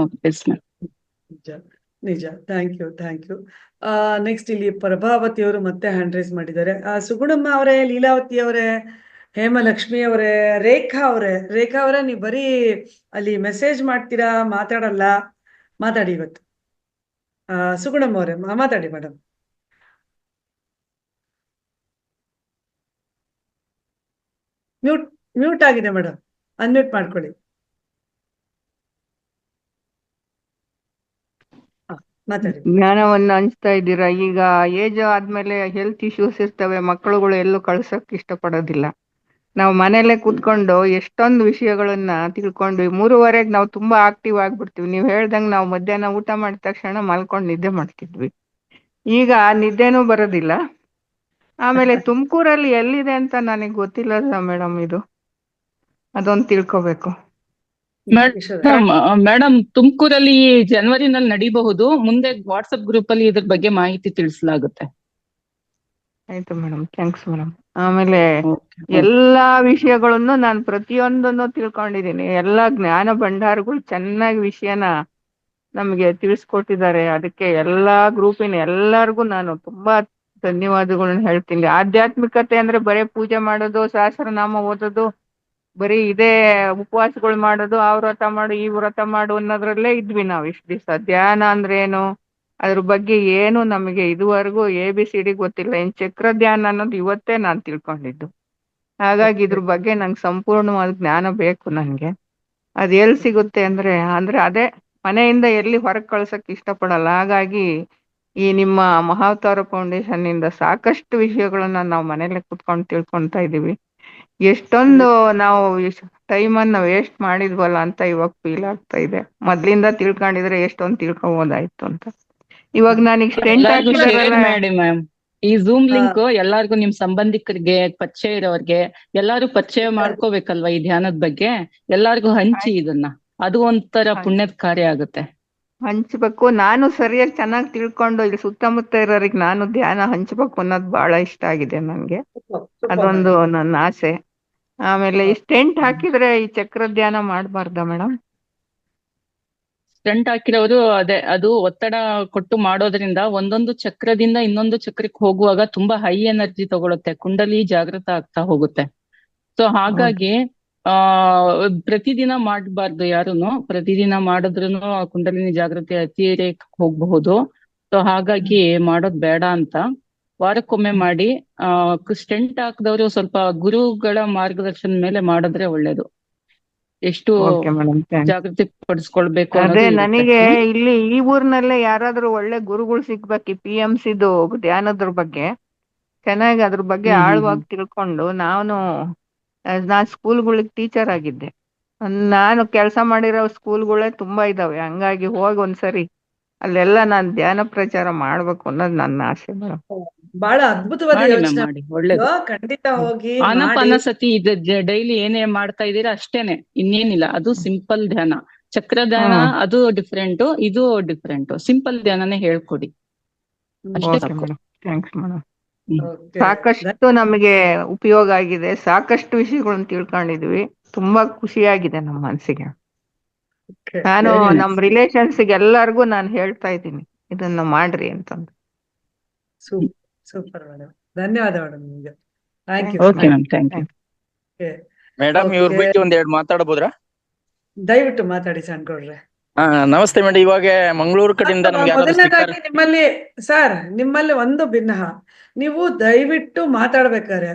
Yes ma'am. ನಿಜ. Thank you. ನೆಕ್ಸ್ಟ್ ಇಲ್ಲಿ ಪ್ರಭಾವತಿ ಅವರು ಮತ್ತೆ ಹ್ಯಾಂಡ್ ರೈಸ್ ಮಾಡಿದ್ದಾರೆ. ಸುಗುಣಮ್ಮ ಅವರೇ, ಲೀಲಾವತಿ ಅವರೇ, ಹೇಮಲಕ್ಷ್ಮಿ ಅವರೇ, ರೇಖಾ ಅವರೇ, ನೀವು ಬರೀ ಅಲ್ಲಿ ಮೆಸೇಜ್ ಮಾಡ್ತೀರಾ, ಮಾತಾಡಲ್ಲ. ಮಾತಾಡಿ ಇವತ್ತು. ಸುಗುಣಮ್ಮ ಅವರೇ ಮಾತಾಡಿ ಮೇಡಮ್. ಮ್ಯೂಟ್ ಆಗಿದೆ ಮೇಡಮ್, ಅನ್ಮ್ಯೂಟ್ ಮಾಡ್ಕೊಳ್ಳಿ. ಜ್ಞಾನವನ್ನ ಹಂಚ್ತಾ ಇದ್ದೀರಾ. ಈಗ ಏಜ್ ಆದ್ಮೇಲೆ ಹೆಲ್ತ್ ಇಶ್ಯೂಸ್ ಇರ್ತವೆ, ಮಕ್ಕಳುಗಳು ಎಲ್ಲೂ ಕಳ್ಸಕ್ ಇಷ್ಟಪಡೋದಿಲ್ಲ. ನಾವು ಮನೇಲೆ ಕೂತ್ಕೊಂಡು ಎಷ್ಟೊಂದು ವಿಷಯಗಳನ್ನ ತಿಳ್ಕೊಂಡು 3:30ಗೆ ನಾವು ತುಂಬಾ ಆಕ್ಟಿವ್ ಆಗ್ಬಿಡ್ತೀವಿ. ನೀವು ಹೇಳ್ದಂಗೆ ನಾವು ಮಧ್ಯಾಹ್ನ ಊಟ ಮಾಡಿದ ತಕ್ಷಣ ಮಲ್ಕೊಂಡು ನಿದ್ದೆ ಮಾಡ್ತಿದ್ವಿ. ಈಗ ನಿದ್ದೆನೂ ಬರೋದಿಲ್ಲ. ಆಮೇಲೆ ತುಮಕೂರಲ್ಲಿ ಎಲ್ಲಿದೆ ಅಂತ ನನಗೆ ಗೊತ್ತಿಲ್ಲ ಮೇಡಮ್, ಇದು ಅದೊಂದು ತಿಳ್ಕೊಬೇಕು. ಮೇಡಮ್, ತುಮಕೂರಲ್ಲಿ ಜನವರಿನಲ್ಲಿ ನಡೀಬಹುದು. ಮುಂದೆ ವಾಟ್ಸಪ್ ಗ್ರೂಪ್ ಅಲ್ಲಿ ಇದ್ರ ಬಗ್ಗೆ ಮಾಹಿತಿ ತಿಳಿಸಲಾಗುತ್ತೆ. ಆಯ್ತು ಮೇಡಮ್, ಥ್ಯಾಂಕ್ಸ್ ಮೇಡಮ್. ಆಮೇಲೆ ಎಲ್ಲಾ ವಿಷಯಗಳನ್ನು ನಾನು ಪ್ರತಿಯೊಂದನ್ನು ತಿಳ್ಕೊಂಡಿದ್ದೀನಿ. ಎಲ್ಲಾ ಜ್ಞಾನ ಭಂಡಾರಗಳು ಚೆನ್ನಾಗಿ ವಿಷಯನ ನಮ್ಗೆ ತಿಳಿಸ್ಕೊಟ್ಟಿದ್ದಾರೆ. ಅದಕ್ಕೆ ಎಲ್ಲಾ ಗ್ರೂಪಿನ ಎಲ್ಲರಿಗೂ ನಾನು ತುಂಬಾ ಧನ್ಯವಾದಗಳನ್ನ ಹೇಳ್ತೀನಿ. ಆಧ್ಯಾತ್ಮಿಕತೆ ಅಂದ್ರೆ ಬರೀ ಪೂಜೆ ಮಾಡೋದು, ಸಹಸ್ರನಾಮ ಓದೋದು, ಬರೀ ಇದೇ ಉಪವಾಸಗಳು ಮಾಡೋದು, ಆ ವ್ರತ ಮಾಡು ಈ ವ್ರತ ಮಾಡು ಅನ್ನೋದ್ರಲ್ಲೇ ಇದ್ವಿ ನಾವು ಇಷ್ಟು ದಿವಸ. ಧ್ಯಾನ ಅಂದ್ರೆ ಏನು, ಅದ್ರ ಬಗ್ಗೆ ಏನು ನಮಗೆ ಇದುವರೆಗೂ ABCD ಗೊತ್ತಿಲ್ಲ. ಇನ್ ಚಕ್ರ ಧ್ಯಾನ ಅನ್ನೋದು ಇವತ್ತೇ ನಾನು ತಿಳ್ಕೊಂಡಿದ್ದು. ಹಾಗಾಗಿ ಇದ್ರ ಬಗ್ಗೆ ನಂಗೆ ಸಂಪೂರ್ಣವಾದ ಜ್ಞಾನ ಬೇಕು ನನ್ಗೆ. ಅದ್ ಎಲ್ಲಿ ಸಿಗುತ್ತೆ ಅಂದ್ರೆ ಅದೇ ಮನೆಯಿಂದ ಎಲ್ಲಿ ಹೊರಗೆ ಕಳ್ಸಕ್ ಇಷ್ಟಪಡಲ್ಲ. ಹಾಗಾಗಿ ಈ ನಿಮ್ಮ ಮಹಾವತಾರ ಫೌಂಡೇಶನ್ ಇಂದ ಸಾಕಷ್ಟು ವಿಷಯಗಳನ್ನ ನಾವು ಮನೇಲೆ ಕುತ್ಕೊಂಡು ತಿಳ್ಕೊಂತಾ ಇದೀವಿ. ಎಷ್ಟೊಂದು ನಾವು ಟೈಮನ್ನ ವೇಸ್ಟ್ ಮಾಡಿದ್ವಲ್ಲ ಅಂತ ಇವಾಗ ಫೀಲ್ ಆಗ್ತಾ ಇದೆ. ಮೊದ್ಲಿಂದ ತಿಳ್ಕೊಂಡಿದ್ರೆ ಎಷ್ಟೊಂದು ತಿಳ್ಕೊಬೋದಾಯ್ತು ಅಂತ. ಇವಾಗ ನನಗೆ ಸ್ಟೆಂಟ್ ಮಾಡಿ ಮ್ಯಾಮ್. ಈ ಝೂಮ್ ಲಿಂಕ್ ಎಲ್ಲಾರ್ಗು, ನಿಮ್ ಸಂಬಂಧಿಕರಿಗೆ, ಪರಿಚಯ ಇರೋರ್ಗೆ ಎಲ್ಲಾರು ಪರಿಚಯ ಮಾಡ್ಕೋಬೇಕಲ್ವಾ ಈ ಧ್ಯಾನದ ಬಗ್ಗೆ. ಎಲ್ಲಾರ್ಗು ಹಂಚಿ ಇದನ್ನ, ಅದು ಒಂಥರ ಪುಣ್ಯದ ಕಾರ್ಯ ಆಗುತ್ತೆ. ಹಂಚ್ಬೇಕು. ನಾನು ಸರಿಯಾಗಿ ಚೆನ್ನಾಗಿ ತಿಳ್ಕೊಂಡು ಇಲ್ಲಿ ಸುತ್ತಮುತ್ತ ಇರೋರಿಗೆ ನಾನು ಧ್ಯಾನ ಹಂಚ್ಬೇಕು ಅನ್ನೋದು ಬಹಳ ಇಷ್ಟ ಆಗಿದೆ ನನ್ಗೆ. ಅದೊಂದು ನನ್ನ ಆಸೆ. ಆಮೇಲೆ ಈ ಸ್ಟೆಂಟ್ ಹಾಕಿದ್ರೆ ಈ ಚಕ್ರ ಧ್ಯಾನ ಮಾಡಬಾರ್ದಾ ಮೇಡಮ್? ಸ್ಟಂಟ್ ಹಾಕಿರೋರು ಅದು ಒತ್ತಡ ಕೊಟ್ಟು ಮಾಡೋದ್ರಿಂದ ಒಂದೊಂದು ಚಕ್ರದಿಂದ ಇನ್ನೊಂದು ಚಕ್ರಕ್ಕೆ ಹೋಗುವಾಗ ತುಂಬಾ ಹೈ ಎನರ್ಜಿ ತಗೊಳುತ್ತೆ, ಕುಂಡಲಿ ಜಾಗೃತ ಆಗ್ತಾ ಹೋಗುತ್ತೆ. ಸೊ ಹಾಗಾಗಿ ಪ್ರತಿದಿನ ಮಾಡಬಾರ್ದು ಯಾರುನು. ಪ್ರತಿದಿನ ಮಾಡಿದ್ರುನು ಕುಂಡಲಿನಿ ಜಾಗೃತಿ ಅತಿರೇಕ ಹೋಗಬಹುದು. ಸೊ ಹಾಗಾಗಿ ಮಾಡೋದ್ ಬೇಡ ಅಂತ ವಾರಕ್ಕೊಮ್ಮೆ ಮಾಡಿ. ಸ್ಟೆಂಟ್ ಹಾಕಿದವರು ಸ್ವಲ್ಪ ಗುರುಗಳ ಮಾರ್ಗದರ್ಶನ ಮೇಲೆ ಮಾಡಿದ್ರೆ ಒಳ್ಳೇದು. ಎಷ್ಟು ಜಾಗೃತಿ ಪಡಿಸ್ಕೊಳ್ಬೇಕು ಅದೇ ನನಗೆ ಇಲ್ಲಿ ಈ ಊರ್ನಲ್ಲೇ ಯಾರಾದ್ರೂ ಒಳ್ಳೆ ಗುರುಗಳು ಸಿಗ್ಬೇಕು PMCದು ಧ್ಯಾನದ್ರ ಬಗ್ಗೆ ಚೆನ್ನಾಗಿ ಅದ್ರ ಬಗ್ಗೆ ಆಳವಾಗಿ ತಿಳ್ಕೊಂಡು. ನಾನು ಸ್ಕೂಲ್ಗಳಿಗೆ ಟೀಚರ್ ಆಗಿದ್ದೆ. ನಾನು ಕೆಲಸ ಮಾಡಿರೋ ಸ್ಕೂಲ್ಗಳೇ ತುಂಬಾ ಇದಾವೆ. ಹಂಗಾಗಿ ಹೋಗಿ ಒಂದ್ಸರಿ ಅಲ್ಲೆಲ್ಲ ನಾನು ಧ್ಯಾನ ಪ್ರಚಾರ ಮಾಡ್ಬೇಕು ಅನ್ನೋದು ನನ್ನ ಆಸೆ ಮೇಡಮ್. ಬಹಳ ಅದ್ಭುತವಾದ ಯೋಚನೆ. ಒಳ್ಳೇದು. ಖಂಡಿತ ಹೋಗಿ ಆನಾಪಾನಸತಿ ಡೈಲಿ ಏನೇ ಮಾಡ್ತಾ ಇದ್ದೀರಾ ಅಷ್ಟೇನೆ, ಇನ್ನೇನಿಲ್ಲ. ಅದು ಸಿಂಪಲ್ ಧ್ಯಾನ. ಚಕ್ರ ಧ್ಯಾನ ಅದು ಡಿಫ್ರೆಂಟ್, ಇದು ಡಿಫ್ರೆಂಟ್. ಸಿಂಪಲ್ ಧ್ಯಾನನೇ ಹೇಳ್ಕೊಡಿ ಅಷ್ಟೇ ಸಾಕು. Thanks madam. ಓಕೆ ಸಾಕಷ್ಟು ನಮಗೆ ಉಪಯೋಗ ಆಗಿದೆ, ಸಾಕಷ್ಟು ವಿಷಯಗಳನ್ನ ತಿಳ್ಕೊಂಡಿದ್ವಿ. ತುಂಬಾ ಖುಷಿಯಾಗಿದೆ ನಮ್ಮ ಮನಸ್ಸಿಗೆ. ನಾನು ನಮ್ ರಿಲೇಷನ್ಸ್ ಎಲ್ಲಾರ್ಗು ನಾನು ಹೇಳ್ತಾ ಇದ್ದೀನಿ ಇದನ್ನ ಮಾಡ್ರಿ ಅಂತಂದು. ಸೂಪರ್ ಮೇಡಮ್, ಧನ್ಯವಾದ ಮೇಡಮ್ ನಿಮ್ಗೆ. Thank you. Okay ma'am, thank you. Madam ಇವ್ರ ಬಗ್ಗೆ ಒಂದೆರಡು ಮಾತಾಡಬಹುದ್ರಾ? ದಯವಿಟ್ಟು ಮಾತಾಡಿ ಸಣ್ಕೊಡ್ರೆ. ನಮಸ್ತೆ ಮೇಡಮ್. ಇವಾಗ ಮಂಗಳೂರು ಕಡೆಯಿಂದ ನಮ್ಗೆ ಯಾರಾದ್ರೂ ಸಿಗ್ತಾರೆ? ನಿಮ್ಮಲ್ಲಿ ಸರ್, ನಿಮ್ಮಲ್ಲಿ ಒಂದು ಭಿನ್ನ, ನೀವು ದಯವಿಟ್ಟು ಮಾತಾಡ್ಬೇಕಾದ್ರೆ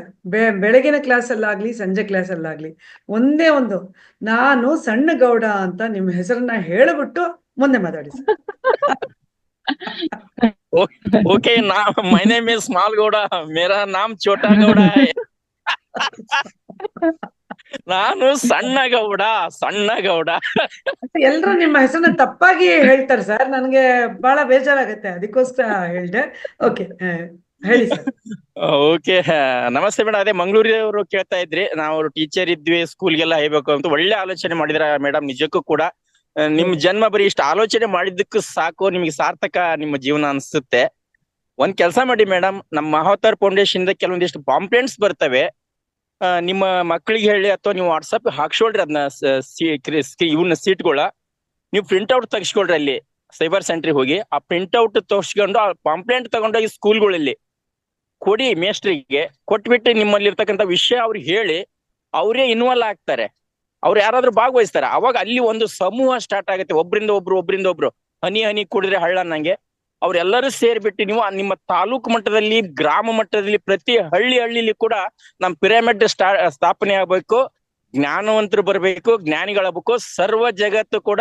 ಬೆಳಗಿನ ಕ್ಲಾಸಲ್ಲಾಗ್ಲಿ ಸಂಜೆ ಕ್ಲಾಸಲ್ಲಾಗ್ಲಿ ಒಂದೇ ಒಂದು, ನಾನು ಸಣ್ಣ ಗೌಡ ಅಂತ ನಿಮ್ಮ ಹೆಸರನ್ನ ಹೇಳ್ಬಿಟ್ಟು ಮುಂದೆ ಮಾತಾಡಿ sir. Okay, my name is small Gowda, ಮೇರಾ ನಾಮ್ ಛೋಟಾ ಗೌಡ. ನಾನು ಸಣ್ಣ ಗೌಡ. ಎಲ್ರು ನಿಮ್ಮ ಹೆಸರನ್ನ ತಪ್ಪಾಗಿ ಹೇಳ್ತಾರೆ ಸರ್, ನನಗೆ ಬಹಳ ಬೇಜಾರಾಗತ್ತೆ, ಅದಕ್ಕೋಸ್ಕರ ಹೇಳ್ದೆ. ಓಕೆ, ಹೇಳಿ ಸರ್. ಓಕೆ, ನಮಸ್ತೆ ಮೇಡಮ್. ಅದೇ ಮಂಗಳೂರವರು ಕೇಳ್ತಾ ಇದ್ರಿ, ನಾವು ಟೀಚರ್ ಇದ್ವಿ, ಸ್ಕೂಲ್ಗೆಲ್ಲ ಹೋಗ್ಬೇಕು ಅಂತ ಒಳ್ಳೆ ಆಲೋಚನೆ ಮಾಡಿದ್ರ ಮೇಡಮ್. ನಿಜಕ್ಕೂ ಕೂಡ ನಿಮ್ ಜನ್ಮ ಬರೀ ಇಷ್ಟು ಆಲೋಚನೆ ಮಾಡಿದ್ದಕ್ಕೂ ಸಾಕು, ನಿಮ್ಗೆ ಸಾರ್ಥಕ ನಿಮ್ಮ ಜೀವನ ಅನ್ಸುತ್ತೆ. ಒಂದ್ ಕೆಲಸ ಮಾಡಿ ಮೇಡಮ್, ನಮ್ಮ ಮಹಾವತಾರ್ ಫೌಂಡೇಶನ್ ಇಂದ ಕೆಲವೊಂದಿಷ್ಟು ಪಾಂಪ್ಲೆಂಟ್ಸ್ ಬರ್ತವೆ, ನಿಮ್ಮ ಮಕ್ಕಳಿಗೆ ಹೇಳಿ ಅಥವಾ ನೀವು ವಾಟ್ಸಪ್ ಹಾಕ್ಸ್ಕೊಳ್ರಿ ಅದನ್ನ, ಇವನ್ನ ಸೀಟ್ಗಳ ನೀವು ಪ್ರಿಂಟ್ ಔಟ್ ತೆಗಿಸ್ಕೊಳ್ರಿ. ಅಲ್ಲಿ ಸೈಬರ್ ಸೆಂಟ್ರಿಗೆ ಹೋಗಿ ಆ ಪ್ರಿಂಟ್ ಔಟ್ ತೋರಿಸ್ಕೊಂಡು ಆ ಪಾಂಪ್ಲೆಂಟ್ ತಗೊಂಡೋಗಿ ಸ್ಕೂಲ್ಗಳಲ್ಲಿ ಕೊಡಿ, ಮೇಸ್ಟ್ರಿಗೆ ಕೊಟ್ಬಿಟ್ಟು ನಿಮ್ಮಲ್ಲಿ ಇರ್ತಕ್ಕಂಥ ವಿಷಯ ಅವ್ರಿಗೆ ಹೇಳಿ, ಅವರೇ ಇನ್ವಾಲ್ವ್ ಆಗ್ತಾರೆ, ಅವ್ರು ಯಾರಾದ್ರೂ ಭಾಗವಹಿಸ್ತಾರೆ. ಅವಾಗ ಅಲ್ಲಿ ಒಂದು ಸಮೂಹ ಸ್ಟಾರ್ಟ್ ಆಗುತ್ತೆ, ಒಬ್ರಿಂದ ಒಬ್ರು ಹನಿ ಹನಿ ಕುಡಿದ್ರೆ ಹಳ್ಳ ಅನ್ನಂಗೆ. ಅವ್ರೆಲ್ಲರೂ ಸೇರ್ಬಿಟ್ಟು ನೀವು ನಿಮ್ಮ ತಾಲೂಕು ಮಟ್ಟದಲ್ಲಿ, ಗ್ರಾಮ ಮಟ್ಟದಲ್ಲಿ, ಪ್ರತಿ ಹಳ್ಳಿಲಿ ಕೂಡ ನಮ್ ಪಿರಮಿಡ್ ಸ್ಥಾಪನೆ ಆಗ್ಬೇಕು, ಜ್ಞಾನವಂತರು ಬರ್ಬೇಕು, ಜ್ಞಾನಿಗಳಾಗಬೇಕು. ಸರ್ವ ಜಗತ್ತು ಕೂಡ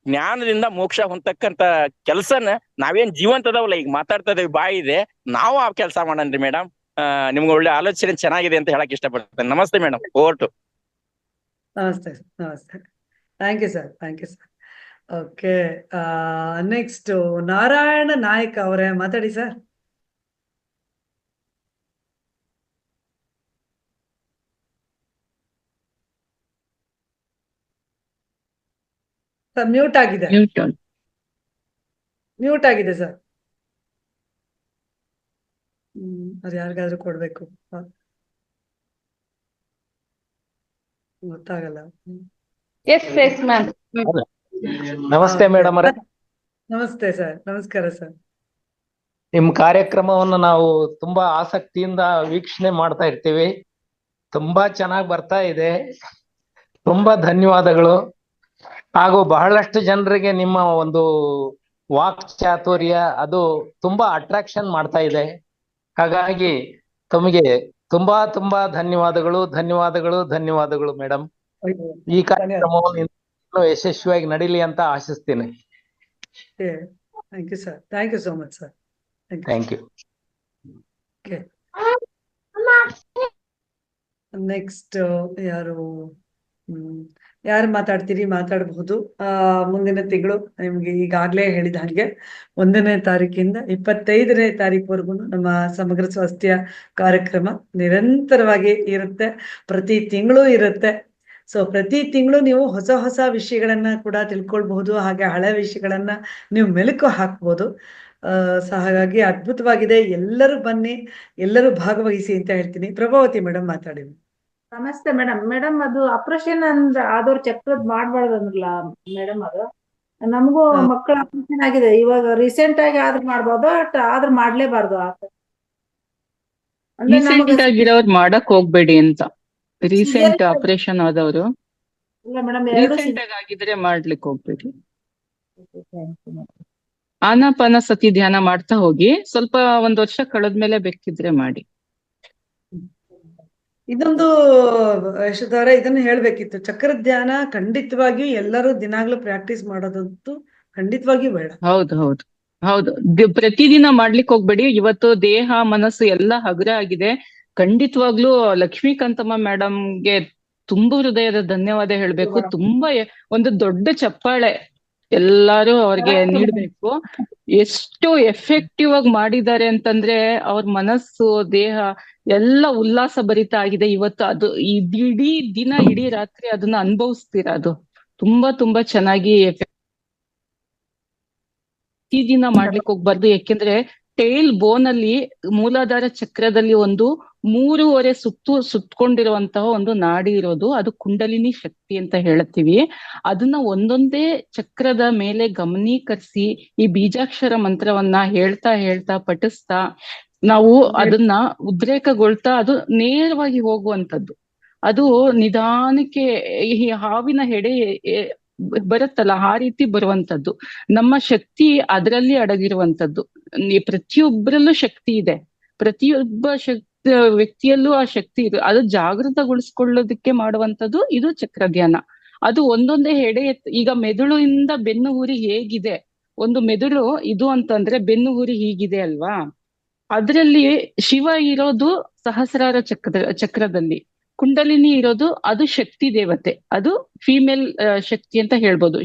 ಜ್ಞಾನದಿಂದ ಮೋಕ್ಷ ಹೊಂದತಕ್ಕಂತ ಕೆಲ್ಸನ ನಾವೇನ್ ಜೀವಂತ ಅದಾವಲ್ಲ, ಈಗ ಮಾತಾಡ್ತಾ ಇದೇವಿ, ಬಾಯಿ ಇದೆ, ನಾವು ಆ ಕೆಲಸ ಮಾಡನ್ರಿ ಮೇಡಮ್. ನಿಮ್ಗೆ ಒಳ್ಳೆ ಆಲೋಚನೆ ಚೆನ್ನಾಗಿದೆ ಅಂತ ಹೇಳಕ್ ಇಷ್ಟಪಡ್ತೇನೆ. ನಮಸ್ತೆ ಮೇಡಮ್, ಓವರ್ ಟು. ನಮಸ್ತೆ thank you sir. Okay, next Narayana Nayak ಅವರೇ ಮಾತಾಡಿ ಸರ್. ಮ್ಯೂಟ್ ಆಗಿದೆ ಸರ್. ಅದು ಯಾರಿಗಾದ್ರೂ ಕೊಡ್ಬೇಕು, ಗೊತ್ತಾಗಲ್ಲ. ನಮಸ್ತೆ ಮೇಡಮ್ ಅವರೇ. ನಮಸ್ತೆ ಸರ್, ನಮಸ್ಕಾರ ಸರ್. ನಿಮ್ ಕಾರ್ಯಕ್ರಮವನ್ನು ನಾವು ತುಂಬಾ ಆಸಕ್ತಿಯಿಂದ ವೀಕ್ಷಣೆ ಮಾಡ್ತಾ ಇರ್ತೀವಿ. ತುಂಬಾ ಚೆನ್ನಾಗಿ ಬರ್ತಾ ಇದೆ, ತುಂಬಾ ಧನ್ಯವಾದಗಳು. ಹಾಗೂ ಬಹಳಷ್ಟು ಜನರಿಗೆ ನಿಮ್ಮ ಒಂದು ವಾಕ್ ಚಾತುರ್ಯ ಅದು ತುಂಬಾ ಅಟ್ರಾಕ್ಷನ್ ಮಾಡ್ತಾ ಇದೆ. ಹಾಗಾಗಿ ತಮಗೆ ತುಂಬಾ ಧನ್ಯವಾದಗಳು ಮೇಡಮ್. ಈ ಕಾರ್ಯಕ್ರಮವನ್ನು ಯಶಸ್ವಿಯಾಗಿ ನಡೀಲಿ ಅಂತ ಆಶಿಸ್ತೀನಿ. Thank you sir, thank you so much sir. Thank you. Next ಯಾರು ಮಾತಾಡ್ತೀರಿ? ಮಾತಾಡಬಹುದು. ಮುಂದಿನ ತಿಂಗಳು ನಿಮ್ಗೆ ಈಗಾಗ್ಲೇ ಹೇಳಿದ ಹಾಗೆ 1ನೇ ತಾರೀಕಿಂದ 25ನೇ ತಾರೀಕುವರೆಗೂ ನಮ್ಮ ಸಮಗ್ರ ಸ್ವಾಸ್ಥ್ಯ ಕಾರ್ಯಕ್ರಮ ನಿರಂತರವಾಗಿ ಇರುತ್ತೆ, ಪ್ರತಿ ತಿಂಗಳು ಇರುತ್ತೆ. ಸೊ ಪ್ರತಿ ತಿಂಗಳು ನೀವು ಹೊಸ ವಿಷಯಗಳನ್ನ ಕೂಡ ತಿಳ್ಕೊಳ್ಬಹುದು, ಹಾಗೆ ಹಳೆ ವಿಷಯಗಳನ್ನ ನೀವು ಮೆಲುಕು ಹಾಕ್ಬೋದು. ಸೊ ಹಾಗಾಗಿ ಅದ್ಭುತವಾಗಿದೆ. ಎಲ್ಲರೂ ಬನ್ನಿ, ಎಲ್ಲರೂ ಭಾಗವಹಿಸಿ ಅಂತ ಹೇಳ್ತೀನಿ. ಪ್ರಭಾವತಿ ಮೇಡಮ್ ಮಾತಾಡಿ. ನಮಸ್ತೆ ಮೇಡಮ್. ಅದು ಆಪರೇಷನ್ ಆದವ್ರು ಚಕ್ರದ್ ಮಾಡ್ಬಾರ್ದು ಅಂದ್ರಲ್ಲ ಮೇಡಮ್, ಅದು ನಮಗೂ ಮಕ್ಕಳ ಆಪರೇಷನ್ ಆಗಿದೆ. ಇವಾಗ ರೀಸೆಂಟ್ ಆಗಿ ಆದ್ರೂ ಮಾಡ್ಬೋದು, ಆದ್ರೂ ಮಾಡ್ಲೇಬಾರ್ದು. ರೀಸೆಂಟ್ ಆಗಿರೋರು ಮಾಡಕ್ ಹೋಗ್ಬೇಡಿ ಅಂತ. ರೀಸೆಂಟ್ ಆಪರೇಷನ್ ಆದವರು ರೀಸೆಂಟ್ ಆಗಿದ್ರೆ ಮಾಡ್ಲಿಕ್ಕೆ ಹೋಗ್ಬೇಡಿ. ಆನಾಪಾನಸತಿ ಧ್ಯಾನ ಮಾಡ್ತಾ ಹೋಗಿ, ಸ್ವಲ್ಪ 1 ವರ್ಷ ಕಳೆದ್ಮೇಲೆ ಬೇಕಿದ್ರೆ ಮಾಡಿ. ಇದೊಂದು ಯಶೋಧವ್ರೆ, ಇದನ್ನ ಹೇಳ್ಬೇಕಿತ್ತು. ಚಕ್ರ ಧ್ಯಾನ ಖಂಡಿತವಾಗಿಯೂ ಎಲ್ಲರೂ ದಿನಾಗ್ಲೂ ಪ್ರಾಕ್ಟೀಸ್ ಮಾಡೋದಂತೂ ಖಂಡಿತವಾಗಿಯೂ ಬೇಡ. ಹೌದು, ಪ್ರತಿದಿನ ಮಾಡ್ಲಿಕ್ಕೆ ಹೋಗ್ಬೇಡಿ. ಇವತ್ತು ದೇಹ ಮನಸ್ಸು ಎಲ್ಲ ಹಗುರ ಆಗಿದೆ. ಖಂಡಿತವಾಗ್ಲೂ ಲಕ್ಷ್ಮೀಕಾಂತಮ್ಮ ಮೇಡಮ್ಗೆ ತುಂಬಾ ಹೃದಯದ ಧನ್ಯವಾದ ಹೇಳ್ಬೇಕು. ತುಂಬಾ ಒಂದು ದೊಡ್ಡ ಚಪ್ಪಾಳೆ ಎಲ್ಲಾರು ಅವ್ರಿಗೆ ನೀಡ್ಬೇಕು. ಎಷ್ಟು ಎಫೆಕ್ಟಿವ್ ಆಗಿ ಮಾಡಿದ್ದಾರೆ ಅಂತಂದ್ರೆ, ಅವ್ರ ಮನಸ್ಸು ದೇಹ ಎಲ್ಲ ಉಲ್ಲಾಸ ಭರಿತ ಆಗಿದೆ ಇವತ್ತು. ಅದು ಇಡೀ ದಿನ ಇಡೀ ರಾತ್ರಿ ಅದನ್ನ ಅನುಭವಿಸ್ತೀರಾ. ಅದು ತುಂಬಾ ಚೆನ್ನಾಗಿ. ಪ್ರತಿದಿನ ಮಾಡ್ಲಿಕ್ಕೆ ಹೋಗ್ಬಾರ್ದು, ಯಾಕೆಂದ್ರೆ ಟೇಲ್ ಬೋನ್ ಅಲ್ಲಿ ಮೂಲಾಧಾರ ಚಕ್ರದಲ್ಲಿ ಒಂದು 3.5 ಸುತ್ತಕೊಂಡಿರುವಂತಹ ಒಂದು ನಾಡಿ ಇರೋದು, ಅದು ಕುಂಡಲಿನಿ ಶಕ್ತಿ ಅಂತ ಹೇಳ್ತೀವಿ. ಅದನ್ನ ಒಂದೊಂದೇ ಚಕ್ರದ ಮೇಲೆ ಗಮನೀಕರಿಸಿ ಈ ಬೀಜಾಕ್ಷರ ಮಂತ್ರವನ್ನ ಹೇಳ್ತಾ ಹೇಳ್ತಾ ಪಠಿಸ್ತಾ ನಾವು ಅದನ್ನ ಉದ್ರೇಕಗೊಳ್ತಾ ಅದು ನೇರವಾಗಿ ಹೋಗುವಂತದ್ದು. ಅದು ನಿಧಾನಕ್ಕೆ ಈ ಹಾವಿನ ಹೆಡೆ ಬರುತ್ತಲ್ಲ, ಆ ರೀತಿ ಬರುವಂತದ್ದು. ನಮ್ಮ ಶಕ್ತಿ ಅದರಲ್ಲಿ ಅಡಗಿರುವಂತದ್ದು. ಪ್ರತಿಯೊಬ್ಬರಲ್ಲೂ ಶಕ್ತಿ ಇದೆ, ಪ್ರತಿಯೊಬ್ಬ ವ್ಯಕ್ತಿಯಲ್ಲೂ ಆ ಶಕ್ತಿ ಇದೆ. ಅದು ಜಾಗೃತಗೊಳಿಸ್ಕೊಳ್ಳೋದಕ್ಕೆ ಮಾಡುವಂತದ್ದು ಇದು ಚಕ್ರ ಧ್ಯಾನ. ಅದು ಒಂದೊಂದೇ ಹೆಡೆ ಈಗ ಮೆದುಳಿಂದ ಬೆನ್ನು ಹುರಿ ಹೇಗಿದೆ, ಒಂದು ಮೆದುಳು ಇದು ಅಂತಂದ್ರೆ ಬೆನ್ನು ಹುರಿ ಹೀಗಿದೆ ಅಲ್ವಾ, ಅದ್ರಲ್ಲಿ ಶಿವ ಇರೋದು ಸಹಸ್ರಾರ ಚಕ್ರದಲ್ಲಿ, ಕುಂಡಲಿನಿ ಇರೋದು ಅದು ಶಕ್ತಿ ದೇವತೆ, ಅದು ಫೀಮೇಲ್ ಶಕ್ತಿ ಅಂತ ಹೇಳ್ಬೋದು.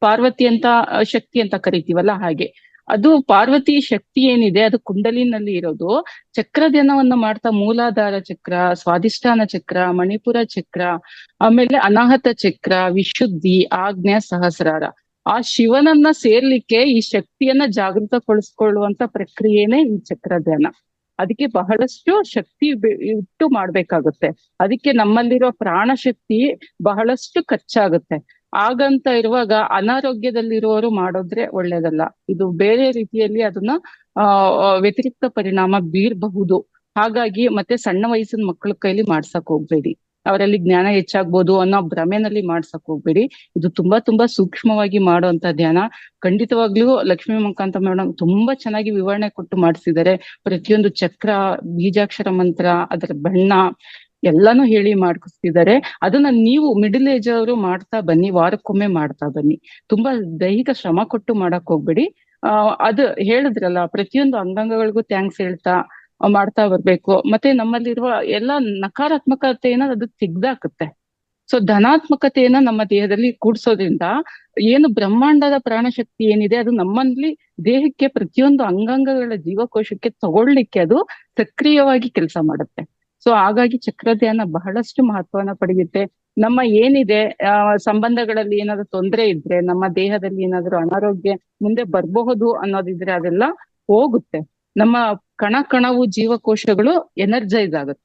ಪಾರ್ವತಿ ಅಂತ ಶಕ್ತಿ ಅಂತ ಕರಿತೀವಲ್ಲ ಹಾಗೆ. ಅದು ಪಾರ್ವತಿ ಶಕ್ತಿ ಏನಿದೆ ಅದು ಕುಂಡಲಿನಲ್ಲಿ ಇರೋದು. ಚಕ್ರ ಧ್ಯಾನವನ್ನ ಮಾಡ್ತಾ ಮೂಲಾಧಾರ ಚಕ್ರ, ಸ್ವಾಧಿಷ್ಠಾನ ಚಕ್ರ, ಮಣಿಪುರ ಚಕ್ರ, ಆಮೇಲೆ ಅನಾಹತ ಚಕ್ರ, ವಿಶುದ್ಧಿ, ಆಜ್ಞಾ, ಸಹಸ್ರಾರ, ಆ ಶಿವನನ್ನ ಸೇರ್ಲಿಕ್ಕೆ ಈ ಶಕ್ತಿಯನ್ನ ಜಾಗೃತಗೊಳಿಸ್ಕೊಳ್ಳುವಂತ ಪ್ರಕ್ರಿಯೆನೇ ಈ ಚಕ್ರ ಧ್ಯಾನ. ಅದಕ್ಕೆ ಬಹಳಷ್ಟು ಶಕ್ತಿ ಇಟ್ಟು ಮಾಡ್ಬೇಕಾಗುತ್ತೆ. ಅದಕ್ಕೆ ನಮ್ಮಲ್ಲಿರೋ ಪ್ರಾಣ ಶಕ್ತಿ ಬಹಳಷ್ಟು ಖರ್ಚಾಗುತ್ತೆ. ಹಾಗಂತ ಇರುವಾಗ ಅನಾರೋಗ್ಯದಲ್ಲಿರುವವರು ಮಾಡೋದ್ರೆ ಒಳ್ಳೇದಲ್ಲ. ಇದು ಬೇರೆ ರೀತಿಯಲ್ಲಿ ಅದನ್ನ ವ್ಯತಿರಿಕ್ತ ಪರಿಣಾಮ ಬೀರಬಹುದು. ಹಾಗಾಗಿ ಮತ್ತೆ ಸಣ್ಣ ವಯಸ್ಸಿನ ಮಕ್ಕಳ ಕೈಲಿ ಮಾಡ್ಸಕ್ ಹೋಗ್ಬೇಡಿ, ಅವರಲ್ಲಿ ಜ್ಞಾನ ಹೆಚ್ಚಾಗ್ಬೋದು ಅನ್ನೋ ಭ್ರಮೆನಲ್ಲಿ ಮಾಡ್ಸಕ್ ಹೋಗ್ಬೇಡಿ. ಇದು ತುಂಬಾ ಸೂಕ್ಷ್ಮವಾಗಿ ಮಾಡುವಂತ ಧ್ಯಾನ. ಖಂಡಿತವಾಗ್ಲೂ ಲಕ್ಷ್ಮೀ ಮುಖಾಂತ ಮೇಡಮ್ ತುಂಬಾ ಚೆನ್ನಾಗಿ ವಿವರಣೆ ಕೊಟ್ಟು ಮಾಡಿಸಿದ್ದಾರೆ. ಪ್ರತಿಯೊಂದು ಚಕ್ರ, ಬೀಜಾಕ್ಷರ ಮಂತ್ರ, ಅದರ ಬಣ್ಣ ಎಲ್ಲಾನು ಹೇಳಿ ಮಾಡ್ಕೊಸ್ತಿದ್ದಾರೆ. ಅದನ್ನ ನೀವು ಮಿಡಲ್ ಏಜ್ ಅವರು ಮಾಡ್ತಾ ಬನ್ನಿ, ವಾರಕ್ಕೊಮ್ಮೆ ಮಾಡ್ತಾ ಬನ್ನಿ. ತುಂಬಾ ದೈಹಿಕ ಶ್ರಮ ಕೊಟ್ಟು ಮಾಡಕ್ ಹೋಗ್ಬೇಡಿ. ಅದು ಹೇಳಿದ್ರಲ್ಲ, ಪ್ರತಿಯೊಂದು ಅಂಗಾಂಗಗಳಿಗೂ ಥ್ಯಾಂಕ್ಸ್ ಹೇಳ್ತಾ ಮಾಡ್ತಾ ಬರ್ಬೇಕು. ಮತ್ತೆ ನಮ್ಮಲ್ಲಿರುವ ಎಲ್ಲಾ ನಕಾರಾತ್ಮಕತೆಯನ್ನ ಅದು ತೆಗ್ದಾಕುತ್ತೆ. ಸೊ ಧನಾತ್ಮಕತೆಯನ್ನ ನಮ್ಮ ದೇಹದಲ್ಲಿ ಕೂಡ್ಸೋದ್ರಿಂದ ಏನು ಬ್ರಹ್ಮಾಂಡದ ಪ್ರಾಣಶಕ್ತಿ ಏನಿದೆ ಅದು ನಮ್ಮಲ್ಲಿ ದೇಹಕ್ಕೆ ಪ್ರತಿಯೊಂದು ಅಂಗಾಂಗಗಳ ಜೀವಕೋಶಕ್ಕೆ ತಗೊಳ್ಳಿಕ್ಕೆ ಅದು ಸಕ್ರಿಯವಾಗಿ ಕೆಲಸ ಮಾಡುತ್ತೆ. ಸೊ ಹಾಗಾಗಿ ಚಕ್ರ ಧ್ಯಾನ ಬಹಳಷ್ಟು ಮಹತ್ವನ ಪಡೆಯುತ್ತೆ. ನಮ್ಮ ಏನಿದೆ ಸಂಬಂಧಗಳಲ್ಲಿ ಏನಾದ್ರು ತೊಂದರೆ ಇದ್ರೆ, ನಮ್ಮ ದೇಹದಲ್ಲಿ ಏನಾದ್ರು ಅನಾರೋಗ್ಯ ಮುಂದೆ ಬರಬಹುದು ಅನ್ನೋದಿದ್ರೆ ಅದೆಲ್ಲ ಹೋಗುತ್ತೆ. ನಮ್ಮ ಕಣವು ಜೀವಕೋಶಗಳು ಎನರ್ಜೈಸ್ ಆಗುತ್ತೆ.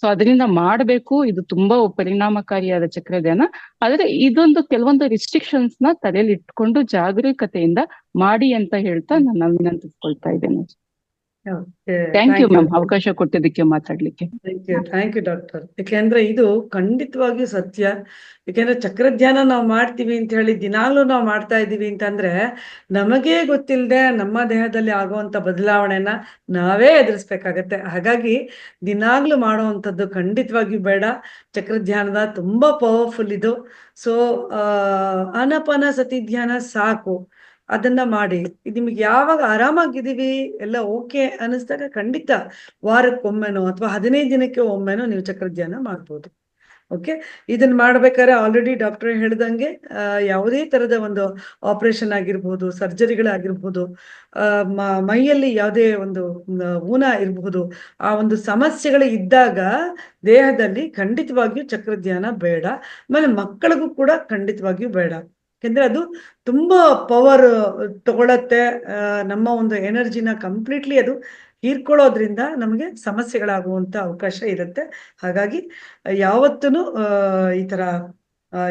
ಸೊ ಅದರಿಂದ ಮಾಡ್ಬೇಕು. ಇದು ತುಂಬಾ ಪರಿಣಾಮಕಾರಿಯಾದ ಚಕ್ರ ಧ್ಯಾನ. ಆದ್ರೆ ಇದೊಂದು ಕೆಲವೊಂದು ರಿಸ್ಟ್ರಿಕ್ಷನ್ಸ್ ನ ತಲೆಯಲ್ಲಿ ಇಟ್ಕೊಂಡು ಜಾಗರೂಕತೆಯಿಂದ ಮಾಡಿ ಅಂತ ಹೇಳ್ತಾ ನಾನು ವಿನಂತಿಸ್ಕೊಳ್ತಾ ಇದ್ದೇನೆ. ಥ್ಯಾಂಕ್ ಯು ಮ್ಯಾಮ್, ಅವಕಾಶ ಕೊಟ್ಟಿದ್ದಕ್ಕೆ ಮಾತಾಡ್ಲಿಕ್ಕೆ. Thank you doctor. ಯಾಕೆಂದ್ರೆ ಇದು ಖಂಡಿತವಾಗಿಯೂ ಸತ್ಯ. ಯಾಕೆಂದ್ರೆ ಚಕ್ರ ಧ್ಯಾನ ನಾವು ಮಾಡ್ತೀವಿ ಅಂತ ಹೇಳಿ ದಿನಾಗ್ಲೂ ನಾವು ಮಾಡ್ತಾ ಇದ್ದೀವಿ ಅಂತಂದ್ರೆ ನಮಗೇ ಗೊತ್ತಿಲ್ಲದೆ ನಮ್ಮ ದೇಹದಲ್ಲಿ ಆಗುವಂತ ಬದಲಾವಣೆನ ನಾವೇ ಎದುರಿಸ್ಬೇಕಾಗತ್ತೆ. ಹಾಗಾಗಿ ದಿನಾಗ್ಲೂ ಮಾಡುವಂಥದ್ದು ಖಂಡಿತವಾಗಿಯೂ ಬೇಡ. ಚಕ್ರ ಧ್ಯಾನದ ತುಂಬಾ ಪವರ್ಫುಲ್ ಇದು. ಸೊ ಆನಾಪಾನ ಸತಿ ಧ್ಯಾನ ಸಾಕು, ಅದನ್ನ ಮಾಡಿ. ನಿಮ್ಗೆ ಯಾವಾಗ ಆರಾಮಾಗಿದ್ದೀವಿ ಎಲ್ಲ ಓಕೆ ಅನಿಸ್ದಾಗ ಖಂಡಿತ ವಾರಕ್ಕೊಮ್ಮೆನೋ ಅಥವಾ 15 ದಿನಕ್ಕೆ ಒಮ್ಮೆನೋ ನೀವು ಚಕ್ರ ಧ್ಯಾನ ಮಾಡ್ಬೋದು. ಓಕೆ, ಇದನ್ನ ಮಾಡ್ಬೇಕಾದ್ರೆ ಆಲ್ರೆಡಿ ಡಾಕ್ಟರ್ ಹೇಳ್ದಂಗೆ ಯಾವುದೇ ತರದ ಒಂದು ಆಪರೇಷನ್ ಆಗಿರ್ಬೋದು, ಸರ್ಜರಿಗಳಾಗಿರ್ಬೋದು, ಮೈಯಲ್ಲಿ ಯಾವುದೇ ಒಂದು ಊನ ಇರಬಹುದು, ಆ ಒಂದು ಸಮಸ್ಯೆಗಳು ಇದ್ದಾಗ ದೇಹದಲ್ಲಿ ಖಂಡಿತವಾಗಿಯೂ ಚಕ್ರ ಧ್ಯಾನ ಬೇಡ. ಆಮೇಲೆ ಮಕ್ಕಳಿಗೂ ಕೂಡ ಖಂಡಿತವಾಗಿಯೂ ಬೇಡ. ಯಾಕೆಂದ್ರೆ ಅದು ತುಂಬಾ ಪವರ್ ತಗೊಳತ್ತೆ. ನಮ್ಮ ಒಂದು ಎನರ್ಜಿನ ಕಂಪ್ಲೀಟ್ಲಿ ಅದು ಹೀರ್ಕೊಳ್ಳೋದ್ರಿಂದ ನಮಗೆ ಸಮಸ್ಯೆಗಳಾಗುವಂತ ಅವಕಾಶ ಇರುತ್ತೆ. ಹಾಗಾಗಿ ಯಾವತ್ತೂ ಈ ತರ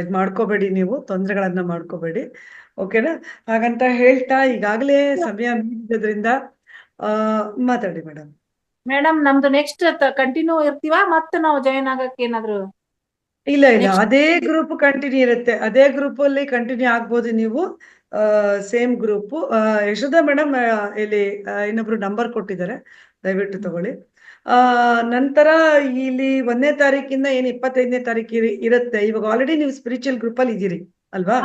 ಇದ್ ಮಾಡ್ಕೋಬೇಡಿ, ನೀವು ತೊಂದರೆಗಳನ್ನ ಮಾಡ್ಕೋಬೇಡಿ. ಓಕೆನಾ? ಹಾಗಂತ ಹೇಳ್ತಾ ಈಗಾಗಲೇ ಸಮಯ ಮೀರಿದ್ರಿಂದ ಮಾತಾಡಿ ಮೇಡಮ್. ಮೇಡಮ್, ನಮ್ದು ನೆಕ್ಸ್ಟ್ ಕಂಟಿನ್ಯೂ ಇರ್ತೀವಾ ಮತ್ತೆ ನಾವು ಜಾಯಿನ್ ಆಗಕ್ಕೆ ಏನಾದ್ರು? ಇಲ್ಲ, ಅದೇ ಗ್ರೂಪ್ ಕಂಟಿನ್ಯೂ ಇರುತ್ತೆ. ಅದೇ ಗ್ರೂಪ್ ಅಲ್ಲಿ ಕಂಟಿನ್ಯೂ ಆಗ್ಬೋದು ನೀವು. Same group. ಯಶೋಧ ಮೇಡಮ್ ಇಲ್ಲಿ ಇನ್ನೊಬ್ರು ನಂಬರ್ ಕೊಟ್ಟಿದ್ದಾರೆ, ದಯವಿಟ್ಟು ತಗೊಳ್ಳಿ. ನಂತರ ಇಲ್ಲಿ 1ನೇ ತಾರೀಕಿಂದ ಏನು 25ನೇ ತಾರೀಕು ಇರುತ್ತೆ. ಇವಾಗ ಆಲ್ರೆಡಿ ನೀವು ಸ್ಪಿರಿಚುವಲ್ ಗ್ರೂಪ್ ಅಲ್ಲಿ ಇದ್ದೀರಿ ಅಲ್ವಾ?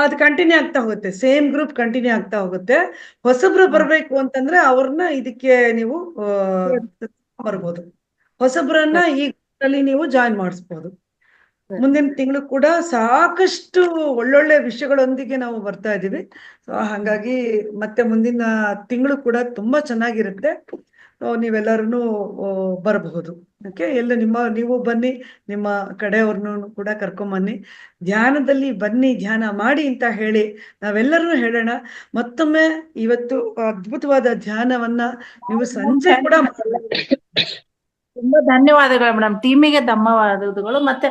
ಅದು ಕಂಟಿನ್ಯೂ ಆಗ್ತಾ ಹೋಗುತ್ತೆ. ಸೇಮ್ ಗ್ರೂಪ್ ಕಂಟಿನ್ಯೂ ಆಗ್ತಾ ಹೋಗುತ್ತೆ. ಹೊಸಬ್ರು ಬರ್ಬೇಕು ಅಂತಂದ್ರೆ ಅವ್ರನ್ನ ಇದಕ್ಕೆ ನೀವು ಬರ್ಬೋದು. ಹೊಸಬ್ರನ್ನ ಈ ಅಲ್ಲಿ ನೀವು ಜಾಯಿನ್ ಮಾಡಿಸ್ಬೋದು. ಮುಂದಿನ ತಿಂಗಳು ಕೂಡ ಸಾಕಷ್ಟು ಒಳ್ಳೊಳ್ಳೆ ವಿಷಯಗಳೊಂದಿಗೆ ನಾವು ಬರ್ತಾ ಇದ್ದೀವಿ. ಹಾಗಾಗಿ ಮತ್ತೆ ಮುಂದಿನ ತಿಂಗಳು ಕೂಡ ತುಂಬಾ ಚೆನ್ನಾಗಿರುತ್ತೆ. ನೀವೆಲ್ಲರೂ ಬರಬಹುದು. ಓಕೆ, ಎಲ್ಲ ನೀವು ಬನ್ನಿ, ನಿಮ್ಮ ಕಡೆಯವ್ರನ್ನೂ ಕೂಡ ಕರ್ಕೊಂಬನ್ನಿ, ಧ್ಯಾನದಲ್ಲಿ ಬನ್ನಿ, ಧ್ಯಾನ ಮಾಡಿ ಅಂತ ಹೇಳಿ ನಾವೆಲ್ಲರೂ ಹೇಳೋಣ. ಮತ್ತೊಮ್ಮೆ ಇವತ್ತು ಅದ್ಭುತವಾದ ಧ್ಯಾನವನ್ನ ನೀವು ಸಂಜೆ ಕೂಡ ತುಂಬಾ ಧನ್ಯವಾದಗಳು ಮೇಡಮ್, ಟೀಮಿಗೆ ಧನ್ಯವಾದಗಳು. ಮತ್ತೆ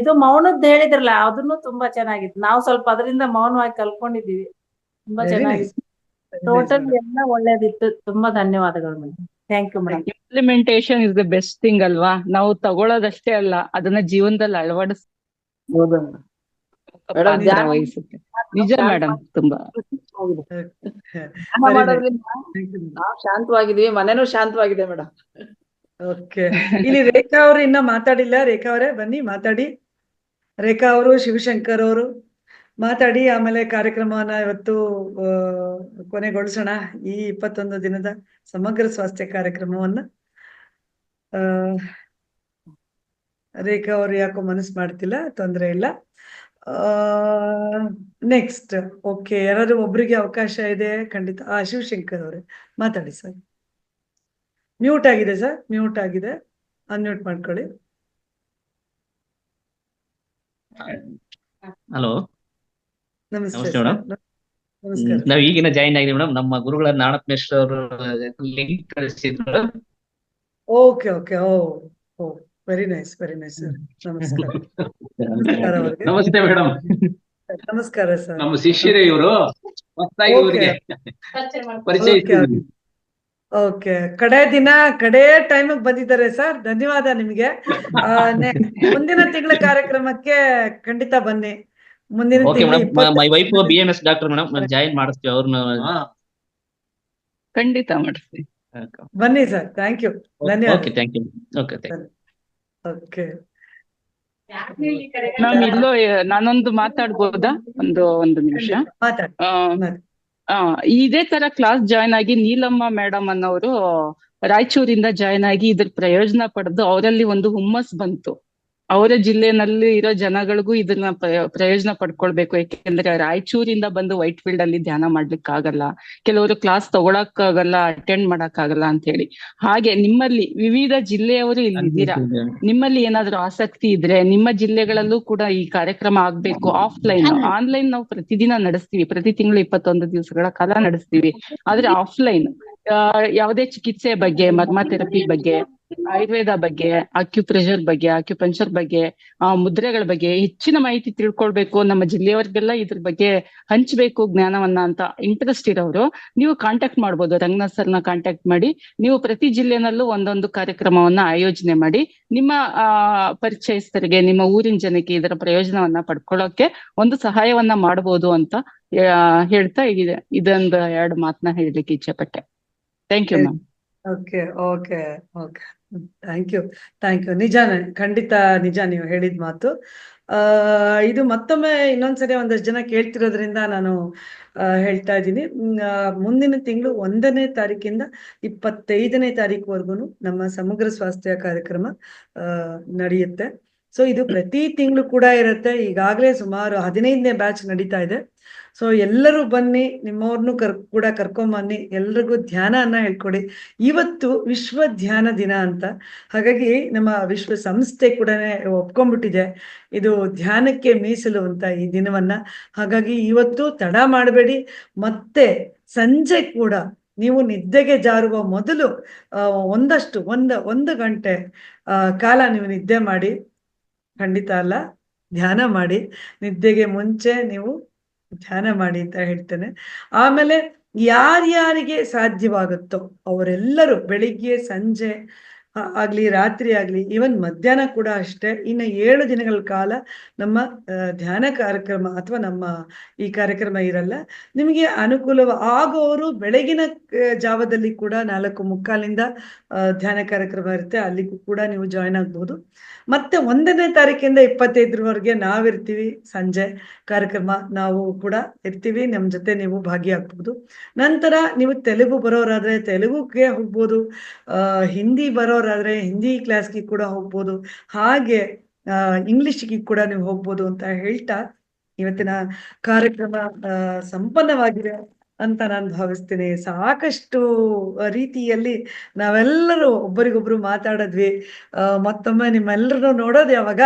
ಇದು ಮೌನದ್ದು ಹೇಳಿದ್ರಲ್ಲ, ಅದನ್ನು ತುಂಬಾ ಚೆನ್ನಾಗಿತ್ತು. ನಾವು ಸ್ವಲ್ಪ ಅದರಿಂದ ಮೌನವಾಗಿ ಕಲ್ಕೊಂಡಿದ್ದೀವಿ. ತುಂಬಾ ಚೆನ್ನಾಗಿತ್ತು. ಟೋಟಲ್ ಎಲ್ಲ ಒಳ್ಳೇದಿತ್ತು. ತುಂಬಾ ಧನ್ಯವಾದಗಳು madam. Thank you madam. Implementation is the best thing ಅಲ್ವಾ? ನಾವು ತಗೊಳ್ಳೋದಷ್ಟೇ ಅಲ್ಲ, ಅದನ್ನ ಜೀವನದಲ್ಲಿ ಪಾತ್ರ ವಹಿಸುತ್ತೆ. ನಿಜ ಮೇಡಮ್, ತುಂಬಾ ನಾವು ಶಾಂತವಾಗಿದ್ದೀವಿ, ಮನೇನೂ ಶಾಂತವಾಗಿದೆ ಮೇಡಮ್. ಓಕೆ, ಇಲ್ಲಿ ರೇಖಾ ಅವರು ಇನ್ನ ಮಾತಾಡಿಲ್ಲ. ರೇಖಾ ಅವರೇ ಬನ್ನಿ, ಮಾತಾಡಿ. ರೇಖಾ ಅವರು, ಶಿವಶಂಕರ್ ಅವರು ಮಾತಾಡಿ. ಆಮೇಲೆ ಕಾರ್ಯಕ್ರಮವನ್ನ ಇವತ್ತು ಕೊನೆಗೊಳಿಸೋಣ. ಈ 21 ದಿನದ ಸಮಗ್ರ ಸ್ವಾಸ್ಥ್ಯ ಕಾರ್ಯಕ್ರಮವನ್ನ. ರೇಖಾ ಅವರು ಯಾಕೋ ಮನಸ್ಸು ಮಾಡ್ತಿಲ್ಲ, ತೊಂದರೆ ಇಲ್ಲ. ನೆಕ್ಸ್ಟ್. ಓಕೆ, ಯಾರಾದ್ರೂ ಒಬ್ರಿಗೆ ಅವಕಾಶ ಇದೆ ಖಂಡಿತ. ಶಿವಶಂಕರ್ ಅವರೇ ಮಾತಾಡಿ ಸರ್. ಮ್ಯೂಟ್ ಆಗಿದೆ ಸರ್, ಮ್ಯೂಟ್ ಆಗಿದೆ, ಅನ್ಮ್ಯೂಟ್ ಮಾಡ್ಕೊಳ್ಳಿ. ಹಲೋ, ನಮಸ್ತೆ ಮೇಡಮ್. ನಮಸ್ಕಾರ. ನಾವ್ ಈಗಿನ ಜಾಯಿನ್ ಆಗಿದೆ ಮೇಡಮ್. ನಮ್ಮ ಗುರುಗಳ ನಾಣಪ್ ಮೇಷ್ಟ್ರ ಅವರು ಲಿಂಕ್ ಕಳಿಸಿದ್ರು. ಓಕೆ ಓಕೆ, ಓ ವೆರಿ ನೈಸ್ ಸರ್. ನಮಸ್ಕಾರ. ನಮಸ್ಕಾರ ಅವ್ರಿಗೆ. ನಮಸ್ತೆ ಮೇಡಮ್. ನಮಸ್ಕಾರ ಸರ್. ನಮ್ಮ ಶಿಷ್ಯರೇ ಇವರು, ಹೊಸದಾಗಿ ಇವರಿಗೆ ಪರಿಚಯಿಸಿದ್ದೀವಿ. ಓಕೆ, ಕಡೆ ದಿನ ಕಡೆ ಟೈಮ್ ಬಂದಿದ್ದಾರೆ ಸರ್, ಧನ್ಯವಾದ ನಿಮ್ಗೆ. ಮುಂದಿನ ತಿಂಗಳ ಕಾರ್ಯಕ್ರಮಕ್ಕೆ ಖಂಡಿತ ಬನ್ನಿ. ಮುಂದಿನ ತಿಂಗಳು my wife BMS doctor madam, ನಾನು ಜಾಯಿನ್ ಮಾಡಿಸ್ತೀವಿ ಅವ್ರನ್ನ. ಖಂಡಿತ ಮಾಡಿಸ್ತೀವಿ. ಬನ್ನಿ ಸರ್. ಥ್ಯಾಂಕ್ ಯು, ಧನ್ಯವಾದ. Okay, thank you. Okay, okay ma'am, ಇಲ್ಲೋ ನಾನೊಂದು ಮಾತಾಡ್ಬೋದಾ? ಒಂದು ನಿಮಿಷ. ಇದೇ ತರ ಕ್ಲಾಸ್ ಜಾಯ್ನ್ ಆಗಿ ನೀಲಮ್ಮ ಮೇಡಮ್ ಅನ್ನೋರು ರಾಯಚೂರಿಂದ ಜಾಯ್ನ್ ಆಗಿ ಇದ್ರ ಪ್ರಯೋಜನ ಪಡೆದು ಅವರಲ್ಲಿ ಒಂದು ಹುಮ್ಮಸ್ ಬಂತು. ಅವರ ಜಿಲ್ಲೆನಲ್ಲಿ ಇರೋ ಜನಗಳಿಗೂ ಇದನ್ನ ಪ್ರಯೋಜನ ಪಡ್ಕೊಳ್ಬೇಕು. ಯಾಕೆಂದ್ರೆ ರಾಯಚೂರಿಂದ ಬಂದು ವೈಟ್ ಫೀಲ್ಡ್ ಅಲ್ಲಿ ಧ್ಯಾನ ಮಾಡ್ಲಿಕ್ಕೆ ಆಗಲ್ಲ, ಕೆಲವರು ಕ್ಲಾಸ್ ತಗೊಳಕ್ಕಾಗಲ್ಲ, ಅಟೆಂಡ್ ಮಾಡಕ್ಕಾಗಲ್ಲ ಅಂತ ಹೇಳಿ. ಹಾಗೆ ನಿಮ್ಮಲ್ಲಿ ವಿವಿಧ ಜಿಲ್ಲೆಯವರು ಇಲ್ಲಿದ್ದೀರಾ, ನಿಮ್ಮಲ್ಲಿ ಏನಾದ್ರೂ ಆಸಕ್ತಿ ಇದ್ರೆ ನಿಮ್ಮ ಜಿಲ್ಲೆಗಳಲ್ಲೂ ಕೂಡ ಈ ಕಾರ್ಯಕ್ರಮ ಆಗ್ಬೇಕು. ಆಫ್ಲೈನ್, ಆನ್ಲೈನ್ ನಾವು ಪ್ರತಿದಿನ ನಡೆಸ್ತೀವಿ, ಪ್ರತಿ ತಿಂಗಳು 21 ದಿವಸಗಳ ಕಾಲ ನಡೆಸ್ತೀವಿ. ಆದ್ರೆ ಆಫ್ಲೈನ್ ಯಾವುದೇ ಚಿಕಿತ್ಸೆ ಬಗ್ಗೆ, ಮರ್ಮ ಥೆರಪಿ ಬಗ್ಗೆ, ಆಯುರ್ವೇದ ಬಗ್ಗೆ, ಅಕ್ಯುಪ್ರೆಷರ್ ಬಗ್ಗೆ, ಅಕ್ಯುಪಂಚರ್ ಬಗ್ಗೆ, ಮುದ್ರೆಗಳ ಬಗ್ಗೆ ಹೆಚ್ಚಿನ ಮಾಹಿತಿ ತಿಳ್ಕೊಳ್ಬೇಕು, ನಮ್ಮ ಜಿಲ್ಲೆಯವರಿಗೆಲ್ಲ ಇದ್ರ ಬಗ್ಗೆ ಹಂಚ್ಬೇಕು ಜ್ಞಾನವನ್ನ ಅಂತ ಇಂಟ್ರೆಸ್ಟ್ ಇರೋರು ನೀವು ಕಾಂಟ್ಯಾಕ್ಟ್ ಮಾಡ್ಬೋದು. ರಂಗನಾಥ್ ಸರ್ನ ಕಾಂಟ್ಯಾಕ್ಟ್ ಮಾಡಿ ನೀವು ಪ್ರತಿ ಜಿಲ್ಲೆನಲ್ಲೂ ಒಂದೊಂದು ಕಾರ್ಯಕ್ರಮವನ್ನ ಆಯೋಜನೆ ಮಾಡಿ ನಿಮ್ಮ ಪರಿಚಯಸ್ಥರಿಗೆ, ನಿಮ್ಮ ಊರಿನ ಜನಕ್ಕೆ ಇದರ ಪ್ರಯೋಜನವನ್ನ ಪಡ್ಕೊಳ್ಳೋಕೆ ಒಂದು ಸಹಾಯವನ್ನ ಮಾಡ್ಬೋದು ಅಂತ ಹೇಳ್ತಾ ಇದೊಂದು 2 ಮಾತನ್ನ ಹೇಳಲಿಕ್ಕೆ ಇಚ್ಛೆ ಪಟ್ಟೆ. Thank you ma'am. Okay okay okay, thank you. ನಿಜಾನೇ, ಖಂಡಿತ ನಿಜ ನೀವು ಹೇಳಿದ ಮಾತು. ಇದು ಮತ್ತೊಮ್ಮೆ ಇನ್ನೊಂದ್ಸರಿ ಒಂದಷ್ಟು ಜನ ಕೇಳ್ತಿರೋದ್ರಿಂದ ನಾನು ಹೇಳ್ತಾ ಇದ್ದೀನಿ. ಮುಂದಿನ ತಿಂಗಳು 1ನೇ ತಾರೀಕಿಂದ 25ನೇ ತಾರೀಕುವರೆಗೂ ನಮ್ಮ ಸಮಗ್ರ ಸ್ವಾಸ್ಥ್ಯ ಕಾರ್ಯಕ್ರಮ ನಡೆಯುತ್ತೆ. ಸೊ ಇದು ಪ್ರತಿ ತಿಂಗಳು ಕೂಡ ಇರುತ್ತೆ. ಈಗಾಗಲೇ ಸುಮಾರು 15ನೇ ಬ್ಯಾಚ್ ನಡೀತಾ ಇದೆ. ಸೊ ಎಲ್ಲರೂ ಬನ್ನಿ, ನಿಮ್ಮವ್ರನ್ನೂ ಕೂಡ ಕರ್ಕೊಂಬನ್ನಿ, ಎಲ್ರಿಗೂ ಧ್ಯಾನನ ಹೇಳ್ಕೊಡಿ. ಇವತ್ತು ವಿಶ್ವ ಧ್ಯಾನ ದಿನ ಅಂತ, ಹಾಗಾಗಿ ನಮ್ಮ ವಿಶ್ವಸಂಸ್ಥೆ ಕೂಡ ಒಪ್ಕೊಂಡ್ಬಿಟ್ಟಿದೆ ಇದು ಧ್ಯಾನಕ್ಕೆ ಮೀಸಲು ಅಂತ ಈ ದಿನವನ್ನ. ಹಾಗಾಗಿ ಇವತ್ತು ತಡ ಮಾಡಬೇಡಿ. ಮತ್ತೆ ಸಂಜೆ ಕೂಡ ನೀವು ನಿದ್ದೆಗೆ ಜಾರುವ ಮೊದಲು ಒಂದು ಗಂಟೆ ಕಾಲ ನೀವು ನಿದ್ದೆ ಮಾಡಿ. ಖಂಡಿತ ಅಲ್ಲ, ಧ್ಯಾನ ಮಾಡಿ. ನಿದ್ದೆಗೆ ಮುಂಚೆ ನೀವು ಧ್ಯಾನ ಮಾಡಿ ಅಂತ ಹೇಳ್ತೇನೆ. ಆಮೇಲೆ ಯಾರ್ಯಾರಿಗೆ ಸಾಧ್ಯವಾಗುತ್ತೋ ಅವರೆಲ್ಲರೂ ಬೆಳಿಗ್ಗೆ, ಸಂಜೆ ಆಗ್ಲಿ, ರಾತ್ರಿ ಆಗ್ಲಿ, ಈವನ್ ಮಧ್ಯಾಹ್ನ ಕೂಡ ಅಷ್ಟೇ, ಇನ್ನು 7 ದಿನಗಳ ಕಾಲ ನಮ್ಮ ಧ್ಯಾನ ಕಾರ್ಯಕ್ರಮ ಅಥವಾ ನಮ್ಮ ಈ ಕಾರ್ಯಕ್ರಮ ಇರಲ್ಲ. ನಿಮಗೆ ಅನುಕೂಲ ಆಗೋರು ಬೆಳಗಿನ ಜಾವದಲ್ಲಿ ಕೂಡ 4:45 ಧ್ಯಾನ ಕಾರ್ಯಕ್ರಮ ಇರುತ್ತೆ, ಅಲ್ಲಿಗೂ ಕೂಡ ನೀವು ಜಾಯ್ನ್ ಆಗ್ಬೋದು. ಮತ್ತೆ 1ನೇ ತಾರೀಕಿಂದ 25ರವರೆಗೆ ನಾವಿರ್ತೀವಿ. ಸಂಜೆ ಕಾರ್ಯಕ್ರಮ ನಾವು ಕೂಡ ಇರ್ತೀವಿ, ನಮ್ಮ ಜೊತೆ ನೀವು ಭಾಗಿಯಾಗ್ಬೋದು. ನಂತರ ನೀವು ತೆಲುಗು ಬರೋರಾದ್ರೆ ತೆಲುಗುಗೆ ಹೋಗ್ಬೋದು, ಹಿಂದಿ ಬರೋರಾದ್ರೆ ಹಿಂದಿ ಕ್ಲಾಸ್ಗೆ ಕೂಡ ಹೋಗ್ಬೋದು, ಹಾಗೆ ಇಂಗ್ಲಿಷ್ಗೆ ಕೂಡ ನೀವು ಹೋಗ್ಬೋದು ಅಂತ ಹೇಳ್ತಾ ಇವತ್ತಿನ ಕಾರ್ಯಕ್ರಮ ಸಂಪನ್ನವಾಗಿದೆ. ಅಂತ ನಾನು ಭಾವಿಸ್ತೀನಿ. ಸಾಕಷ್ಟು ರೀತಿಯಲ್ಲಿ ನಾವೆಲ್ಲರೂ ಒಬ್ಬರಿಗೊಬ್ರು ಮಾತಾಡಿದ್ವಿ. ಮತ್ತೊಮ್ಮೆ ನಿಮ್ಮೆಲ್ಲರನ್ನು ನೋಡೋದು ಯಾವಾಗ?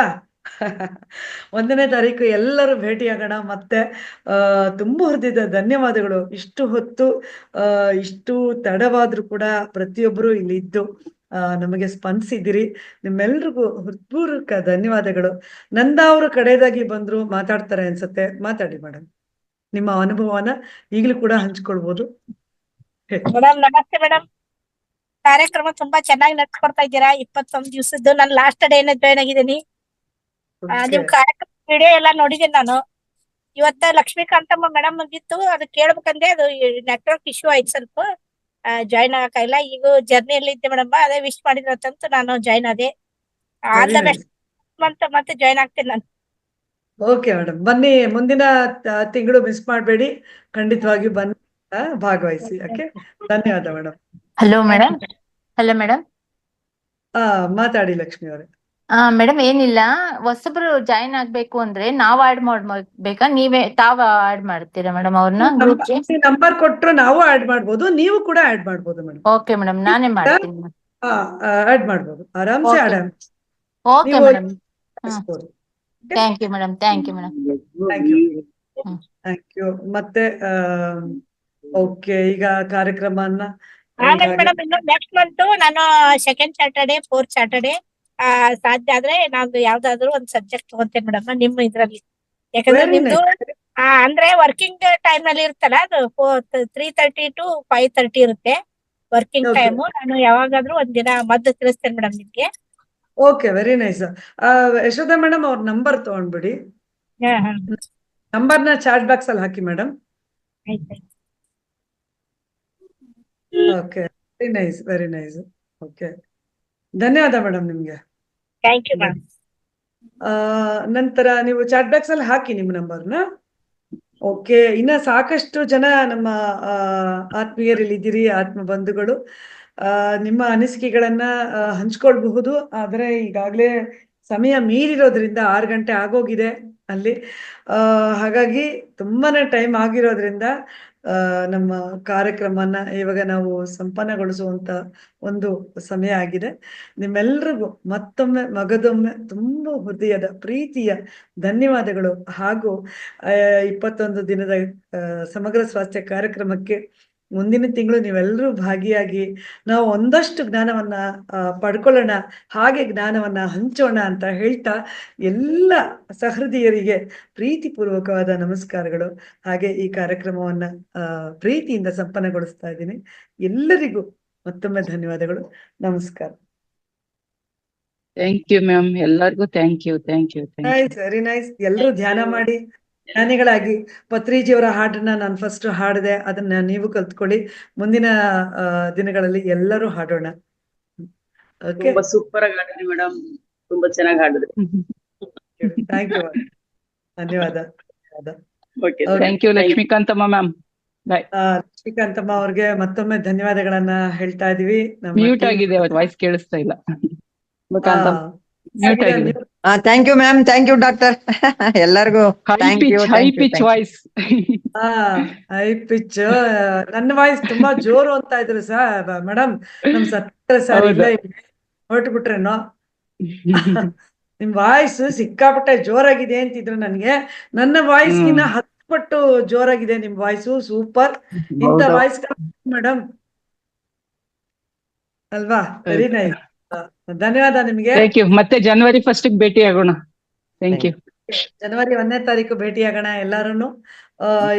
1ನೇ ತಾರೀಕು ಎಲ್ಲರೂ ಭೇಟಿಯಾಗೋಣ ಮತ್ತೆ. ತುಂಬ ಹೃದಯದ ಧನ್ಯವಾದಗಳು. ಇಷ್ಟು ಹೊತ್ತು ಇಷ್ಟು ತಡವಾದ್ರೂ ಕೂಡ ಪ್ರತಿಯೊಬ್ಬರು ಇಲ್ಲಿ ಇದ್ದು ನಮಗೆ ಸ್ಪಂದಿಸಿದಿರಿ. ನಿಮ್ಮೆಲ್ರಿಗೂ ಹೃತ್ಪೂರ್ವಕ ಧನ್ಯವಾದಗಳು. ನಂದಾ ಅವರು ಕಡೆಯದಾಗಿ ಬಂದ್ರು, ಮಾತಾಡ್ತಾರೆ ಅನ್ಸುತ್ತೆ. ಮಾತಾಡಿ ಮೇಡಮ್, ನಿಮ್ಮ ಅನುಭವನ ಈಗಲೂ ಕೂಡ ಹಂಚ್ಕೊಳ್ಬೋದು. ಮೇಡಮ್ ನಮಸ್ತೆ ಮೇಡಮ್. ಕಾರ್ಯಕ್ರಮ ತುಂಬಾ ಚೆನ್ನಾಗಿ ನಡ್ಸ್ಕೊಡ್ತಾ ಇದ್ದೀರಾ. 21 ದಿವಸದ್ದು ನಾನು ಲಾಸ್ಟ್ ಡೇ ಜಾಯ್ನ್ ಆಗಿದ್ದೀನಿ. ನಿಮ್ ಕಾರ್ಯಕ್ರಮ ವಿಡಿಯೋ ಎಲ್ಲ ನೋಡಿದ್ದೀನಿ ನಾನು. ಇವತ್ತ ಲಕ್ಷ್ಮೀಕಾಂತಮ್ಮ ಮೇಡಮ್ ಮುಗಿತ್ತು, ಅದು ಕೇಳ್ಬೇಕಂದ್ರೆ ಅದು ನೆಟ್ವರ್ಕ್ ಇಶ್ಯೂ ಆಯ್ತು ಸ್ವಲ್ಪ, ಜಾಯ್ನ್ ಆಗಕ್ಕಾಗಿಲ್ಲ. ಈಗ ಜರ್ನಿಯಲ್ಲಿ ಇದ್ದೆ ಮೇಡಮ್, ಅದೇ ವಿಶ್ ಮಾಡಿದ್ರಂತ ನಾನು ಜಾಯ್ನ್ ಆದೆ. ಆಲ್ ದ ಬೆಸ್ಟ್ ಮತ್ತೆ ಜಾಯ್ನ್ ಆಗ್ತೀನಿ ನಾನು. ಓಕೆ ಮೇಡಮ್, ಬನ್ನಿ. ಮುಂದಿನ ತಿಂಗಳು ಮಿಸ್ ಮಾಡಬೇಡಿ, ಖಂಡಿತವಾಗಿ ಬನ್ನಿ, ಭಾಗವಹಿಸಿ. ಓಕೆ, ಧನ್ಯವಾದ madam. Hello madam. Hello madam. ಮಾತಾಡಿ ಲಕ್ಷ್ಮಿ ಅವರೇ. ಮೇಡಮ್ ಏನಿಲ್ಲ, ಹೊಸಬ್ರು ಜಾಯಿನ್ ಆಗ್ಬೇಕು ಅಂದ್ರೆ ನಾವ್ ಆಡ್ ಮಾಡ್ಬೇಕಾ, ತಾವ್ ಆಡ್ ಮಾಡ್ತೀರಾ ಮೇಡಮ್ ಅವ್ರನ್ನ ಗ್ರೂಪ್ಗೆ? ನಂಬರ್ ಕೊಟ್ರು ನಾವು ಆಡ್ ಮಾಡ್ಬೋದು, ನೀವು ಕೂಡ ಆಡ್ ಮಾಡ್ಬೋದು ಮೇಡಮ್. ಓಕೆ ಮೇಡಮ್, ನಾನೇ ಮಾಡ್ತೀನಿ. ಆಡ್ ಮಾಡ್ಬೋದು, ಆರಾಮ್ಸೆ add. Okay madam. Thank you madam. Thank you madam. Thank you. ಮತ್ತೆ ಓಕೆ, ಈಗ ಕಾರ್ಯಕ್ರಮನ ಆಮೇಲೆ ಮೇಡಮ್ ಇನ್ನು ನೆಕ್ಸ್ಟ್ ಮಂತ್ ನಾನು 2nd ಸ್ಯಾಟರ್ಡೆ 4th ಸ್ಯಾಟರ್ಡೆ ಸಾಧ್ಯ ಆದ್ರೆ ನಾನು ಯಾವ್ದಾದ್ರು ಒಂದ್ ಸಬ್ಜೆಕ್ಟ್ ತಗೊಂತೇನೆ ಮೇಡಮ್ ನಿಮ್ಮ ಇದ್ರಲ್ಲಿ. ಯಾಕಂದ್ರೆ ನಿಮ್ದು ಅಂದ್ರೆ ವರ್ಕಿಂಗ್ ಟೈಮ್ ನಲ್ಲಿ ಇರುತ್ತಲ್ಲ, ಅದು 3:30 to 5:30 ಇರುತ್ತೆ ವರ್ಕಿಂಗ್ ಟೈಮು. ನಾನು ಯಾವಾಗಾದ್ರೂ ಒಂದಿನ ಮದ್ದು ತಿಳಿಸ್ತೇನೆ ಮೇಡಮ್ ನಿಮ್ಗೆ. Okay, very nice. Yashoda madam ಅವ್ರ ನಂಬರ್ ತಗೊಂಡ್ಬಿಡಿ. ನಂಬರ್ನ ಚಾಟ್ ಬಾಕ್ಸ್ ಅಲ್ಲಿ ಹಾಕಿ madam. Okay, very nice, very nice. Okay, ಧನ್ಯವಾದ ಮೇಡಮ್ ನಿಮ್ಗೆ. Thank you ma'am. ನಂತರ ನೀವು ಚಾಟ್ ಬಾಕ್ಸ್ ಅಲ್ಲಿ ಹಾಕಿ ನಿಮ್ಮ ನಂಬರ್ನ. ಓಕೆ, ಇನ್ನ ಸಾಕಷ್ಟು ಜನ ನಮ್ಮ ಆತ್ಮೀಯರಲ್ಲಿ ಇದ್ದೀರಿ, ಆತ್ಮ ಬಂಧುಗಳು. ನಿಮ್ಮ ಅನಿಸಿಕೆಗಳನ್ನ ಹಂಚ್ಕೊಳ್ಬಹುದು. ಆದ್ರೆ ಈಗಾಗ್ಲೇ ಸಮಯ ಮೀರಿರೋದ್ರಿಂದ 6 ಗಂಟೆ ಆಗೋಗಿದೆ ಅಲ್ಲಿ. ಹಾಗಾಗಿ ತುಂಬಾನೇ ಟೈಮ್ ಆಗಿರೋದ್ರಿಂದ ನಮ್ಮ ಕಾರ್ಯಕ್ರಮನ ಇವಾಗ ನಾವು ಸಂಪನ್ನಗೊಳಿಸುವಂತ ಒಂದು ಸಮಯ ಆಗಿದೆ. ನಿಮ್ಮೆಲ್ರಿಗೂ ಮತ್ತೊಮ್ಮೆ ಮಗದೊಮ್ಮೆ ತುಂಬ ಹೃದಯದ ಪ್ರೀತಿಯ ಧನ್ಯವಾದಗಳು. ಹಾಗೂ 21 ದಿನದ ಸಮಗ್ರ ಸ್ವಾಸ್ಥ್ಯ ಕಾರ್ಯಕ್ರಮಕ್ಕೆ ಮುಂದಿನ ತಿಂಗಳು ನೀವೆಲ್ಲರೂ ಭಾಗಿಯಾಗಿ ನಾವು ಒಂದಷ್ಟು ಜ್ಞಾನವನ್ನ ಪಡ್ಕೊಳ್ಳೋಣ, ಹಾಗೆ ಜ್ಞಾನವನ್ನ ಹಂಚೋಣ ಅಂತ ಹೇಳ್ತಾ ಎಲ್ಲ ಸಹೃದಯರಿಗೆ ಪ್ರೀತಿಪೂರ್ವಕವಾದ ನಮಸ್ಕಾರಗಳು. ಹಾಗೆ ಈ ಕಾರ್ಯಕ್ರಮವನ್ನ ಪ್ರೀತಿಯಿಂದ ಸಂಪನ್ನಗೊಳಿಸ್ತಾ ಇದ್ದೀನಿ. ಎಲ್ಲರಿಗೂ ಮತ್ತೊಮ್ಮೆ ಧನ್ಯವಾದಗಳು, ನಮಸ್ಕಾರ. ಥ್ಯಾಂಕ್ ಯು ಮ್ಯಾಮ್, ಎಲ್ಲರಿಗೂ thank you. Nice, very nice. ಎಲ್ಲರೂ ಧ್ಯಾನ ಮಾಡಿ ಜ್ಞಾನಿಗಳಾಗಿ. ಪತ್ರಿಜಿಯವರ ಹಾಡನ್ನ ನಾನು ಫಸ್ಟ್ ಹಾಡಿದೆ, ಅದನ್ನ ನೀವು ಕಲ್ತ್ಕೊಳ್ಳಿ. ಮುಂದಿನ ದಿನಗಳಲ್ಲಿ ಎಲ್ಲರೂ ಹಾಡೋಣ. ತುಂಬಾ ಸೂಪರ್ ಆಗಿ ಹಾಡಿದ್ರಿ ಮೇಡಮ್, ತುಂಬಾ ಚೆನ್ನಾಗಿ ಹಾಡಿದ್ರಿ. ಥ್ಯಾಂಕ್ ಯು, ಧನ್ಯವಾದ. Thank you Lakshmikanthamma ma'am. Bye. Lakshmikanthamma ಅವ್ರಿಗೆ ಮತ್ತೊಮ್ಮೆ ಧನ್ಯವಾದಗಳನ್ನ ಹೇಳ್ತಾ ಇದೀವಿ. ಮ್ಯೂಟ್ ಆಗಿದೆ, ಅವ್ರ ವಾಯ್ಸ್ ಕೇಳಿಸ್ತಾ ಇಲ್ಲ. Thank you ma'am, thank you doctor. ಎಲ್ಲರಿಗೂ high pitch voice. High pitch. ನನ್ನ ವಾಯ್ಸ್ ತುಂಬಾ ಜೋರು ಅಂತ ಇದ್ರು ಸರ್ ಮೇಡಮ್. ನಮ್ ಸತ್ಯ ಸರ್ ಇಲ್ಲ ಹೊರಟು ಬಿಟ್ರೇನೋ. ನಿಮ್ ವಾಯ್ಸ್ ಸಿಕ್ಕಾಪಟ್ಟೆ ಜೋರಾಗಿದೆ ಅಂತಿದ್ರು ನನ್ಗೆ. ನನ್ನ ವಾಯ್ಸ್ಗಿನ್ನ 10 ಪಟ್ಟು ಜೋರಾಗಿದೆ ನಿಮ್ ವಾಯ್ಸು. ಸೂಪರ್. ಇಂಥ ವಾಯ್ಸ್ ಮೇಡಮ್ ಅಲ್ವಾ? Very nice. ಧನ್ಯವಾದ ನಿಮ್ಗೆ. Thank you. ಮತ್ತೆ ಜನವರಿ 1st ಭೇಟಿ ಆಗೋಣ. Thank you. ಜನವರಿ 1ನೇ ತಾರೀಕು ಭೇಟಿ ಆಗೋಣ ಎಲ್ಲರೂ.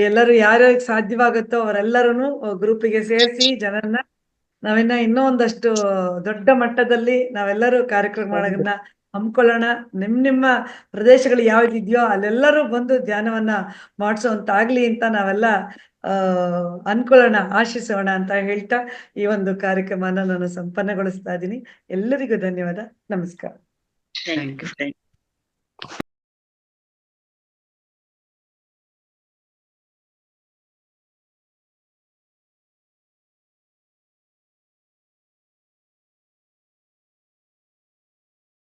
ಎಲ್ಲರೂ ಯಾರ್ಯಾರಿಗೆ ಸಾಧ್ಯವಾಗುತ್ತೋ ಅವರೆಲ್ಲರೂ ಗ್ರೂಪಿಗೆ ಸೇರಿಸಿ ಜನರನ್ನ ನಾವಿನ್ನ ಇನ್ನೂ ಒಂದಷ್ಟು ದೊಡ್ಡ ಮಟ್ಟದಲ್ಲಿ ನಾವೆಲ್ಲರೂ ಕಾರ್ಯಕ್ರಮಗಳನ್ನ ಹಮ್ಮಿಕೊಳ್ಳೋಣ. ನಿಮ್ಮ ಪ್ರದೇಶಗಳು ಯಾವ್ದಿದೆಯೋ ಅಲ್ಲೆಲ್ಲರೂ ಬಂದು ಧ್ಯಾನವನ್ನ ಮಾಡಿಸೋಂತಾಗ್ಲಿ ಅಂತ ನಾವೆಲ್ಲ ಅನ್ಕೊಳ್ಳೋಣ, ಆಶಿಸೋಣ ಅಂತ ಹೇಳ್ತಾ ಈ ಒಂದು ಕಾರ್ಯಕ್ರಮನ ನಾನು ಸಂಪನ್ನಗೊಳಿಸ್ತಾ ಇದ್ದೀನಿ. ಎಲ್ಲರಿಗೂ ಧನ್ಯವಾದ, ನಮಸ್ಕಾರ. Thank you.